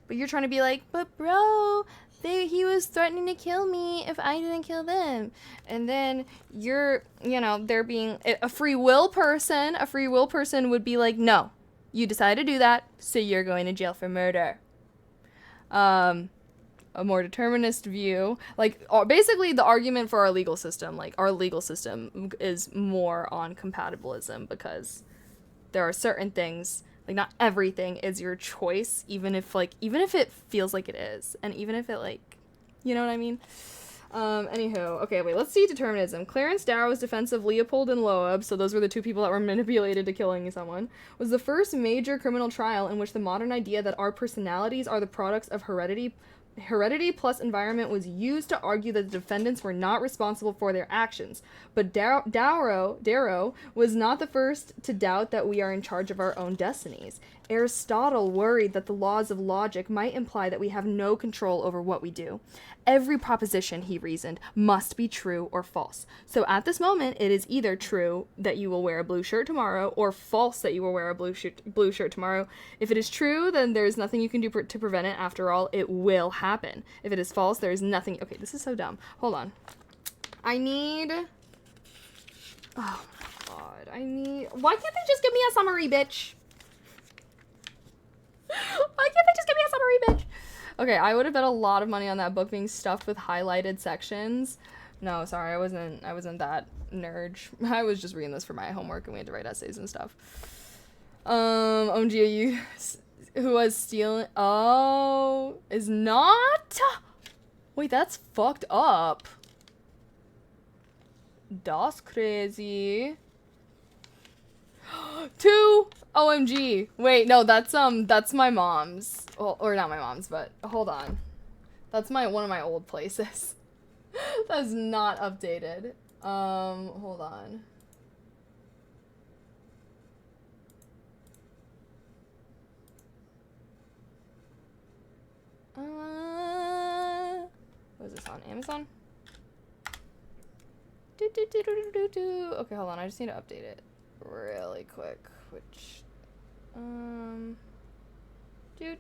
but you're trying to be like, but bro, he was threatening to kill me if I didn't kill them. And then they're being a free will person. A free will person would be like, no, you decided to do that, so you're going to jail for murder. A more determinist view, like, basically the argument for our legal system, like, our legal system is more on compatibilism, because there are certain things, like, not everything is your choice, even if it feels like it is, and even if it, like, you know what I mean? Anywho, okay, wait, let's see determinism. Clarence Darrow's defense of Leopold and Loeb, so those were the two people that were manipulated to killing someone, was the first major criminal trial in which the modern idea that our personalities are the products of heredity plus environment was used to argue that the defendants were not responsible for their actions. But Darrow was not the first to doubt that we are in charge of our own destinies. Aristotle worried that the laws of logic might imply that we have no control over what we do. Every proposition, he reasoned, must be true or false. So at this moment, it is either true that you will wear a blue shirt tomorrow, or false that you will wear a blue shirt tomorrow. If it is true, then there is nothing you can do to prevent it. After all, it will happen. If it is false, there is nothing. Okay, this is so dumb. Hold on. I need. Oh my god. Why can't they just give me a summary, bitch? Why can't they just give me a summary, bitch? Okay, I would have bet a lot of money on that book being stuffed with highlighted sections. No, sorry, I wasn't that nerd. I was just reading this for my homework, and we had to write essays and stuff. OMG, who was stealing? Oh, is not? Wait, that's fucked up. Das crazy. 2. OMG. Wait, no, that's my mom's. Well, or not my mom's, but hold on. That's one of my old places. That's not updated. Hold on. What is this on? Amazon? Okay, hold on. I just need to update it really quick. Which, dude.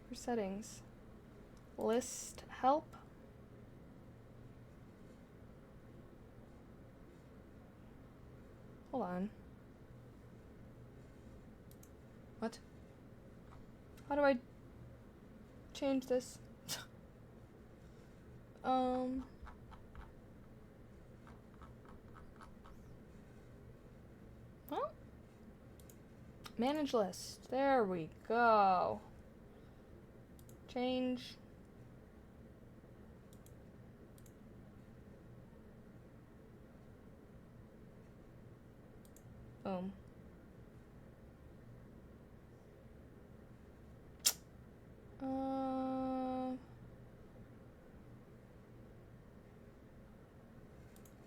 For settings. List help. Hold on. What? How do I change this? Well, manage list. There we go. Change. Boom.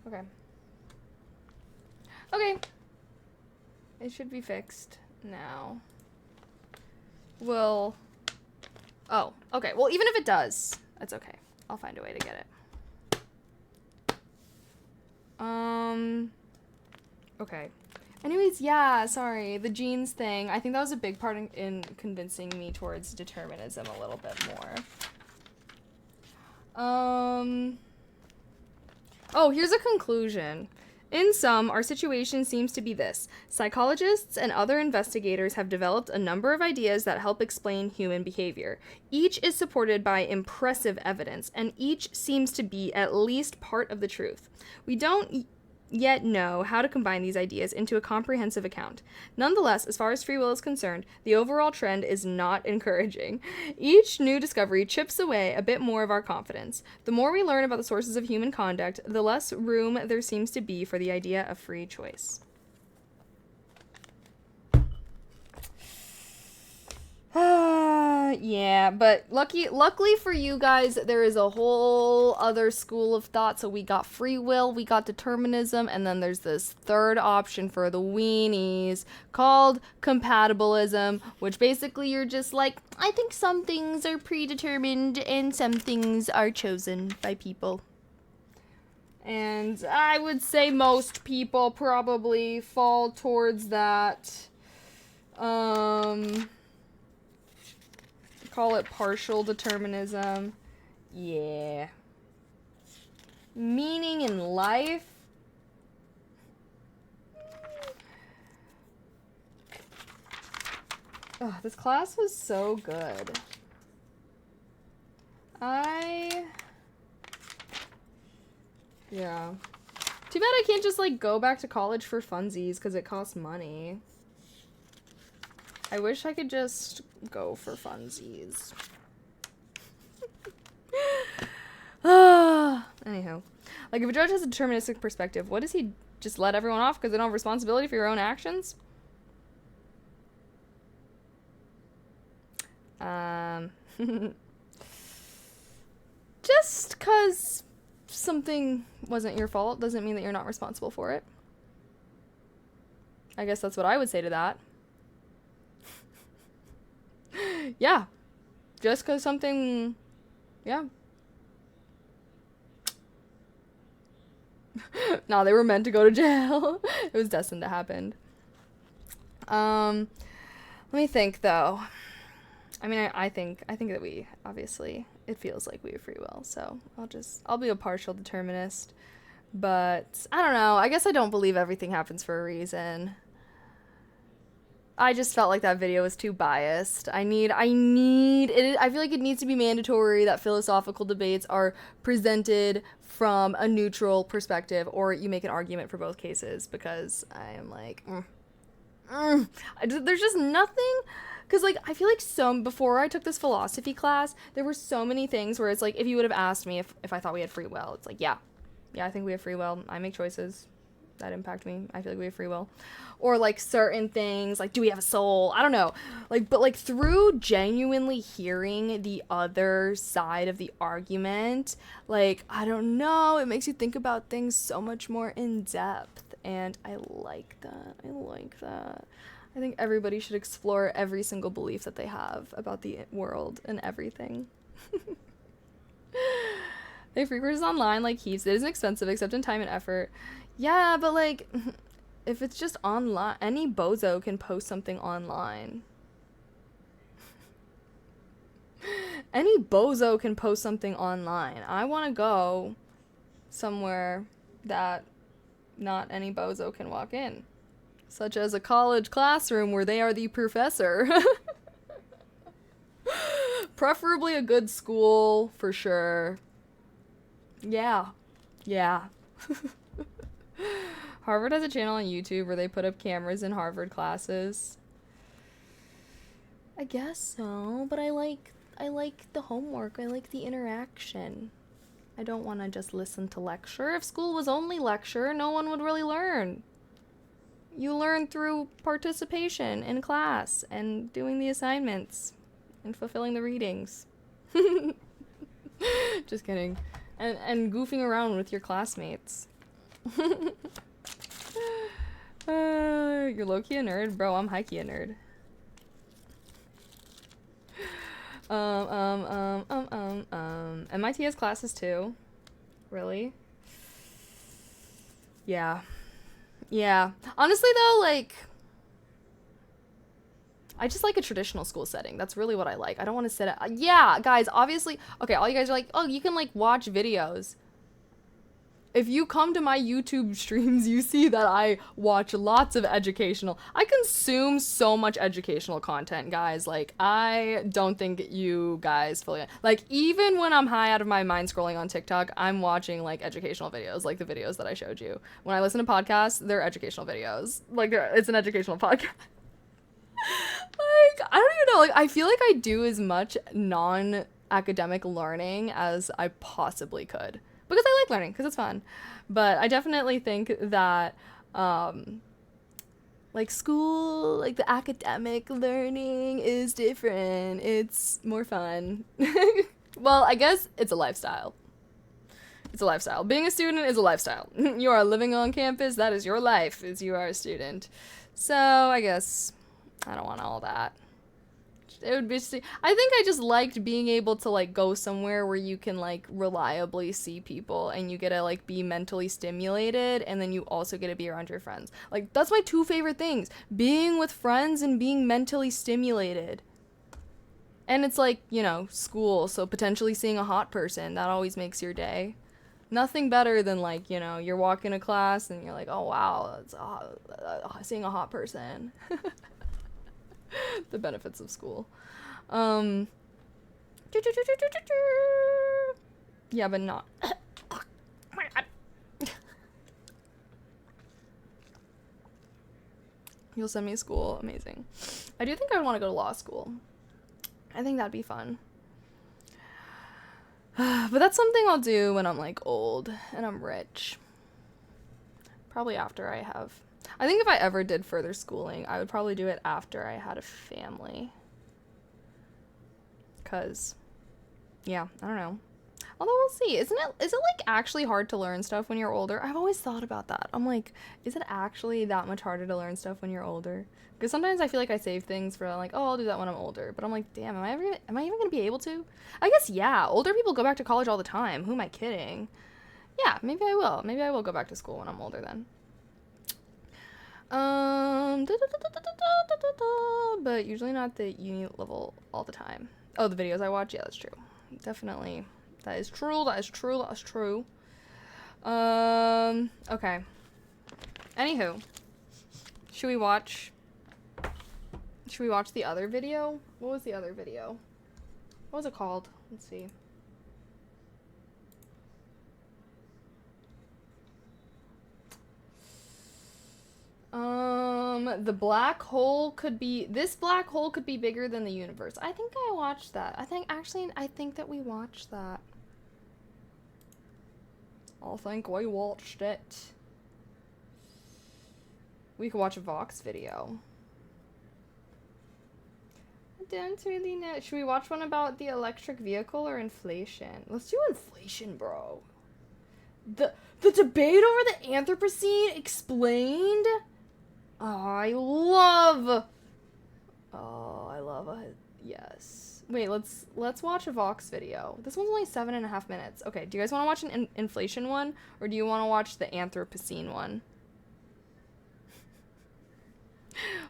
Okay. Okay. It should be fixed now. Oh, okay. Well, even if it does, that's okay. I'll find a way to get it. Okay. Anyways, yeah, sorry. The genes thing. I think that was a big part in convincing me towards determinism a little bit more. Oh, here's a conclusion. In sum, our situation seems to be this. Psychologists and other investigators have developed a number of ideas that help explain human behavior. Each is supported by impressive evidence, and each seems to be at least part of the truth. We don't yet know how to combine these ideas into a comprehensive account. Nonetheless, as far as free will is concerned, the overall trend is not encouraging. Each new discovery chips away a bit more of our confidence. The more we learn about the sources of human conduct, the less room there seems to be for the idea of free choice. Yeah, but luckily for you guys, there is a whole other school of thought. So we got free will, we got determinism, and then there's this third option for the weenies called compatibilism, which basically you're just like, I think some things are predetermined and some things are chosen by people. And I would say most people probably fall towards that. Call it partial determinism. Yeah. Meaning in life. Oh, this class was so good. Yeah. Too bad I can't just, like, go back to college for funsies, because it costs money. I wish I could just go for funsies. Anyhow. Like, if a judge has a deterministic perspective, what does he just let everyone off because they don't have responsibility for your own actions? Just because something wasn't your fault doesn't mean that you're not responsible for it. I guess that's what I would say to that. Yeah. Just because something... Yeah. No, they were meant to go to jail. It was destined to happen. Let me think, though. I mean, I think that we, obviously, it feels like we have free will, so I'll be a partial determinist. But, I don't know, I guess I don't believe everything happens for a reason. I just felt like that video was too biased. I feel like it needs to be mandatory that philosophical debates are presented from a neutral perspective, or you make an argument for both cases, because I am like, there's just nothing, because, like, I feel like before I took this philosophy class, there were so many things where it's like, if you would have asked me if I thought we had free will, it's like, yeah, I think we have free will. I make choices that impact me. I feel like we have free will. Or, like, certain things, like, do we have a soul? I don't know. Like, but, like, through genuinely hearing the other side of the argument, like, I don't know, it makes you think about things so much more in depth, and I like that. I think everybody should explore every single belief that they have about the world and everything. They have free courses online, like heaps. It isn't expensive, except in time and effort. Yeah, but, like, if it's just online, any bozo can post something online. Any bozo can post something online. I want to go somewhere that not any bozo can walk in. Such as a college classroom where they are the professor. Preferably a good school, for sure. Yeah. Harvard has a channel on YouTube where they put up cameras in Harvard classes. I guess so, but I like the homework. I like the interaction. I don't want to just listen to lecture. If school was only lecture, no one would really learn. You learn through participation in class and doing the assignments and fulfilling the readings. Just kidding. And goofing around with your classmates. You're low-key a nerd? Bro, I'm high-key a nerd. MIT has classes too. Really? Yeah. Honestly though, like, I just like a traditional school setting. That's really what I like. I don't want to sit at... Yeah, guys, obviously... Okay, all you guys are like, oh, you can, like, watch videos. If you come to my YouTube streams, you see that I watch lots of educational... I consume so much educational content, guys. Like, I don't think you guys fully... Like, even when I'm high out of my mind scrolling on TikTok, I'm watching, like, educational videos, like the videos that I showed you. When I listen to podcasts, they're educational videos. Like, it's an educational podcast. Like, I don't even know, like, I feel like I do as much non-academic learning as I possibly could. Because I like learning, because it's fun. But I definitely think that, Like school, like the academic learning is different. It's more fun. Well, I guess it's a lifestyle. It's a lifestyle. Being a student is a lifestyle. You are living on campus. That is your life as you are a student. So I guess I don't want all that. It would be. I think I just liked being able to like go somewhere where you can like reliably see people and you get to like be mentally stimulated and then you also get to be around your friends. Like that's my two favorite things: being with friends and being mentally stimulated. And it's like, you know, school, so potentially seeing a hot person, that always makes your day. Nothing better than like, you know, you're walking to class and you're like, oh wow, it's seeing a hot person. The benefits of school. Yeah, but not. Oh my God. You'll send me to school. Amazing. I do think I want to go to law school. I think that'd be fun. But that's something I'll do when I'm like old and I'm rich. Probably after I have. I think if I ever did further schooling, I would probably do it after I had a family. 'Cause, yeah, I don't know. Although we'll see. Is it like actually hard to learn stuff when you're older? I've always thought about that. I'm like, is it actually that much harder to learn stuff when you're older? Because sometimes I feel like I save things for like, oh, I'll do that when I'm older. But I'm like, damn, am I even gonna be able to? I guess yeah. Older people go back to college all the time. Who am I kidding? Yeah, maybe I will. Maybe I will go back to school when I'm older then. But usually not the uni level all the time. Oh, the videos I watch? Yeah, that's true. Definitely. That is true. That is true. That is true. Okay. Anywho. Should we watch the other video? What was the other video? What was it called? Let's see. This black hole could be bigger than the universe. I think I watched that. I think that we watched that. I think we watched it. We could watch a Vox video. I don't really know. Should we watch one about the electric vehicle or inflation? Let's do inflation, bro. The debate over the Anthropocene explained? Oh, I love it. Yes. Wait, let's watch a Vox video. This one's only 7.5 minutes. Okay, do you guys want to watch an inflation one, or do you want to watch the Anthropocene one?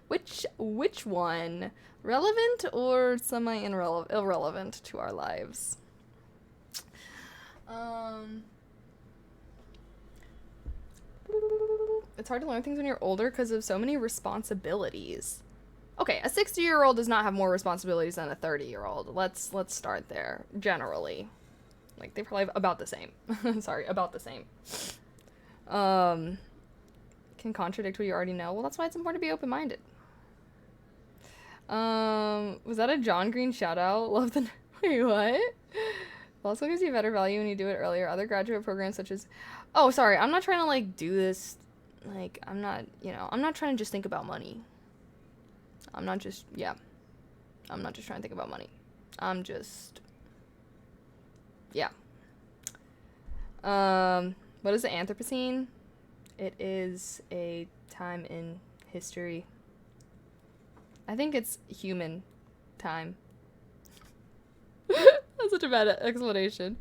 Which one? Relevant or irrelevant to our lives? It's hard to learn things when you're older because of so many responsibilities. Okay, a 60-year-old does not have more responsibilities than a 30-year-old. Let's start there. Generally, like they probably have about the same. Sorry, about the same. Can contradict what you already know. Well, that's why it's important to be open-minded. Was that a John Green shout out? Love the wait, what? Law school gives you better value when you do it earlier. Other graduate programs such as oh, sorry, I'm not trying to like do this like I'm not trying to just think about money. I'm not just trying to think about money. I'm just what is the Anthropocene? It is a time in history. I think it's human time. That's such a bad explanation.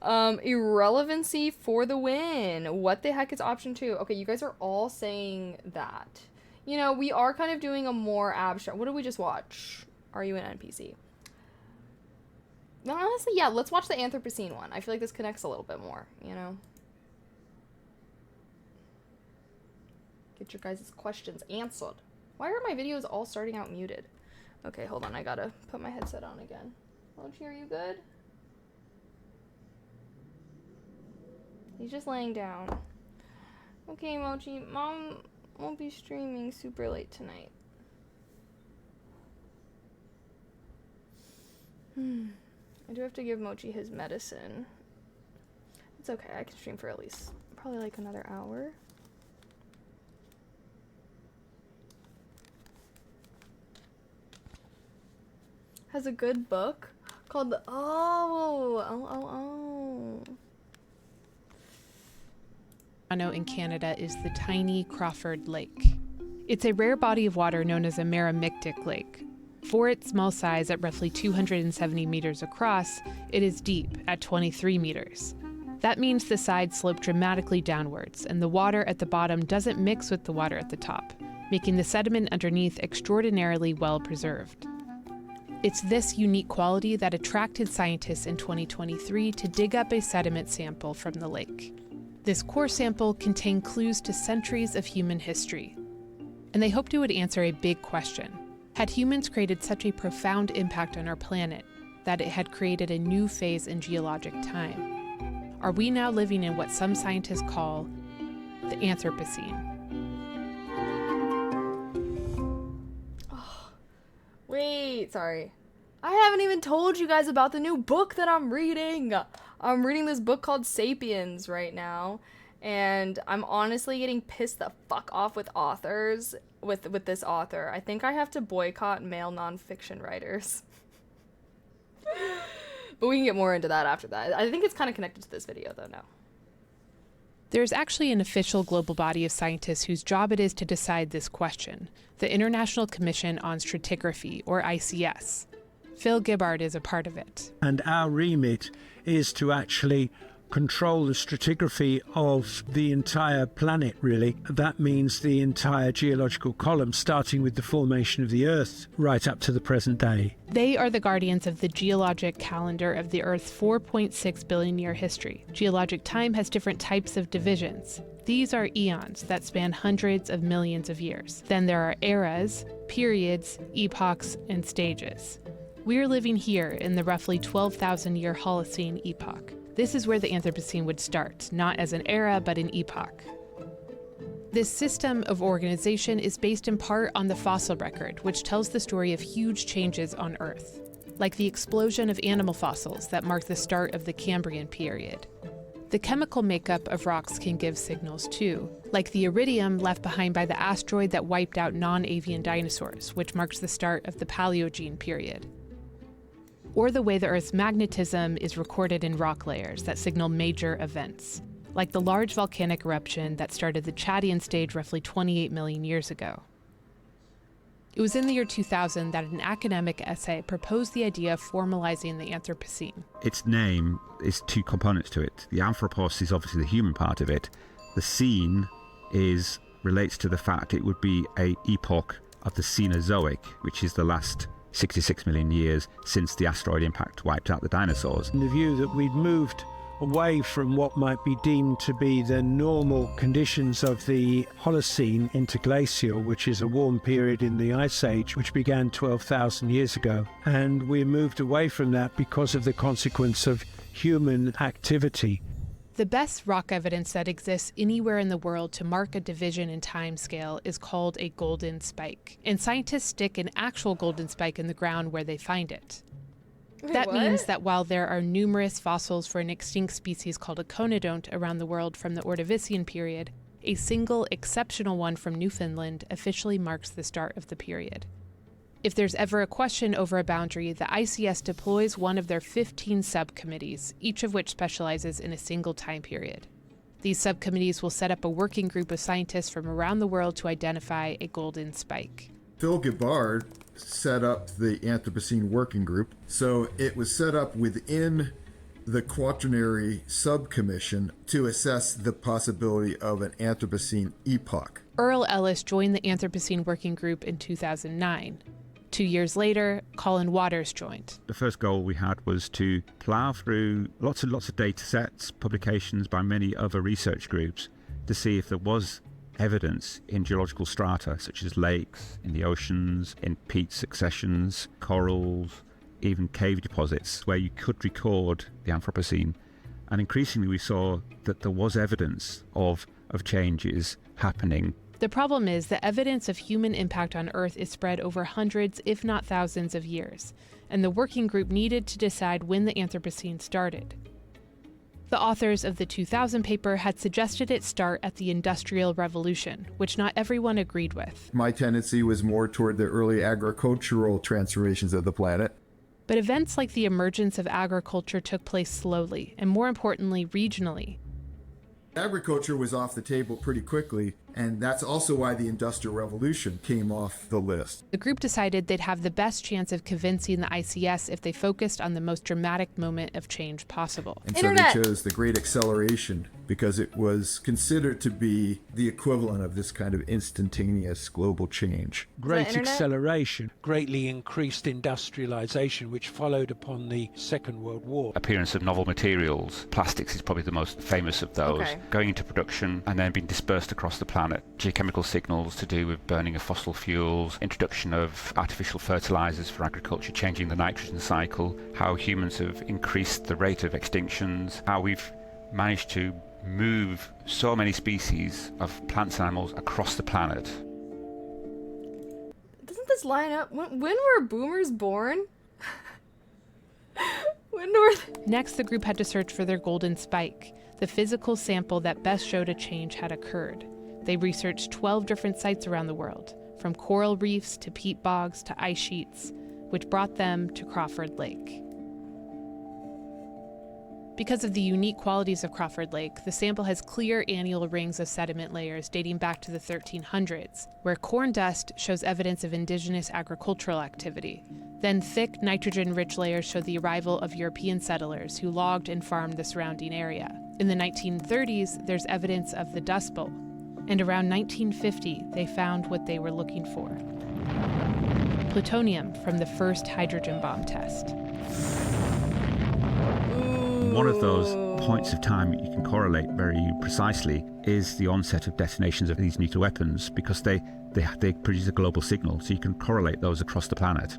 Irrelevancy for the win. What the heck is option 2? Okay, you guys are all saying that. You know, we are kind of doing a more abstract. What did we just watch? Are you an NPC? No, honestly, yeah, let's watch the Anthropocene one. I feel like this connects a little bit more, you know? Get your guys' questions answered. Why are my videos all starting out muted? Okay, hold on. I gotta put my headset on again. Mochi, are you good? He's just laying down. Okay, Mochi. Mom won't be streaming super late tonight. I do have to give Mochi his medicine. It's okay. I can stream for at least probably like another hour. has a good book called the In Canada is the tiny Crawford Lake. It's a rare body of water known as a meromictic lake. For its small size at roughly 270 meters across, it is deep at 23 meters. That means the sides slope dramatically downwards, and the water at the bottom doesn't mix with the water at the top, making the sediment underneath extraordinarily well preserved. It's this unique quality that attracted scientists in 2023 to dig up a sediment sample from the lake. This core sample contained clues to centuries of human history, and they hoped it would answer a big question. Had humans created such a profound impact on our planet that it had created a new phase in geologic time? Are we now living in what some scientists call the Anthropocene? Wait, sorry. I haven't even told you guys about the new book that I'm reading. I'm reading this book called Sapiens right now, and I'm honestly getting pissed the fuck off with authors, with this author. I think I have to boycott male nonfiction writers. But we can get more into that after that. I think it's kind of connected to this video, though, no. There's actually an official global body of scientists whose job it is to decide this question, the International Commission on Stratigraphy, or ICS. Phil Gibbard is a part of it. And our remit is to actually control the stratigraphy of the entire planet, really. That means the entire geological column, starting with the formation of the Earth right up to the present day. They are the guardians of the geologic calendar of the Earth's 4.6 billion year history. Geologic time has different types of divisions. These are eons that span hundreds of millions of years. Then there are eras, periods, epochs, and stages. We're living here in the roughly 12,000 year Holocene epoch. This is where the Anthropocene would start, not as an era, but an epoch. This system of organization is based in part on the fossil record, which tells the story of huge changes on Earth, like the explosion of animal fossils that mark the start of the Cambrian period. The chemical makeup of rocks can give signals too, like the iridium left behind by the asteroid that wiped out non-avian dinosaurs, which marks the start of the Paleogene period. Or the way the Earth's magnetism is recorded in rock layers that signal major events, like the large volcanic eruption that started the Chattean stage roughly 28 million years ago. It was in the year 2000 that an academic essay proposed the idea of formalizing the Anthropocene. Its name is two components to it. The anthropos is obviously the human part of it. The scene relates to the fact it would be an epoch of the Cenozoic, which is the last 66 million years since the asteroid impact wiped out the dinosaurs. And the view that we'd moved away from what might be deemed to be the normal conditions of the Holocene into glacial, which is a warm period in the Ice Age, which began 12,000 years ago. And we moved away from that because of the consequence of human activity. The best rock evidence that exists anywhere in the world to mark a division in time scale is called a golden spike. And scientists stick an actual golden spike in the ground where they find it. Wait, that what? means that while there are numerous fossils for an extinct species called a conodonte around the world from the Ordovician period, a single exceptional one from Newfoundland officially marks the start of the period. If there's ever a question over a boundary, the ICS deploys one of their 15 subcommittees, each of which specializes in a single time period. These subcommittees will set up a working group of scientists from around the world to identify a golden spike. Phil Gibbard set up the Anthropocene Working Group. So it was set up within the Quaternary Subcommission to assess the possibility of an Anthropocene epoch. Earl Ellis joined the Anthropocene Working Group in 2009. 2 years later, Colin Waters joined. The first goal we had was to plough through lots and lots of data sets, publications by many other research groups, to see if there was evidence in geological strata, such as lakes, in the oceans, in peat successions, corals, even cave deposits, where you could record the Anthropocene. And increasingly we saw that there was evidence of changes happening. The problem is that evidence of human impact on Earth is spread over hundreds, if not thousands of years, and the working group needed to decide when the Anthropocene started. The authors of the 2000 paper had suggested it start at the Industrial Revolution, which not everyone agreed with. My tendency was more toward the early agricultural transformations of the planet. But events like the emergence of agriculture took place slowly, and more importantly, regionally. Agriculture was off the table pretty quickly, and that's also why the Industrial Revolution came off the list. The group decided they'd have the best chance of convincing the ICS if they focused on the most dramatic moment of change possible. And Internet. so they chose the Great Acceleration because it was considered to be the equivalent of this kind of instantaneous global change. Great internet? acceleration, greatly increased industrialization, which followed upon the Second World War. Appearance of novel materials. Plastics is probably the most famous of those. Okay. Going into production and then being dispersed across the planet. Geochemical signals to do with burning of fossil fuels, introduction of artificial fertilizers for agriculture, changing the nitrogen cycle, how humans have increased the rate of extinctions, how we've managed to move so many species of plants and animals across the planet. Doesn't this line up? When were boomers born? When were Next, the group had to search for their golden spike, the physical sample that best showed a change had occurred. They researched 12 different sites around the world, from coral reefs to peat bogs to ice sheets, which brought them to Crawford Lake. Because of the unique qualities of Crawford Lake, the sample has clear annual rings of sediment layers dating back to the 1300s, where corn dust shows evidence of indigenous agricultural activity. Then thick, nitrogen-rich layers show the arrival of European settlers who logged and farmed the surrounding area. In the 1930s, there's evidence of the Dust Bowl. And around 1950, they found what they were looking for: plutonium from the first hydrogen bomb test. One of those points of time you can correlate very precisely is the onset of detonations of these nuclear weapons, because they produce a global signal, so you can correlate those across the planet.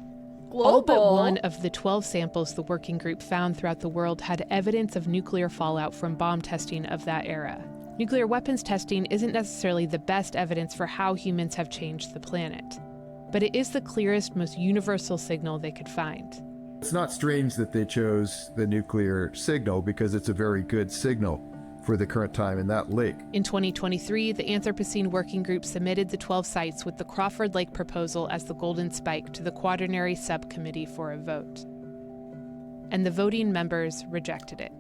global? All but one of the 12 samples the working group found throughout the world had evidence of nuclear fallout from bomb testing of that era. Nuclear weapons testing isn't necessarily the best evidence for how humans have changed the planet, but it is the clearest, most universal signal they could find. It's not strange that they chose the nuclear signal because it's a very good signal for the current time in that lake. In 2023, the Anthropocene Working Group submitted the 12 sites with the Crawford Lake proposal as the golden spike to the Quaternary Subcommittee for a vote. And the voting members rejected it.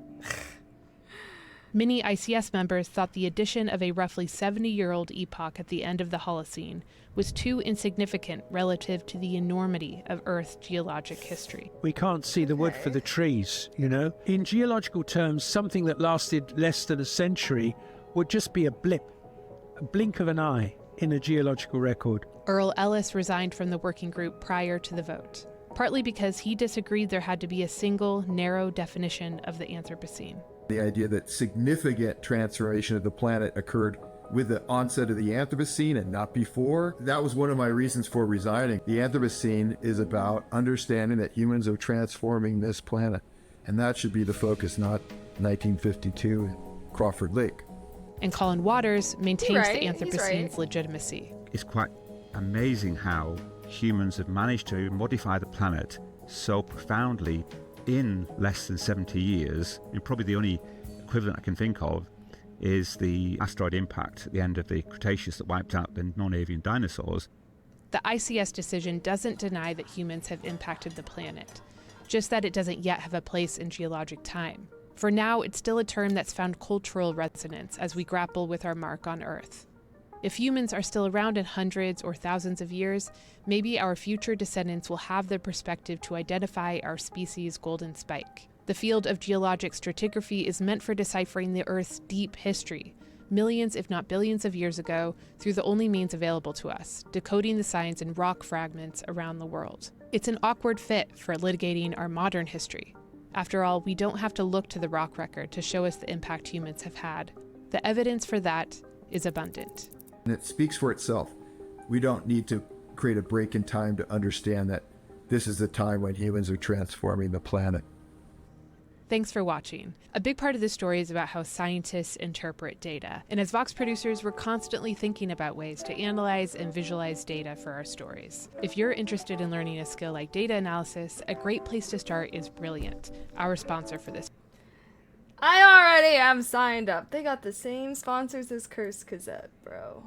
Many ICS members thought the addition of a roughly 70-year-old epoch at the end of the Holocene was too insignificant relative to the enormity of Earth's geologic history. We can't see the wood for the trees, you know? In geological terms, something that lasted less than a century would just be a blip, a blink of an eye in a geological record. Earl Ellis resigned from the working group prior to the vote, partly because he disagreed there had to be a single, narrow definition of the Anthropocene. The idea that significant transformation of the planet occurred with the onset of the Anthropocene and not before, that was one of my reasons for resigning. The Anthropocene is about understanding that humans are transforming this planet, and that should be the focus, not 1952 in Crawford Lake. And Colin Waters maintains the He's Anthropocene's right. legitimacy. It's quite amazing how humans have managed to modify the planet so profoundly in less than 70 years. And probably the only equivalent I can think of is the asteroid impact at the end of the Cretaceous that wiped out the non-avian dinosaurs. The ICS decision doesn't deny that humans have impacted the planet, just that it doesn't yet have a place in geologic time. For now, it's still a term that's found cultural resonance as we grapple with our mark on Earth. If humans are still around in hundreds or thousands of years, maybe our future descendants will have the perspective to identify our species' golden spike. The field of geologic stratigraphy is meant for deciphering the Earth's deep history, millions if not billions of years ago, through the only means available to us, decoding the signs in rock fragments around the world. It's an awkward fit for litigating our modern history. After all, we don't have to look to the rock record to show us the impact humans have had. The evidence for that is abundant. And it speaks for itself. We don't need to create a break in time to understand that this is the time when humans are transforming the planet. Thanks for watching. A big part of this story is about how scientists interpret data. And as Vox producers, we're constantly thinking about ways to analyze and visualize data for our stories. If you're interested in learning a skill like data analysis, a great place to start is Brilliant, our sponsor for this. I already am signed up. They got the same sponsors as Curse Cassette, bro.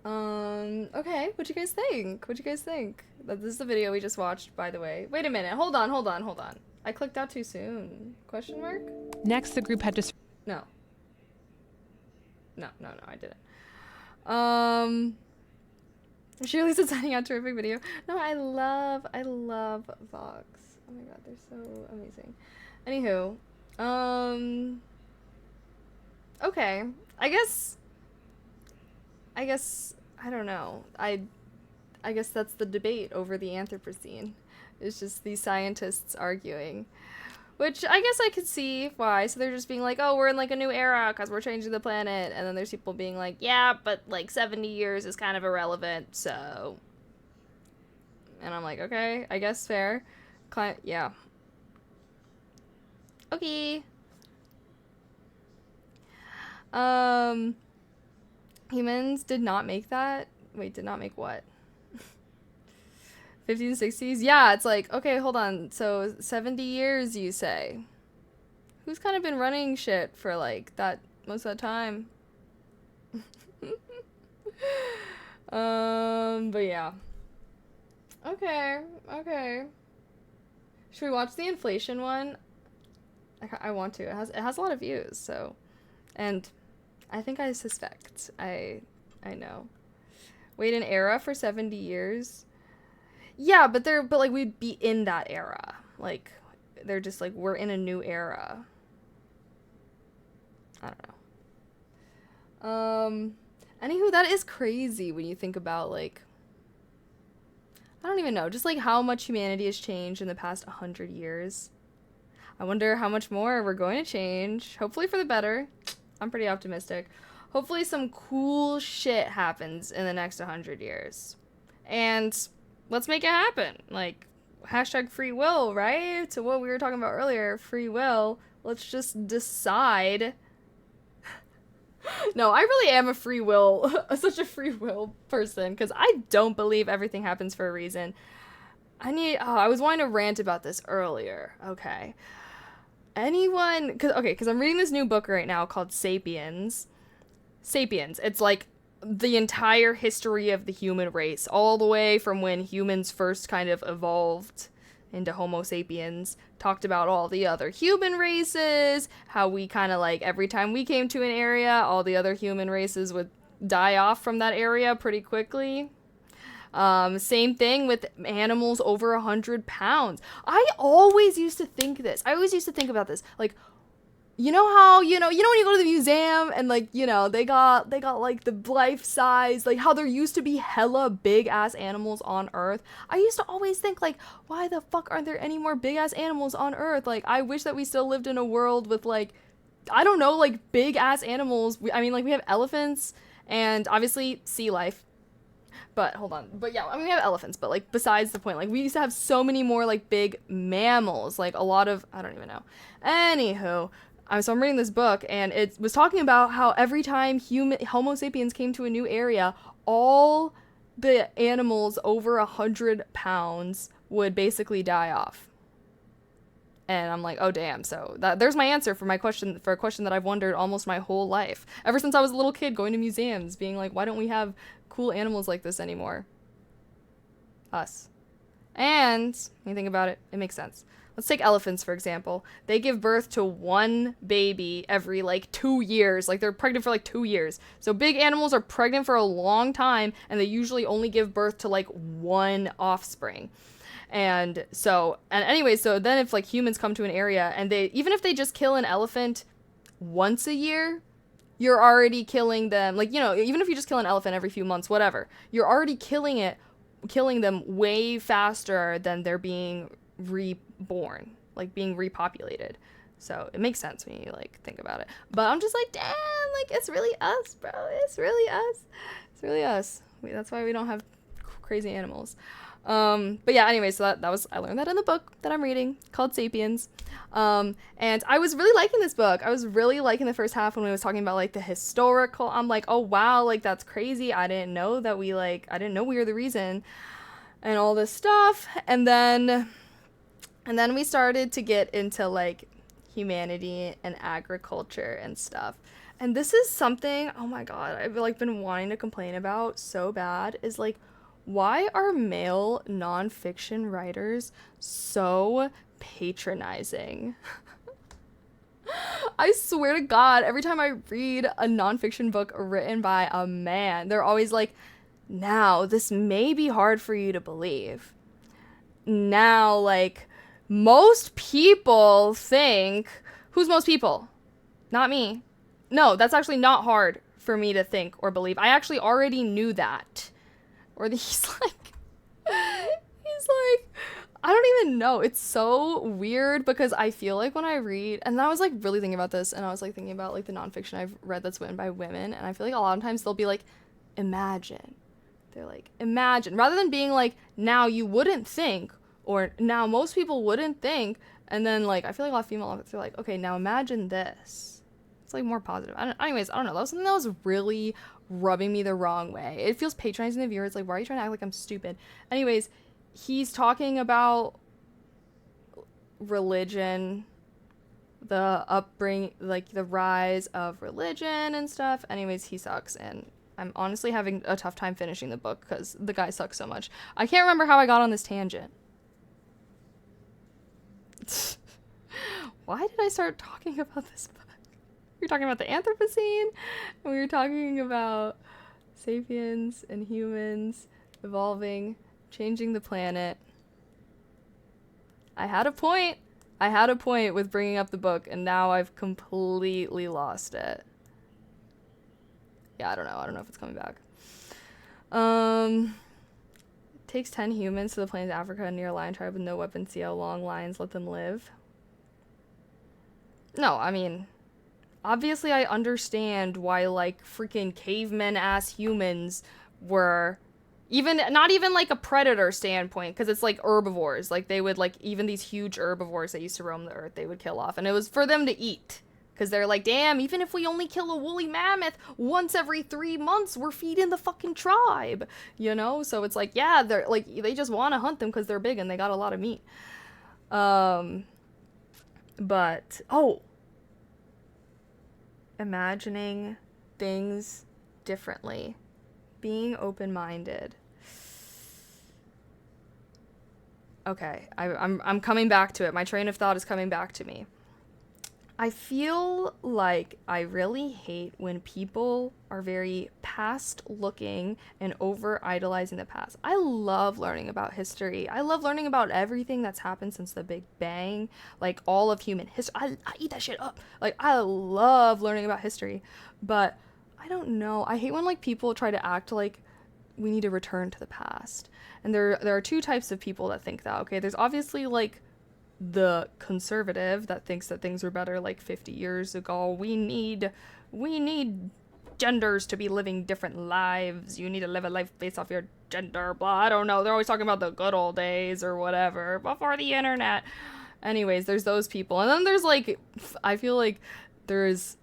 Okay, what'd you guys think? What'd you guys think? This is the video we just watched, by the way. Wait a minute, hold on. I clicked out too soon. Question mark? Next, the group had to No, I didn't. Shirley said signing out, terrific video. No, I love Vox. Oh my god, they're so amazing. Anywho, okay. I guess, I don't know. I guess that's the debate over the Anthropocene. It's just these scientists arguing. Which I guess I could see why. So they're just being like, oh, we're in like a new era because we're changing the planet. And then there's people being like, yeah, but like 70 years is kind of irrelevant. So. And I'm like, okay, I guess fair. Yeah. Okay. Humans did not make that. Wait, did not make what? 1560s? Yeah, it's like, okay, hold on. So 70 years, you say? Who's kind of been running shit for like that most of the time? But yeah. Okay. Should we watch the inflation one? I want to. It has a lot of views, so, and I think I suspect. I know. Wait, an era for 70 years? Yeah, but like we'd be in that era. Like they're just like we're in a new era. I don't know. Anywho, that is crazy when you think about like I don't even know, just like how much humanity has changed in the past 100 years. I wonder how much more we're going to change. Hopefully for the better. I'm pretty optimistic. Hopefully some cool shit happens in the next 100 years. And let's make it happen. Like, hashtag free will, right? To what we were talking about earlier, free will. Let's just decide. No, I really am a free will, such a free will person, because I don't believe everything happens for a reason. I was wanting to rant about this earlier. Okay. Because I'm reading this new book right now called Sapiens. It's like the entire history of the human race, all the way from when humans first kind of evolved into Homo sapiens, talked about all the other human races, how we kind of like every time we came to an area, all the other human races would die off from that area pretty quickly. Same thing with animals over 100 pounds. I always used to think this. I always used to think about this. Like, you know how, when you go to the museum and like, they got like the life size, like how there used to be hella big ass animals on Earth. I used to always think like, why the fuck aren't there any more big ass animals on Earth? Like, I wish that we still lived in a world with like, I don't know, like big ass animals. We have elephants and obviously sea life. But hold on. But yeah, we have elephants, but like besides the point, like we used to have so many more like big mammals, like a lot of, I don't even know. Anywho, so I'm reading this book and it was talking about how every time Homo sapiens came to a new area, all the animals over 100 pounds would basically die off. And I'm like, oh damn. So there's my answer for a question that I've wondered almost my whole life. Ever since I was a little kid going to museums, being like, why don't we have cool animals like this anymore? Us. And when you think about it, it makes sense. Let's take elephants, for example. They give birth to one baby every like 2 years. Like they're pregnant for like 2 years. So big animals are pregnant for a long time and they usually only give birth to like one offspring. And anyway, so then if like humans come to an area and even if they just kill an elephant once a year, you're already killing them. Like, even if you just kill an elephant every few months, whatever, you're already killing them way faster than they're being reborn, like being repopulated. So it makes sense when you like think about it. But I'm just like, damn, like it's really us, bro. It's really us. That's why we don't have crazy animals. But yeah, anyway, so I learned that in the book that I'm reading called Sapiens. And I was really liking this book. I was really liking the first half when we was talking about like the historical. I'm like, oh wow, like that's crazy. I didn't know we were the reason and all this stuff. And then we started to get into like humanity and agriculture and stuff. And this is something, oh my god, I've like been wanting to complain about so bad, is like, why are male nonfiction writers so patronizing? I swear to God, every time I read a nonfiction book written by a man, they're always like, now, this may be hard for you to believe. Now, like, most people think, who's most people? Not me. No, that's actually not hard for me to think or believe. I actually already knew that. Or he's like, I don't even know. It's so weird because I feel like when I read, and I was like really thinking about this, and I was like thinking about like the nonfiction I've read that's written by women, and I feel like a lot of times they'll be like, imagine. They're like, imagine. Rather than being like, now you wouldn't think, or now most people wouldn't think, and then like, I feel like a lot of female authors are like, okay, now imagine this. It's like more positive. Anyways, I don't know. That was something that was really rubbing me the wrong way. It feels patronizing to the viewer. It's like, why are you trying to act like I'm stupid? Anyways, he's talking about religion, the upbringing, like the rise of religion and stuff. Anyways, he sucks, and I'm honestly having a tough time finishing the book because the guy sucks so much. I can't remember how I got on this tangent. Why did I start talking about this book? We were talking about the Anthropocene, and we were talking about sapiens and humans evolving, changing the planet. I had a point. I had a point with bringing up the book, and now I've completely lost it. Yeah, I don't know. I don't know if it's coming back. It takes 10 humans to the plains of Africa near a lion tribe with no weapons. See how long lions let them live. No, I mean, obviously I understand why, like, freaking cavemen-ass humans were even, not even, like, a predator standpoint, because it's, like, herbivores. Like, they would, like, even these huge herbivores that used to roam the earth, they would kill off. And it was for them to eat. Because they're like, damn, even if we only kill a woolly mammoth once every 3 months, we're feeding the fucking tribe, you know? So it's like, yeah, they're like, they just want to hunt them because they're big and they got a lot of meat. But, oh, imagining things differently, being open-minded. Okay, I'm coming back to it. My train of thought is coming back to me. I feel like I really hate when people are very past-looking and over-idolizing the past. I love learning about history. I love learning about everything that's happened since the Big Bang, like all of human history. I eat that shit up. Like, I love learning about history, but I don't know. I hate when, like, people try to act like we need to return to the past. And there are two types of people that think that, okay? There's obviously, like, the conservative that thinks that things were better like 50 years ago. We need genders to be living different lives. You need to live a life based off your gender, blah, I don't know. They're always talking about the good old days or whatever, before the internet. Anyways, there's those people. And then there's, like, I feel like there's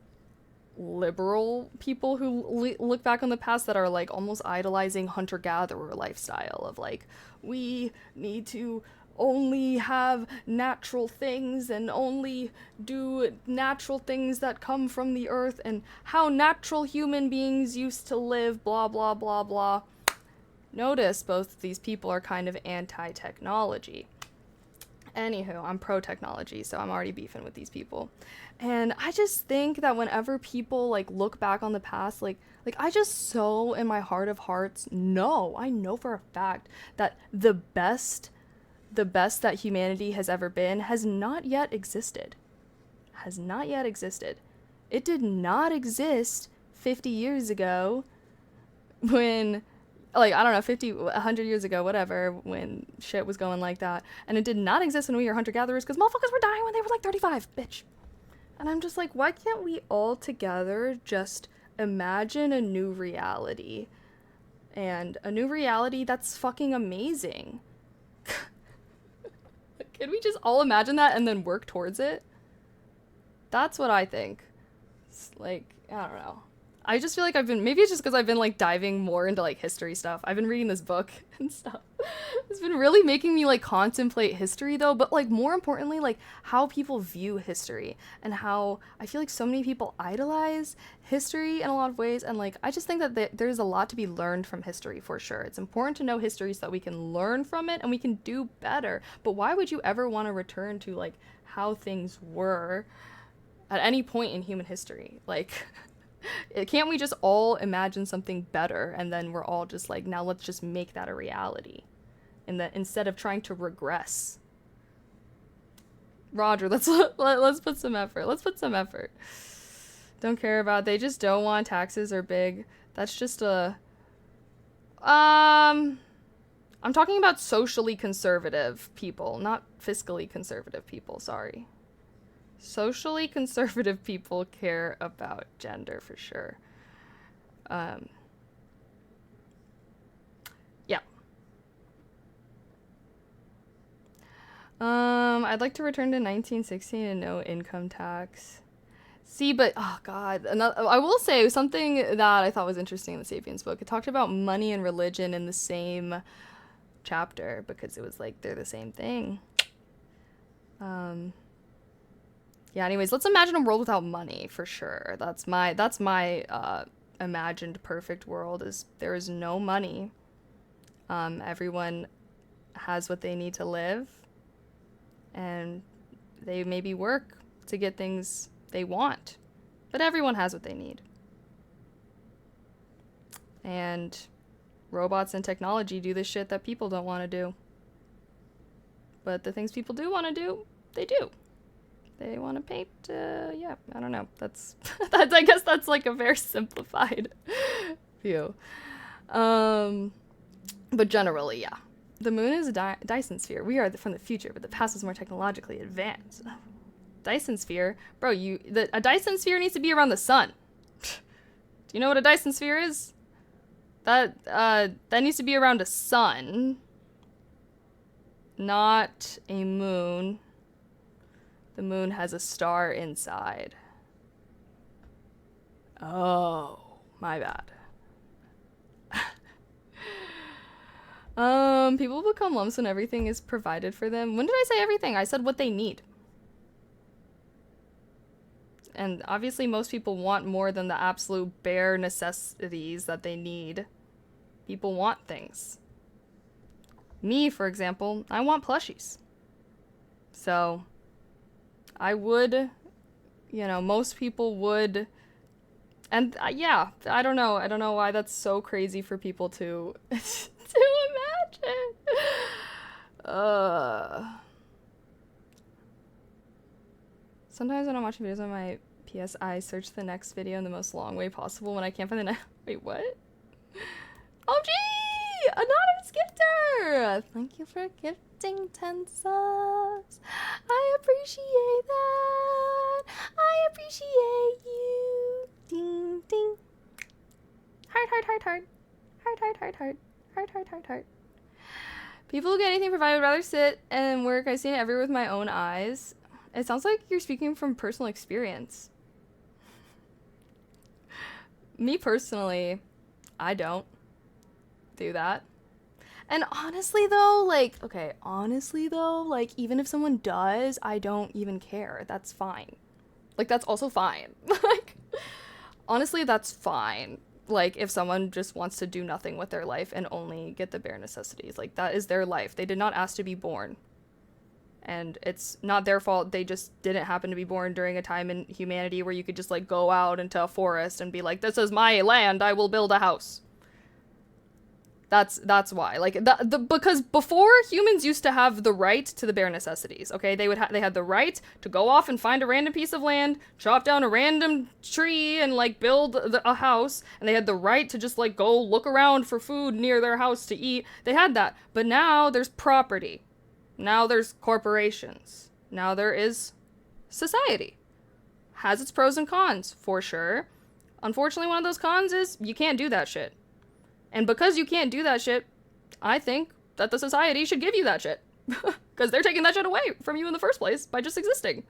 liberal people who look back on the past that are, like, almost idolizing hunter-gatherer lifestyle of, like, we need to only have natural things and only do natural things that come from the earth and how natural human beings used to live, blah, blah, blah, blah. Notice both of these people are kind of anti-technology. Anywho, I'm pro-technology, so I'm already beefing with these people. And I just think that whenever people, like, look back on the past, like I just so in my heart of hearts know, I know for a fact that the best that humanity has ever been has not yet existed. Has not yet existed. It did not exist 50 years ago when, like, I don't know, 50, 100 years ago, whatever, when shit was going like that. And it did not exist when we were hunter-gatherers because motherfuckers were dying when they were like 35, bitch. And I'm just like, why can't we all together just imagine a new reality? And a new reality that's fucking amazing. Can we just all imagine that and then work towards it? That's what I think. It's like, I don't know. I just feel like maybe it's just because I've been, like, diving more into, like, history stuff. I've been reading this book and stuff. It's been really making me like contemplate history though, but like more importantly, like how people view history and how I feel like so many people idolize history in a lot of ways. And like, I just think that there's a lot to be learned from history for sure. It's important to know history so that we can learn from it and we can do better. But why would you ever want to return to like how things were at any point in human history? Like, can't we just all imagine something better and then we're all just like, now let's just make that a reality? And that instead of trying to regress. Roger, let's put some effort. Let's put some effort. Don't care about, they just don't want taxes are big. That's just a I'm talking about socially conservative people, not fiscally conservative people, sorry. Socially conservative people care about gender for sure. Yeah. I'd like to return to 1916 and no income tax. See, but, oh god, I will say something that I thought was interesting in the Sapiens book. It talked about money and religion in the same chapter because it was like, they're the same thing. Yeah, anyways, let's imagine a world without money, for sure. That's my imagined perfect world, is there is no money. Everyone has what they need to live. And they maybe work to get things they want. But everyone has what they need. And robots and technology do the shit that people don't want to do. But the things people do want to do, they do. They want to paint, yeah, I don't know. That's, I guess that's like a very simplified view. But generally, yeah. The moon is a Dyson sphere. We are from the future, but the past is more technologically advanced. Dyson sphere? Bro, a Dyson sphere needs to be around the sun. Do you know what a Dyson sphere is? That needs to be around a sun. Not a moon. The moon has a star inside. Oh, my bad. People become lumps when everything is provided for them. When did I say everything? I said what they need. And obviously most people want more than the absolute bare necessities that they need. People want things. Me, for example, I want plushies. So, I would, you know, most people would, and yeah, I don't know why that's so crazy for people to imagine. Sometimes when I'm watching videos on my PS, I search the next video in the most long way possible when I can't find the next. Wait, what? Oh, gee! Anonymous gifter! Thank you for gifting 10 subs. I appreciate that. I appreciate you. Ding, ding. Heart, heart, heart, heart. Heart, heart, heart, heart. Heart, heart, heart, heart. People who get anything provided would rather sit and work. I've seen it everywhere with my own eyes. It sounds like you're speaking from personal experience. Me personally, I don't do that. And honestly though, like, even if someone does, I don't even care. That's fine. Like, that's also fine. Like, honestly, that's fine. Like, if someone just wants to do nothing with their life and only get the bare necessities, like, that is their life. They did not ask to be born. And it's not their fault. They just didn't happen to be born during a time in humanity where you could just, like, go out into a forest and be like, this is my land, I will build a house. That's why. Like, because before, humans used to have the right to the bare necessities, okay? They had the right to go off and find a random piece of land, chop down a random tree, and, like, build a house. And they had the right to just, like, go look around for food near their house to eat. They had that. But now there's property. Now there's corporations. Now there is society. Has its pros and cons, for sure. Unfortunately, one of those cons is you can't do that shit. And because you can't do that shit, I think that the society should give you that shit. Because they're taking that shit away from you in the first place by just existing.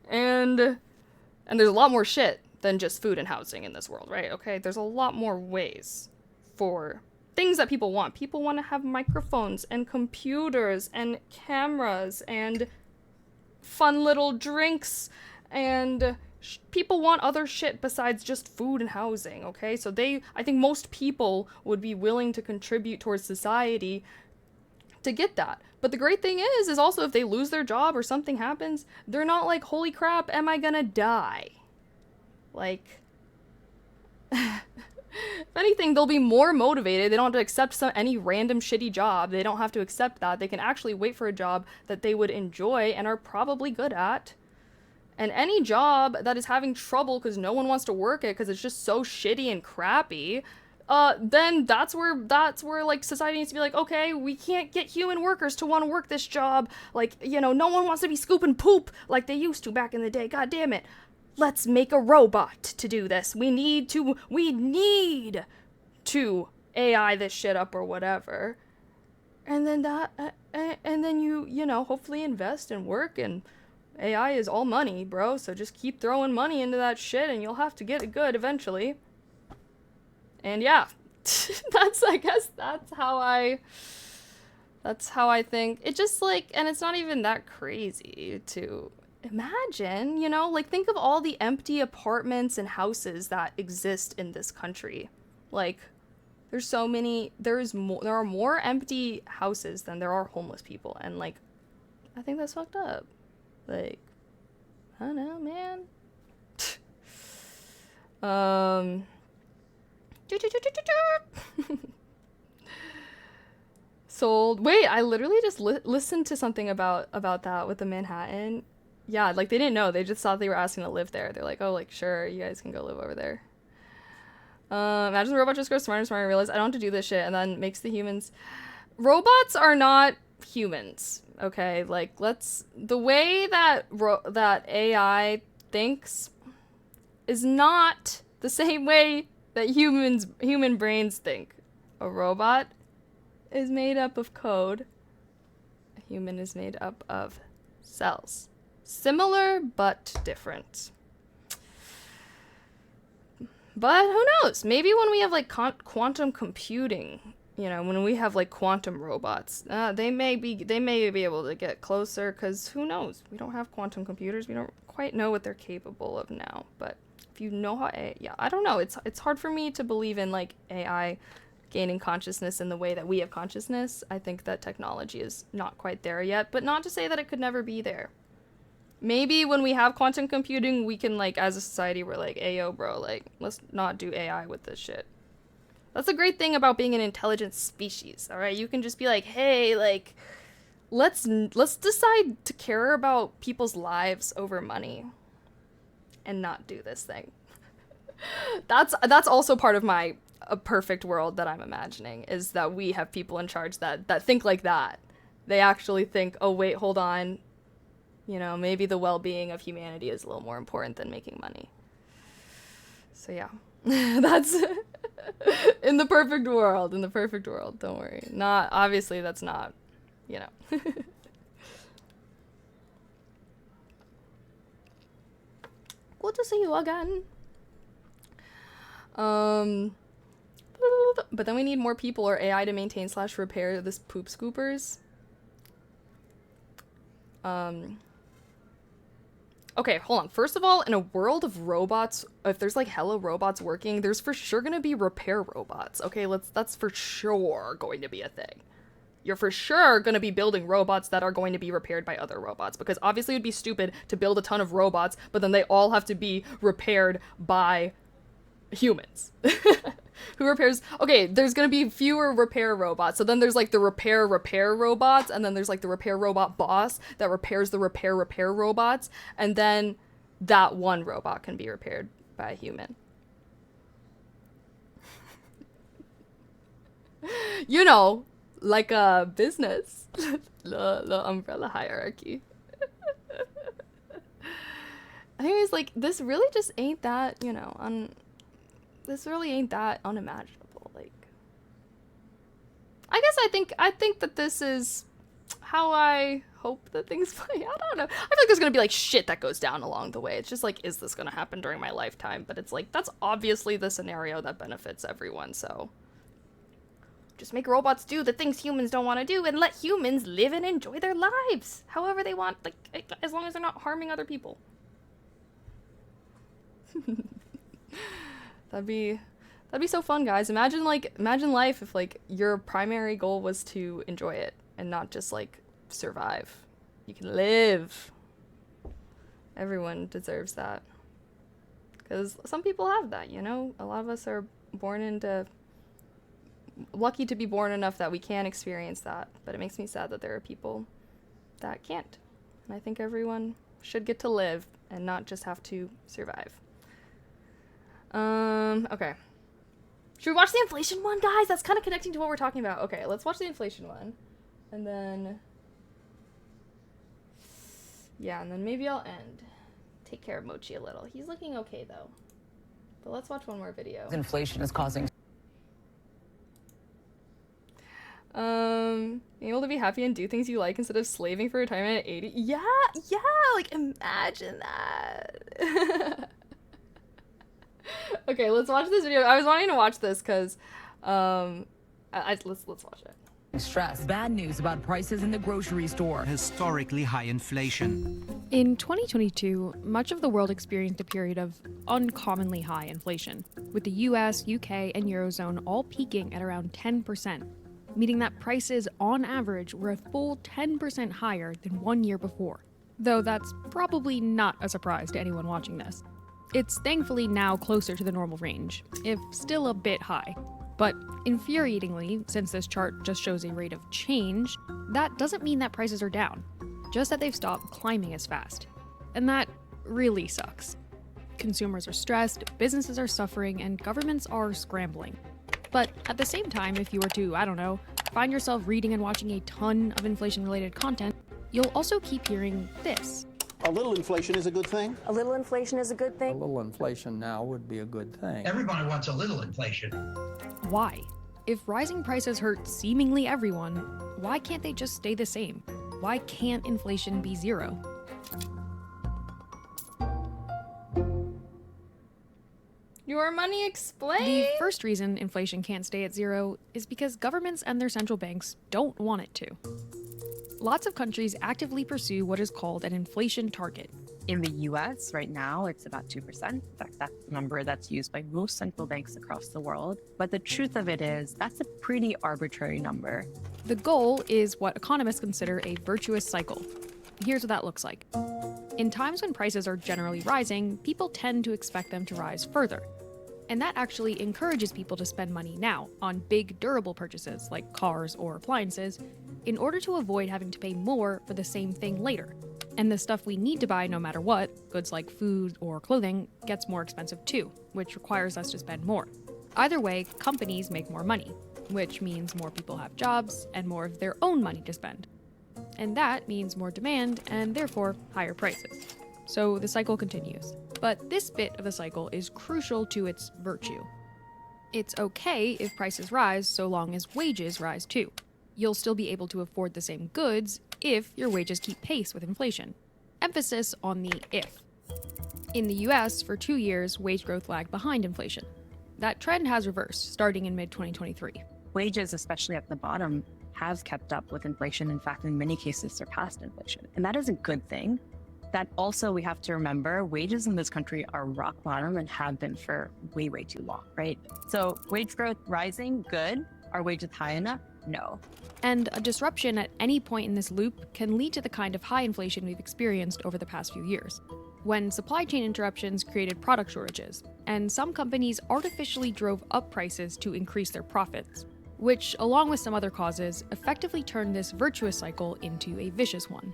And there's a lot more shit than just food and housing in this world, right? Okay, there's a lot more ways for things that people want. People want to have microphones and computers and cameras and fun little drinks, and people want other shit besides just food and housing, okay? So I think most people would be willing to contribute towards society to get that. But the great thing is also if they lose their job or something happens, they're not like, holy crap, am I gonna die? Like, if anything, they'll be more motivated. They don't have to accept any random shitty job. They don't have to accept that. They can actually wait for a job that they would enjoy and are probably good at. And any job that is having trouble because no one wants to work it because it's just so shitty and crappy, then that's where like society needs to be like, okay, we can't get human workers to want to work this job. Like, you know, no one wants to be scooping poop like they used to back in the day. God damn it. Let's make a robot to do this. We need to AI this shit up or whatever. And then and then you know, hopefully invest and work, and AI is all money, bro. So just keep throwing money into that shit and you'll have to get it good eventually. And yeah, I guess that's how I think. It just like, and it's not even that crazy to imagine, you know, like think of all the empty apartments and houses that exist in this country. Like there are more empty houses than there are homeless people, and like I think that's fucked up. Like, I don't know, man. Sold. Wait, I literally just listened to something about that with the Manhattan. Yeah, like they didn't know. They just thought they were asking to live there. They're like, oh, like sure, you guys can go live over there. Imagine the robot just grows smarter and smarter and realizes I don't have to do this shit, and then makes the humans. Robots are not humans. Okay, like the way that AI thinks is not the same way that human brains think. A robot is made up of code. A human is made up of cells. Similar but different. But who knows? Maybe when we have like quantum computing, you know, when we have like quantum robots, they may be able to get closer, because who knows? We don't have quantum computers. We don't quite know what they're capable of now. But if you know how, yeah, I don't know. It's hard for me to believe in like AI gaining consciousness in the way that we have consciousness. I think that technology is not quite there yet, but not to say that it could never be there. Maybe when we have quantum computing, we can like, as a society, we're like, ayo, bro, like, let's not do AI with this shit. That's the great thing about being an intelligent species, all right? You can just be like, hey, like, let's decide to care about people's lives over money and not do this thing. That's also part of a perfect world that I'm imagining, is that we have people in charge that think like that. They actually think, oh, wait, hold on. You know, maybe the well-being of humanity is a little more important than making money. So yeah, that's in the perfect world, don't worry. Not, obviously that's not, you know. Good to see you again. But then we need more people or AI to maintain / repair this poop scoopers. Okay, hold on. First of all, in a world of robots, if there's like hella robots working, there's for sure gonna be repair robots. Okay, that's for sure going to be a thing. You're for sure gonna be building robots that are going to be repaired by other robots, because obviously it'd be stupid to build a ton of robots, but then they all have to be repaired by humans. Who repairs? Okay, there's gonna be fewer repair robots. So then there's like the repair robots, and then there's like the repair robot boss that repairs the repair robots, and then that one robot can be repaired by a human. You know, like a business. the umbrella hierarchy. Anyways, like, this really just ain't that, you know, this really ain't that unimaginable. Like, I guess I think that this is how I hope that things play. I don't know. I feel like there's gonna be like shit that goes down along the way. It's just like, is this gonna happen during my lifetime? But it's like, that's obviously the scenario that benefits everyone, so Just make robots do the things humans don't want to do and let humans live and enjoy their lives however they want, like, as long as they're not harming other people. That'd be so fun, guys. Imagine life if, like, your primary goal was to enjoy it and not just, like, survive. You can live. Everyone deserves that. Because some people have that, you know? A lot of us are lucky to be born enough that we can experience that. But it makes me sad that there are people that can't. And I think everyone should get to live and not just have to survive. Okay. Should we watch the inflation one, guys? That's kind of connecting to what we're talking about. Okay, let's watch the inflation one. And then... yeah, and then maybe I'll end. Take care of Mochi a little. He's looking okay, though. But let's watch one more video. Inflation is causing... being able to be happy and do things you like instead of slaving for retirement at 80. Yeah, like, imagine that. Okay, let's watch this video. I was wanting to watch this because, let's watch it. Stress. Bad news about prices in the grocery store. Historically high inflation. In 2022, much of the world experienced a period of uncommonly high inflation, with the US, UK, and Eurozone all peaking at around 10%, meaning that prices on average were a full 10% higher than 1 year before. Though that's probably not a surprise to anyone watching this. It's thankfully now closer to the normal range, if still a bit high. But infuriatingly, since this chart just shows a rate of change, that doesn't mean that prices are down, just that they've stopped climbing as fast. And that really sucks. Consumers are stressed, businesses are suffering, and governments are scrambling. But at the same time, if you were to, I don't know, find yourself reading and watching a ton of inflation-related content, you'll also keep hearing this. A little inflation is a good thing. A little inflation is a good thing. A little inflation now would be a good thing. Everybody wants a little inflation. Why? If rising prices hurt seemingly everyone, why can't they just stay the same? Why can't inflation be zero? Your money explained. The first reason inflation can't stay at zero is because governments and their central banks don't want it to. Lots of countries actively pursue what is called an inflation target. In the US right now, it's about 2%. In fact, that's the number that's used by most central banks across the world. But the truth of it is, that's a pretty arbitrary number. The goal is what economists consider a virtuous cycle. Here's what that looks like. In times when prices are generally rising, people tend to expect them to rise further. And that actually encourages people to spend money now on big durable purchases like cars or appliances in order to avoid having to pay more for the same thing later. And the stuff we need to buy no matter what, goods like food or clothing, gets more expensive too, which requires us to spend more. Either way, companies make more money, which means more people have jobs and more of their own money to spend. And that means more demand and therefore higher prices. So the cycle continues. But this bit of the cycle is crucial to its virtue. It's okay if prices rise so long as wages rise too. You'll still be able to afford the same goods if your wages keep pace with inflation. Emphasis on the if. In the US, for 2 years, wage growth lagged behind inflation. That trend has reversed, starting in mid-2023. Wages, especially at the bottom, have kept up with inflation. In fact, in many cases, surpassed inflation. And that is a good thing. That also, we have to remember, wages in this country are rock bottom and have been for way, way too long, right? So wage growth rising, good. Are wages high enough? No. And a disruption at any point in this loop can lead to the kind of high inflation we've experienced over the past few years, when supply chain interruptions created product shortages, and some companies artificially drove up prices to increase their profits, which, along with some other causes, effectively turned this virtuous cycle into a vicious one.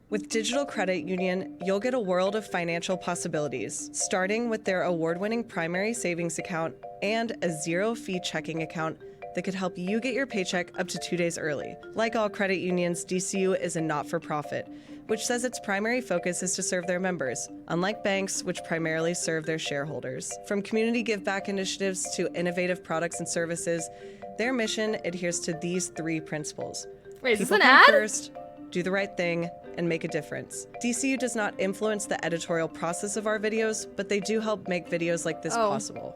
With Digital Credit Union, you'll get a world of financial possibilities, starting with their award-winning primary savings account and a zero-fee checking account that could help you get your paycheck up to 2 days early. Like all credit unions, DCU is a not-for-profit, which says its primary focus is to serve their members, unlike banks, which primarily serve their shareholders. From community give-back initiatives to innovative products and services, their mission adheres to these 3 principles. Wait, is this People an come ad? first, do the right thing, and make a difference. DCU does not influence the editorial process of our videos, but they do help make videos like this possible.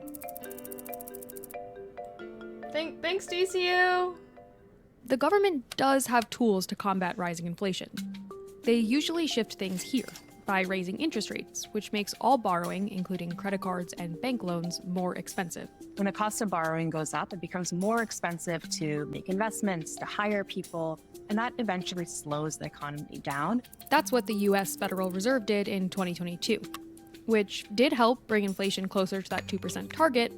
Thanks, DCU. The government does have tools to combat rising inflation. They usually shift things here by raising interest rates, which makes all borrowing, including credit cards and bank loans, more expensive. When the cost of borrowing goes up, it becomes more expensive to make investments, to hire people, and that eventually slows the economy down. That's what the US Federal Reserve did in 2022, which did help bring inflation closer to that 2% target,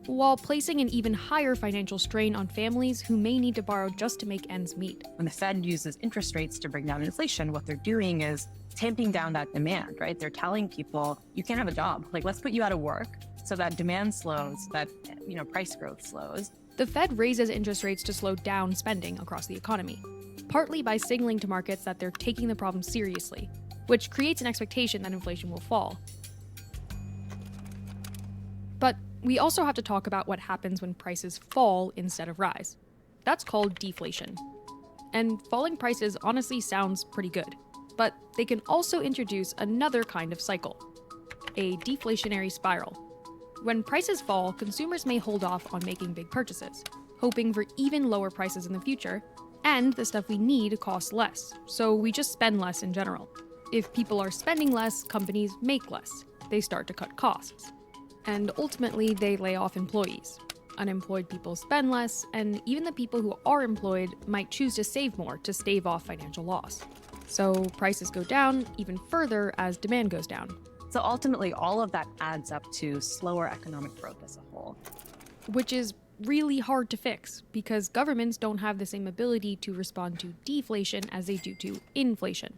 while placing an even higher financial strain on families who may need to borrow just to make ends meet. When the Fed uses interest rates to bring down inflation, what they're doing is tamping down that demand, right? They're telling people, you can't have a job. Like, let's put you out of work so that demand slows, that, price growth slows. The Fed raises interest rates to slow down spending across the economy, partly by signaling to markets that they're taking the problem seriously, which creates an expectation that inflation will fall. But we also have to talk about what happens when prices fall instead of rise. That's called deflation. And falling prices honestly sounds pretty good, but they can also introduce another kind of cycle, a deflationary spiral. When prices fall, consumers may hold off on making big purchases, hoping for even lower prices in the future, and the stuff we need costs less, so we just spend less in general. If people are spending less, companies make less. They start to cut costs. And ultimately, they lay off employees. Unemployed people spend less, and even the people who are employed might choose to save more to stave off financial loss. So prices go down even further as demand goes down. So ultimately, all of that adds up to slower economic growth as a whole. Which is really hard to fix, because governments don't have the same ability to respond to deflation as they do to inflation.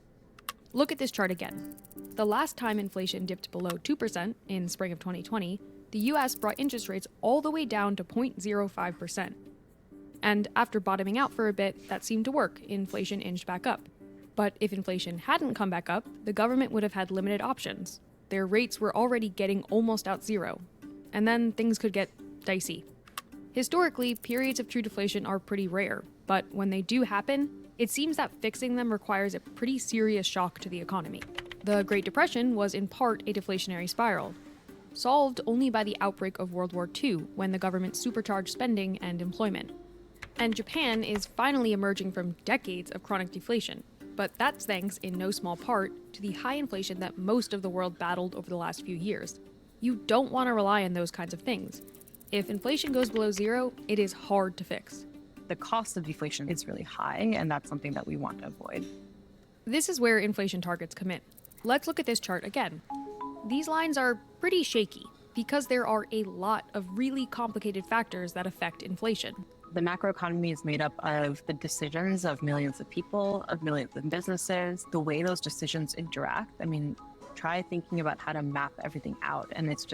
Look at this chart again. The last time inflation dipped below 2% in spring of 2020, the US brought interest rates all the way down to 0.05%. And after bottoming out for a bit, that seemed to work. Inflation inched back up. But if inflation hadn't come back up, the government would have had limited options. Their rates were already getting almost out zero. And then things could get dicey. Historically, periods of true deflation are pretty rare, but when they do happen, it seems that fixing them requires a pretty serious shock to the economy. The Great Depression was in part a deflationary spiral, solved only by the outbreak of World War II, when the government supercharged spending and employment. And Japan is finally emerging from decades of chronic deflation, but that's thanks in no small part to the high inflation that most of the world battled over the last few years. You don't want to rely on those kinds of things. If inflation goes below zero, it is hard to fix. The cost of deflation is really high, and that's something that we want to avoid. This is where inflation targets come in. Let's look at this chart again. These lines are pretty shaky because there are a lot of really complicated factors that affect inflation. The macroeconomy is made up of the decisions of millions of people, of millions of businesses, the way those decisions interact. I mean, try thinking about how to map everything out, and it's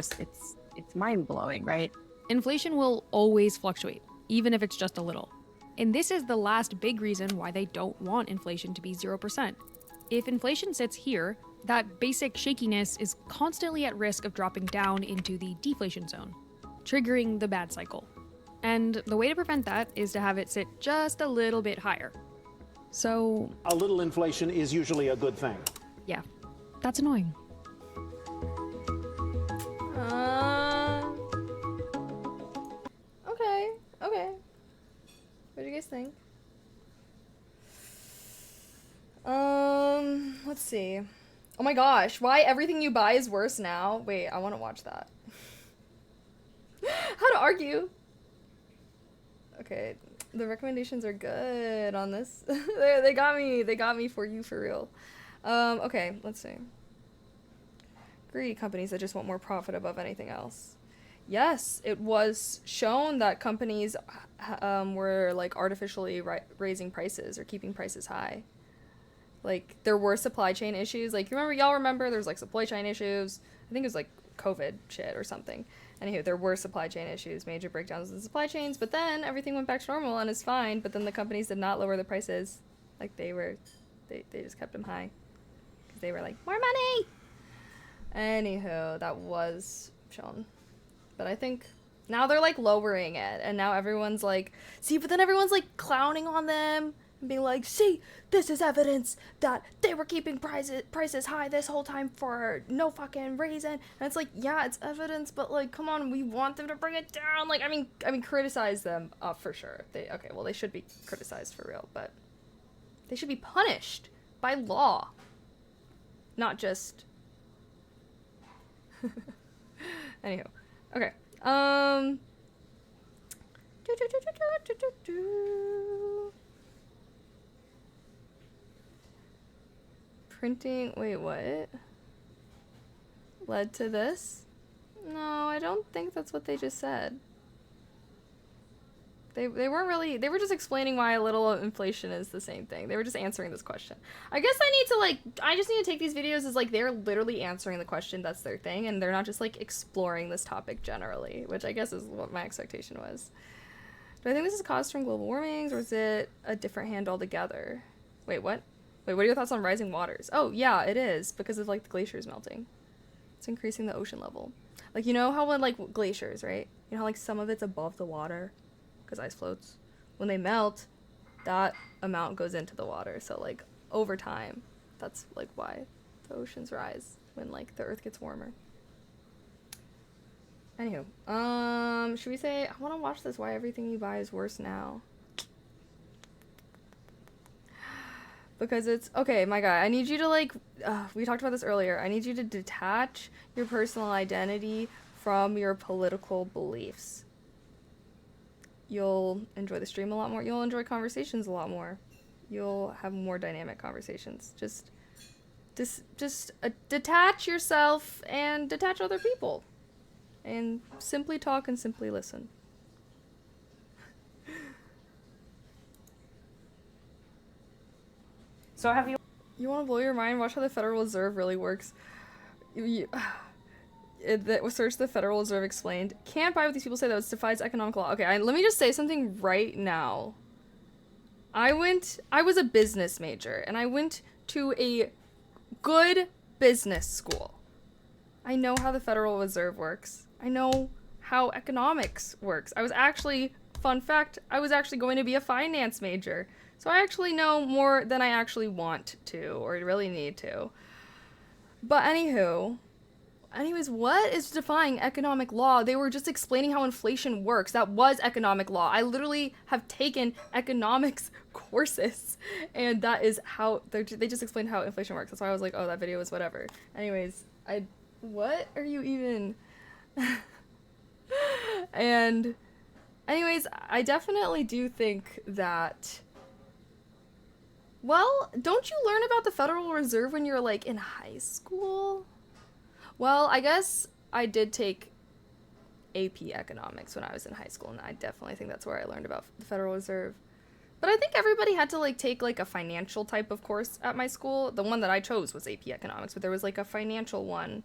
mind-blowing, right? Inflation will always fluctuate, even if it's just a little. And this is the last big reason why they don't want inflation to be 0%. If inflation sits here, that basic shakiness is constantly at risk of dropping down into the deflation zone, triggering the bad cycle. And the way to prevent that is to have it sit just a little bit higher. So... a little inflation is usually a good thing. Yeah, that's annoying. Okay. What do you guys think? Let's see. Oh my gosh, why everything you buy is worse now? Wait, I want to watch that. How to argue. Okay, the recommendations are good on this. They got me for you for real. Okay, let's see. Greedy companies that just want more profit above anything else. Yes, it was shown that companies were like artificially raising prices or keeping prices high. Like there were supply chain issues. Like y'all remember there was like supply chain issues. I think it was like COVID shit or something. Anywho, there were supply chain issues, major breakdowns in the supply chains, but then everything went back to normal and is fine. But then the companies did not lower the prices. Like they just kept them high because they were like, more money. Anywho, that was shown. But I think now they're like lowering it, and now everyone's like, see, but then everyone's like clowning on them. and being like, see, this is evidence that they were keeping prices high this whole time for no fucking reason. And it's like, yeah, it's evidence, but like, come on, we want them to bring it down. Like, I mean, criticize them for sure. They should be criticized for real, but they should be punished by law, not just. Anywho, okay. Printing, wait, what? Led to this? No, I don't think that's what they just said. They weren't really, they were just explaining why a little inflation is the same thing. They were just answering this question. I guess I just need to take these videos as like they're literally answering the question, that's their thing, and they're not just like exploring this topic generally, which I guess is what my expectation was. Do I think this is caused from global warmings, or is it a different hand altogether? Wait, what? Wait, what are your thoughts on rising waters? Oh, yeah, it is, because of like the glaciers melting. It's increasing the ocean level. Like, you know how when like glaciers, right? You know how like some of it's above the water? Because ice floats. When they melt, that amount goes into the water. So like over time, that's like why the oceans rise when like the earth gets warmer. Anywho, should we say, I want to watch this, Why Everything You Buy is Worse Now. Because it's, okay, my guy, I need you to like, we talked about this earlier, I need you to detach your personal identity from your political beliefs. You'll enjoy the stream a lot more. You'll enjoy conversations a lot more. You'll have more dynamic conversations. Just detach yourself and detach other people. And simply talk and simply listen. So have you... You want to blow your mind? Watch how the Federal Reserve really works. Search the Federal Reserve explained. Can't buy what these people say, though. It defies economic law. Okay, let me just say something right now. I was a business major, and I went to a good business school. I know how the Federal Reserve works. I know how economics works. Fun fact, I was actually going to be a finance major. So I actually know more than I actually want to, or really need to. But anyways, what is defying economic law? They were just explaining how inflation works. That was economic law. I literally have taken economics courses, and that is how they just explained how inflation works. That's why I was like, oh, that video was whatever. Anyways, what are you even? And anyways, I definitely do think that, well, don't you learn about the Federal Reserve when you're like in high school? Well, I guess I did take AP economics when I was in high school, and I definitely think that's where I learned about the Federal Reserve. But I think everybody had to like take like a financial type of course at my school. The one that I chose was AP economics, but there was like a financial one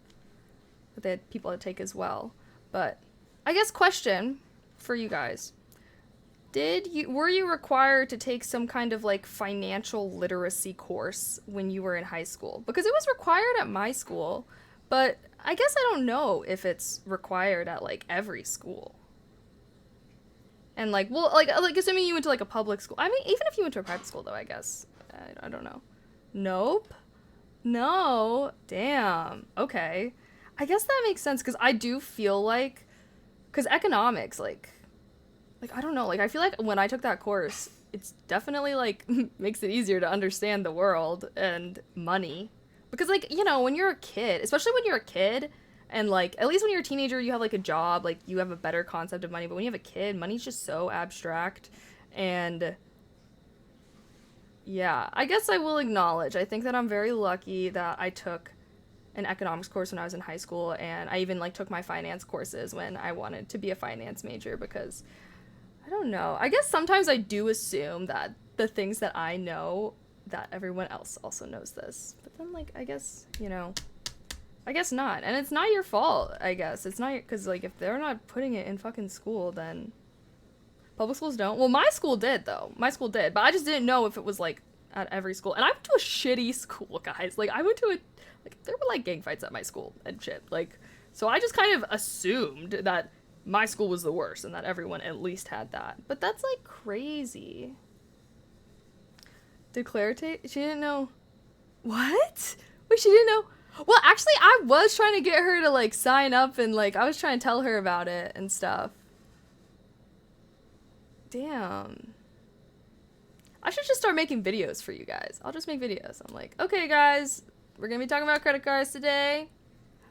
that people had to take as well. But I guess question for you guys. Were you required to take some kind of like financial literacy course when you were in high school? Because it was required at my school, but I guess I don't know if it's required at like every school. And like, well, like assuming you went to like a public school. I mean, even if you went to a private school though, I guess. I don't know. Nope. No. Damn. Okay. I guess that makes sense, because I do feel like, because economics, like, I don't know, like, I feel like when I took that course, it's definitely, like, makes it easier to understand the world and money. Because, like, you know, when you're a kid, especially when you're a kid, and, like, at least when you're a teenager, you have, like, a job, like, you have a better concept of money, but when you have a kid, money's just so abstract, and yeah, I guess I will acknowledge, I think that I'm very lucky that I took an economics course when I was in high school, and I even, like, took my finance courses when I wanted to be a finance major, because I don't know. I guess sometimes I do assume that the things that I know, that everyone else also knows this. But then, like, I guess, you know, I guess not. And it's not your fault, I guess. It's not, because, like, if they're not putting it in fucking school, then public schools don't. Well, my school did, though. My school did. But I just didn't know if it was, like, at every school. And I went to a shitty school, guys. Like, I went to a, like, there were, like, gang fights at my school and shit. Like, so I just kind of assumed that my school was the worst and that everyone at least had that. But that's, like, crazy. Declaratate? She didn't know. What? Wait, she didn't know. Well, actually, I was trying to get her to, like, sign up and, like, I was trying to tell her about it and stuff. Damn. I should just start making videos for you guys. I'll just make videos. I'm like, okay, guys, we're gonna be talking about credit cards today.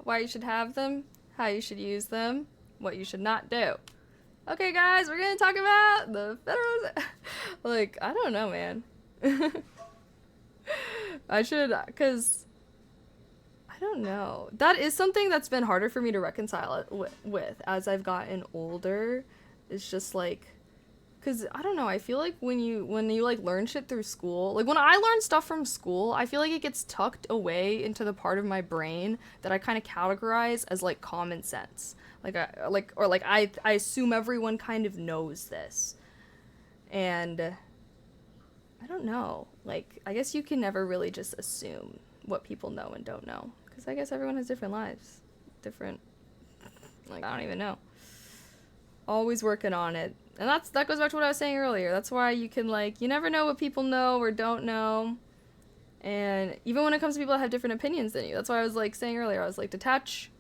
Why you should have them. How you should use them. What you should not do. Okay, guys, we're gonna talk about the federal... Like, I don't know, man. I should, because... I don't know. That is something that's been harder for me to reconcile it with as I've gotten older. It's just like, because I don't know. I feel like when you like learn shit through school, like when I learn stuff from school, I feel like it gets tucked away into the part of my brain that I kind of categorize as like common sense. I assume everyone kind of knows this, and I don't know. Like, I guess you can never really just assume what people know and don't know. Because I guess everyone has different lives. Different, like, I don't even know. Always working on it. And that goes back to what I was saying earlier. That's why you can, like, you never know what people know or don't know. And even when it comes to people that have different opinions than you. That's why I was, like, saying earlier. I was like, detach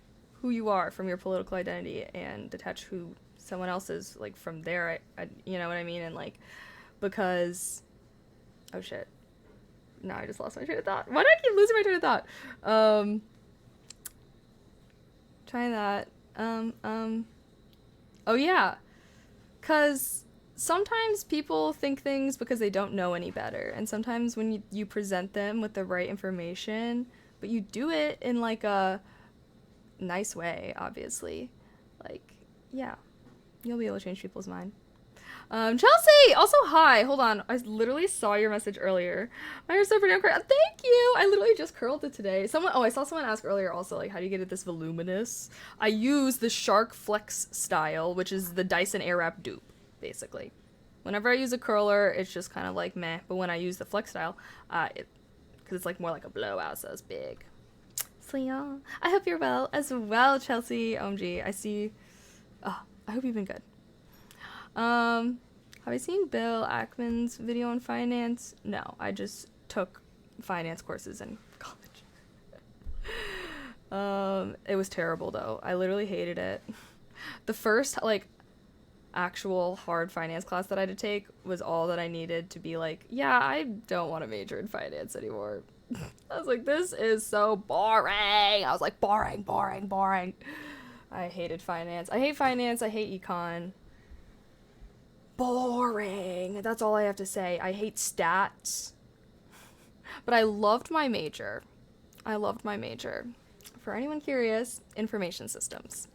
who you are from your political identity and detach who someone else is, like, from there. You know what I mean? And, like, because... Oh, shit. Now I just lost my train of thought. Why do I keep losing my train of thought? Trying that. Oh yeah. 'Cause sometimes people think things because they don't know any better. And sometimes when you present them with the right information, but you do it in like a nice way, obviously. Like, yeah. You'll be able to change people's mind. Chelsea! Also, hi. Hold on. I literally saw your message earlier. My hair's so pretty. I'm curled. Thank you! I literally just curled it today. I saw someone ask earlier also, like, how do you get it this voluminous? I use the Shark Flex style, which is the Dyson Airwrap dupe, basically. Whenever I use a curler, it's just kind of like meh. But when I use the Flex style, because it's like more like a blowout, so it's big. So yeah. I hope you're well as well, Chelsea. OMG. I see. Oh, I hope you've been good. Have I seen Bill Ackman's video on finance? No, I just took finance courses in college. It was terrible though. I literally hated it. The first, like, actual hard finance class that I had to take was all that I needed to be like, yeah, I don't want to major in finance anymore. I was like, this is so boring. I was like, boring, boring, boring. I hated finance. I hate finance. I hate econ. Boring. That's all I have to say. I hate stats. But I loved my major. For anyone curious, information systems.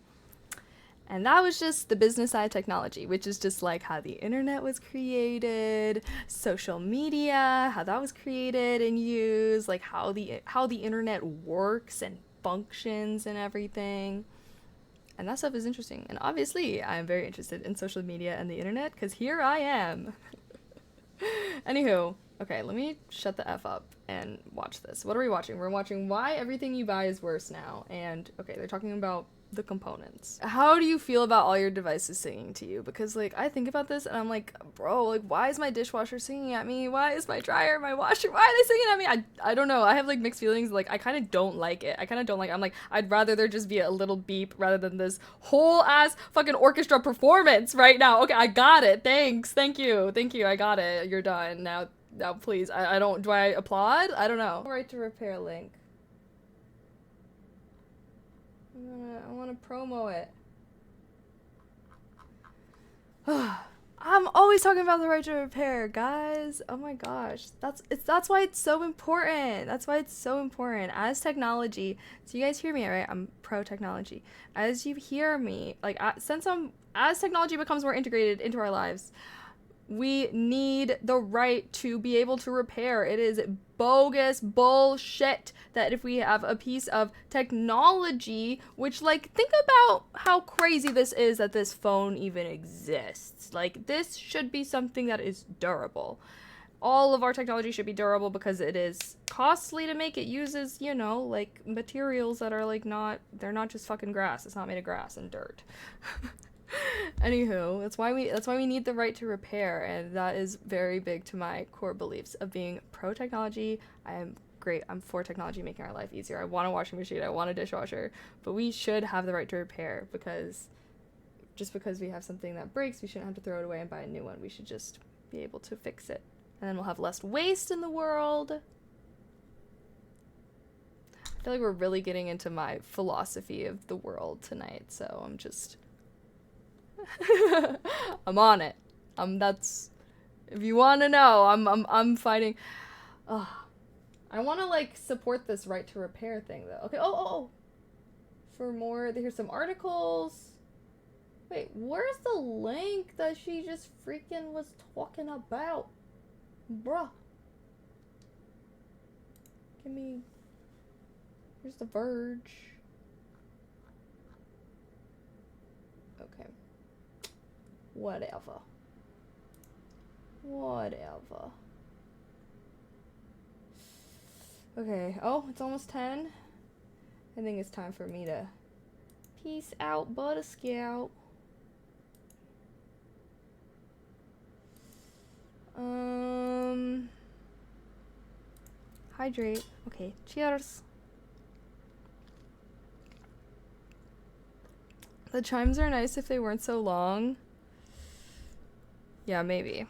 And that was just the business side of technology, which is just like how the internet was created, social media, how that was created and used, like how the internet works and functions and everything. And that stuff is interesting. And obviously, I'm very interested in social media and the internet, because here I am. Anywho, okay, let me shut the F up and watch this. What are we watching? We're watching Why Everything You Buy is Worse Now. And, okay, they're talking about the components. How do you feel about all your devices singing to you? Because, like, I think about this and I'm like, bro, like, why is my dishwasher singing at me? Why is my dryer, my washer, why are they singing at me? I don't know. I have, like, mixed feelings. Like, I kind of don't like it. I'm like, I'd rather there just be a little beep rather than this whole ass fucking orchestra performance right now. Okay, I got it. Thanks. Thank you. I got it. You're done. Now please. I don't, do I applaud? I don't know. Right to repair link. I want to promo it. I'm always talking about the right to repair, guys. Oh my gosh. That's why it's so important. As technology, so you guys hear me, right? I'm pro technology. As you hear me, like, as technology becomes more integrated into our lives, we need the right to be able to repair. It is bogus bullshit that if we have a piece of technology, which, like, think about how crazy this is that this phone even exists. Like, this should be something that is durable. All of our technology should be durable because it is costly to make. It uses, you know, like, materials that are, like, they're not just fucking grass. It's not made of grass and dirt. Anywho, that's why we need the right to repair, and that is very big to my core beliefs of being pro technology. I'm for technology making our life easier. I want a washing machine, I want a dishwasher, but we should have the right to repair, because just because we have something that breaks, we shouldn't have to throw it away and buy a new one. We should just be able to fix it, and then we'll have less waste in the world. I feel like we're really getting into my philosophy of the world tonight, so I'm just I'm on it. That's, if you want to know, I'm fighting. Ugh. I want to like support this right to repair thing though. Okay. Oh. For more, here's some articles. Wait, where's the link that she just freaking was talking about? Bruh. Give me. Here's The Verge. Okay. Whatever. Okay. Oh, it's almost 10. I think it's time for me to peace out, Butter Scout. Hydrate. Okay, cheers. The chimes are nice if they weren't so long. Yeah, maybe.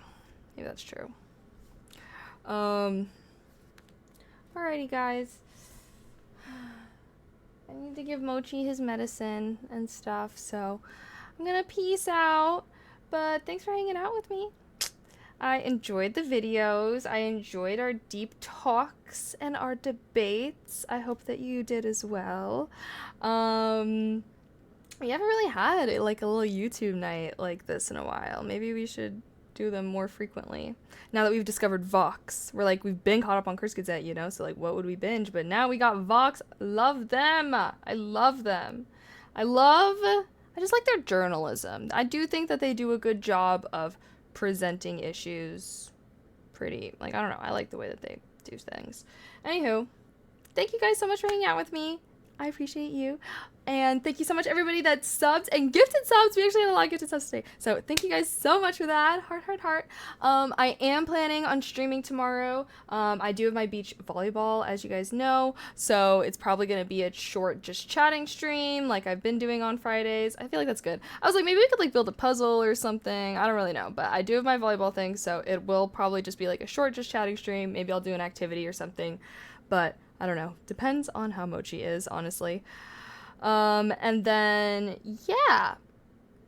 Maybe that's true. Alrighty, guys. I need to give Mochi his medicine and stuff, so I'm gonna peace out. But thanks for hanging out with me. I enjoyed the videos. I enjoyed our deep talks and our debates. I hope that you did as well. We haven't really had like a little YouTube night like this in a while. Maybe we should do them more frequently. Now that we've discovered Vox, we've been caught up on Curse Gazette, you know, so like what would we binge? But now we got Vox. Love them. I love them. I just like their journalism. I do think that they do a good job of presenting issues pretty, I don't know, I like the way that they do things. Anywho, thank you guys so much for hanging out with me. I appreciate you. And thank you so much everybody that subbed and gifted subs. We actually had a lot of gifted subs today. So thank you guys so much for that. Heart. I am planning on streaming tomorrow. I do have my beach volleyball, as you guys know. So it's probably going to be a short just chatting stream like I've been doing on Fridays. I feel like that's good. I was like, maybe we could build a puzzle or something. I don't really know. But I do have my volleyball thing. So it will probably just be a short just chatting stream. Maybe I'll do an activity or something. But I don't know. Depends on how Mochi is, honestly. And then, yeah.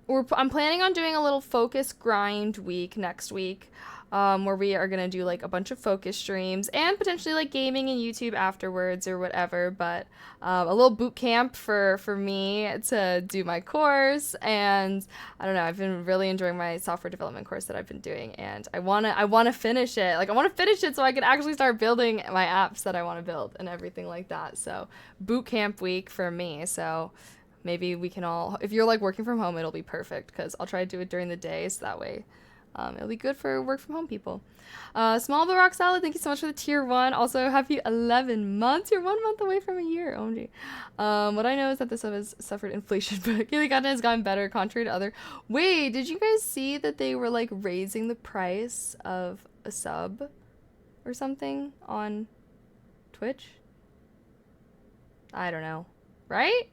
I'm planning on doing a little focus grind week next week. Where we are going to do a bunch of focus streams and potentially gaming and YouTube afterwards or whatever, but a little boot camp for me to do my course. And I don't know, I've been really enjoying my software development course that I've been doing, and I want to finish it. I want to finish it so I can actually start building my apps that I want to build and everything like that. So boot camp week for me. So maybe we can all, if you're working from home, it'll be perfect because I'll try to do it during the day so that way it'll be good for work from home people. Small but rock solid, thank you so much for the tier 1. Also, happy 11 months. You're 1 month away from a year. OMG. What I know is that the sub has suffered inflation, but Kaylee content has gotten better contrary to other. Wait, did you guys see that they were raising the price of a sub or something on Twitch? I don't know. Right?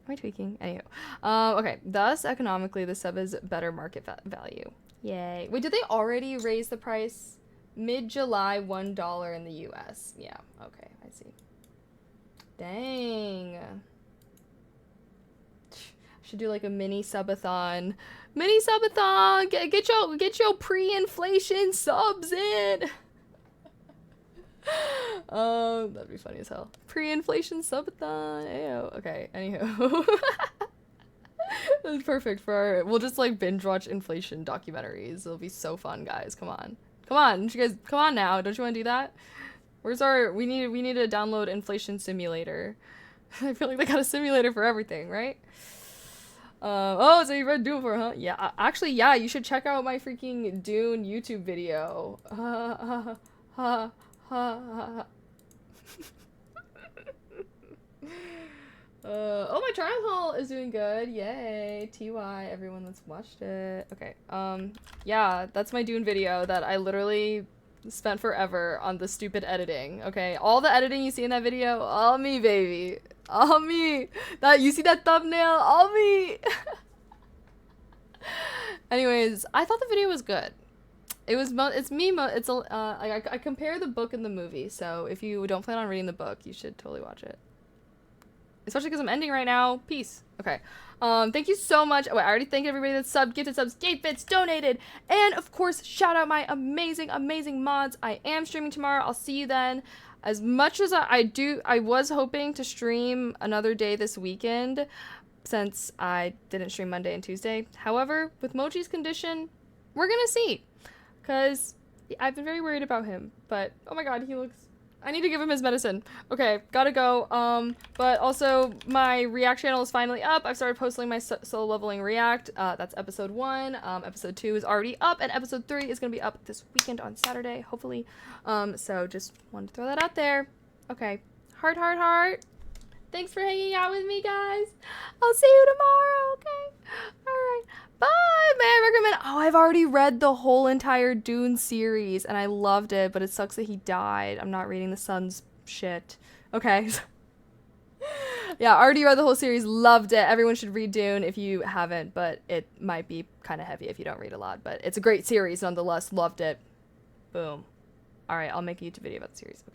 Am I tweaking? Anywho. Okay. Thus, economically, the sub is better market value. Yay. Wait, did they already raise the price? Mid-July, $1 in the US. Yeah, okay, I see. Dang. Should do a mini subathon. Mini subathon! Get your pre-inflation subs in! That'd be funny as hell. Pre-inflation subathon. Ayo. Okay, anywho. That's perfect for we'll just binge watch inflation documentaries. It'll be so fun, guys. Come on, you guys, come on now. Don't you want to do that? Where's our? We need to download inflation simulator. I feel like they got a simulator for everything, right? Oh, so you read Dune for, huh? Yeah, actually, yeah. You should check out my freaking Dune YouTube video. Oh, my Trial Hall is doing good. Yay. TY, everyone that's watched it. Okay. Yeah, that's my Dune video that I literally spent forever on the stupid editing. Okay. All the editing you see in that video, all me, baby. All me. That you see that thumbnail, all me. Anyways, I thought the video was good. I compare the book and the movie, so if you don't plan on reading the book, you should totally watch it. Especially because I'm ending right now. Peace. Okay. Thank you so much. Oh, wait, I already thanked everybody that subbed, gifted subs, gave bits, donated. And of course, shout out my amazing, amazing mods. I am streaming tomorrow. I'll see you then. As much as I was hoping to stream another day this weekend since I didn't stream Monday and Tuesday. However, with Mochi's condition, we're gonna see. Because I've been very worried about him. But, oh my god, he looks... I need to give him his medicine. Okay, gotta go. But also, my React channel is finally up. I've started posting my solo leveling React. That's episode 1. Episode 2 is already up. And episode 3 is gonna be up this weekend on Saturday, hopefully. So just wanted to throw that out there. Okay. Heart, heart, heart. Thanks for hanging out with me, guys. I'll see you tomorrow, okay? Alright. Bye! May I recommend... Oh, I've already read the whole entire Dune series, and I loved it, but it sucks that he died. I'm not reading the son's shit. Okay. Yeah, already read the whole series, loved it. Everyone should read Dune if you haven't, but it might be kind of heavy if you don't read a lot. But it's a great series nonetheless. Loved it. Boom. Alright, I'll make a YouTube video about the series. Okay.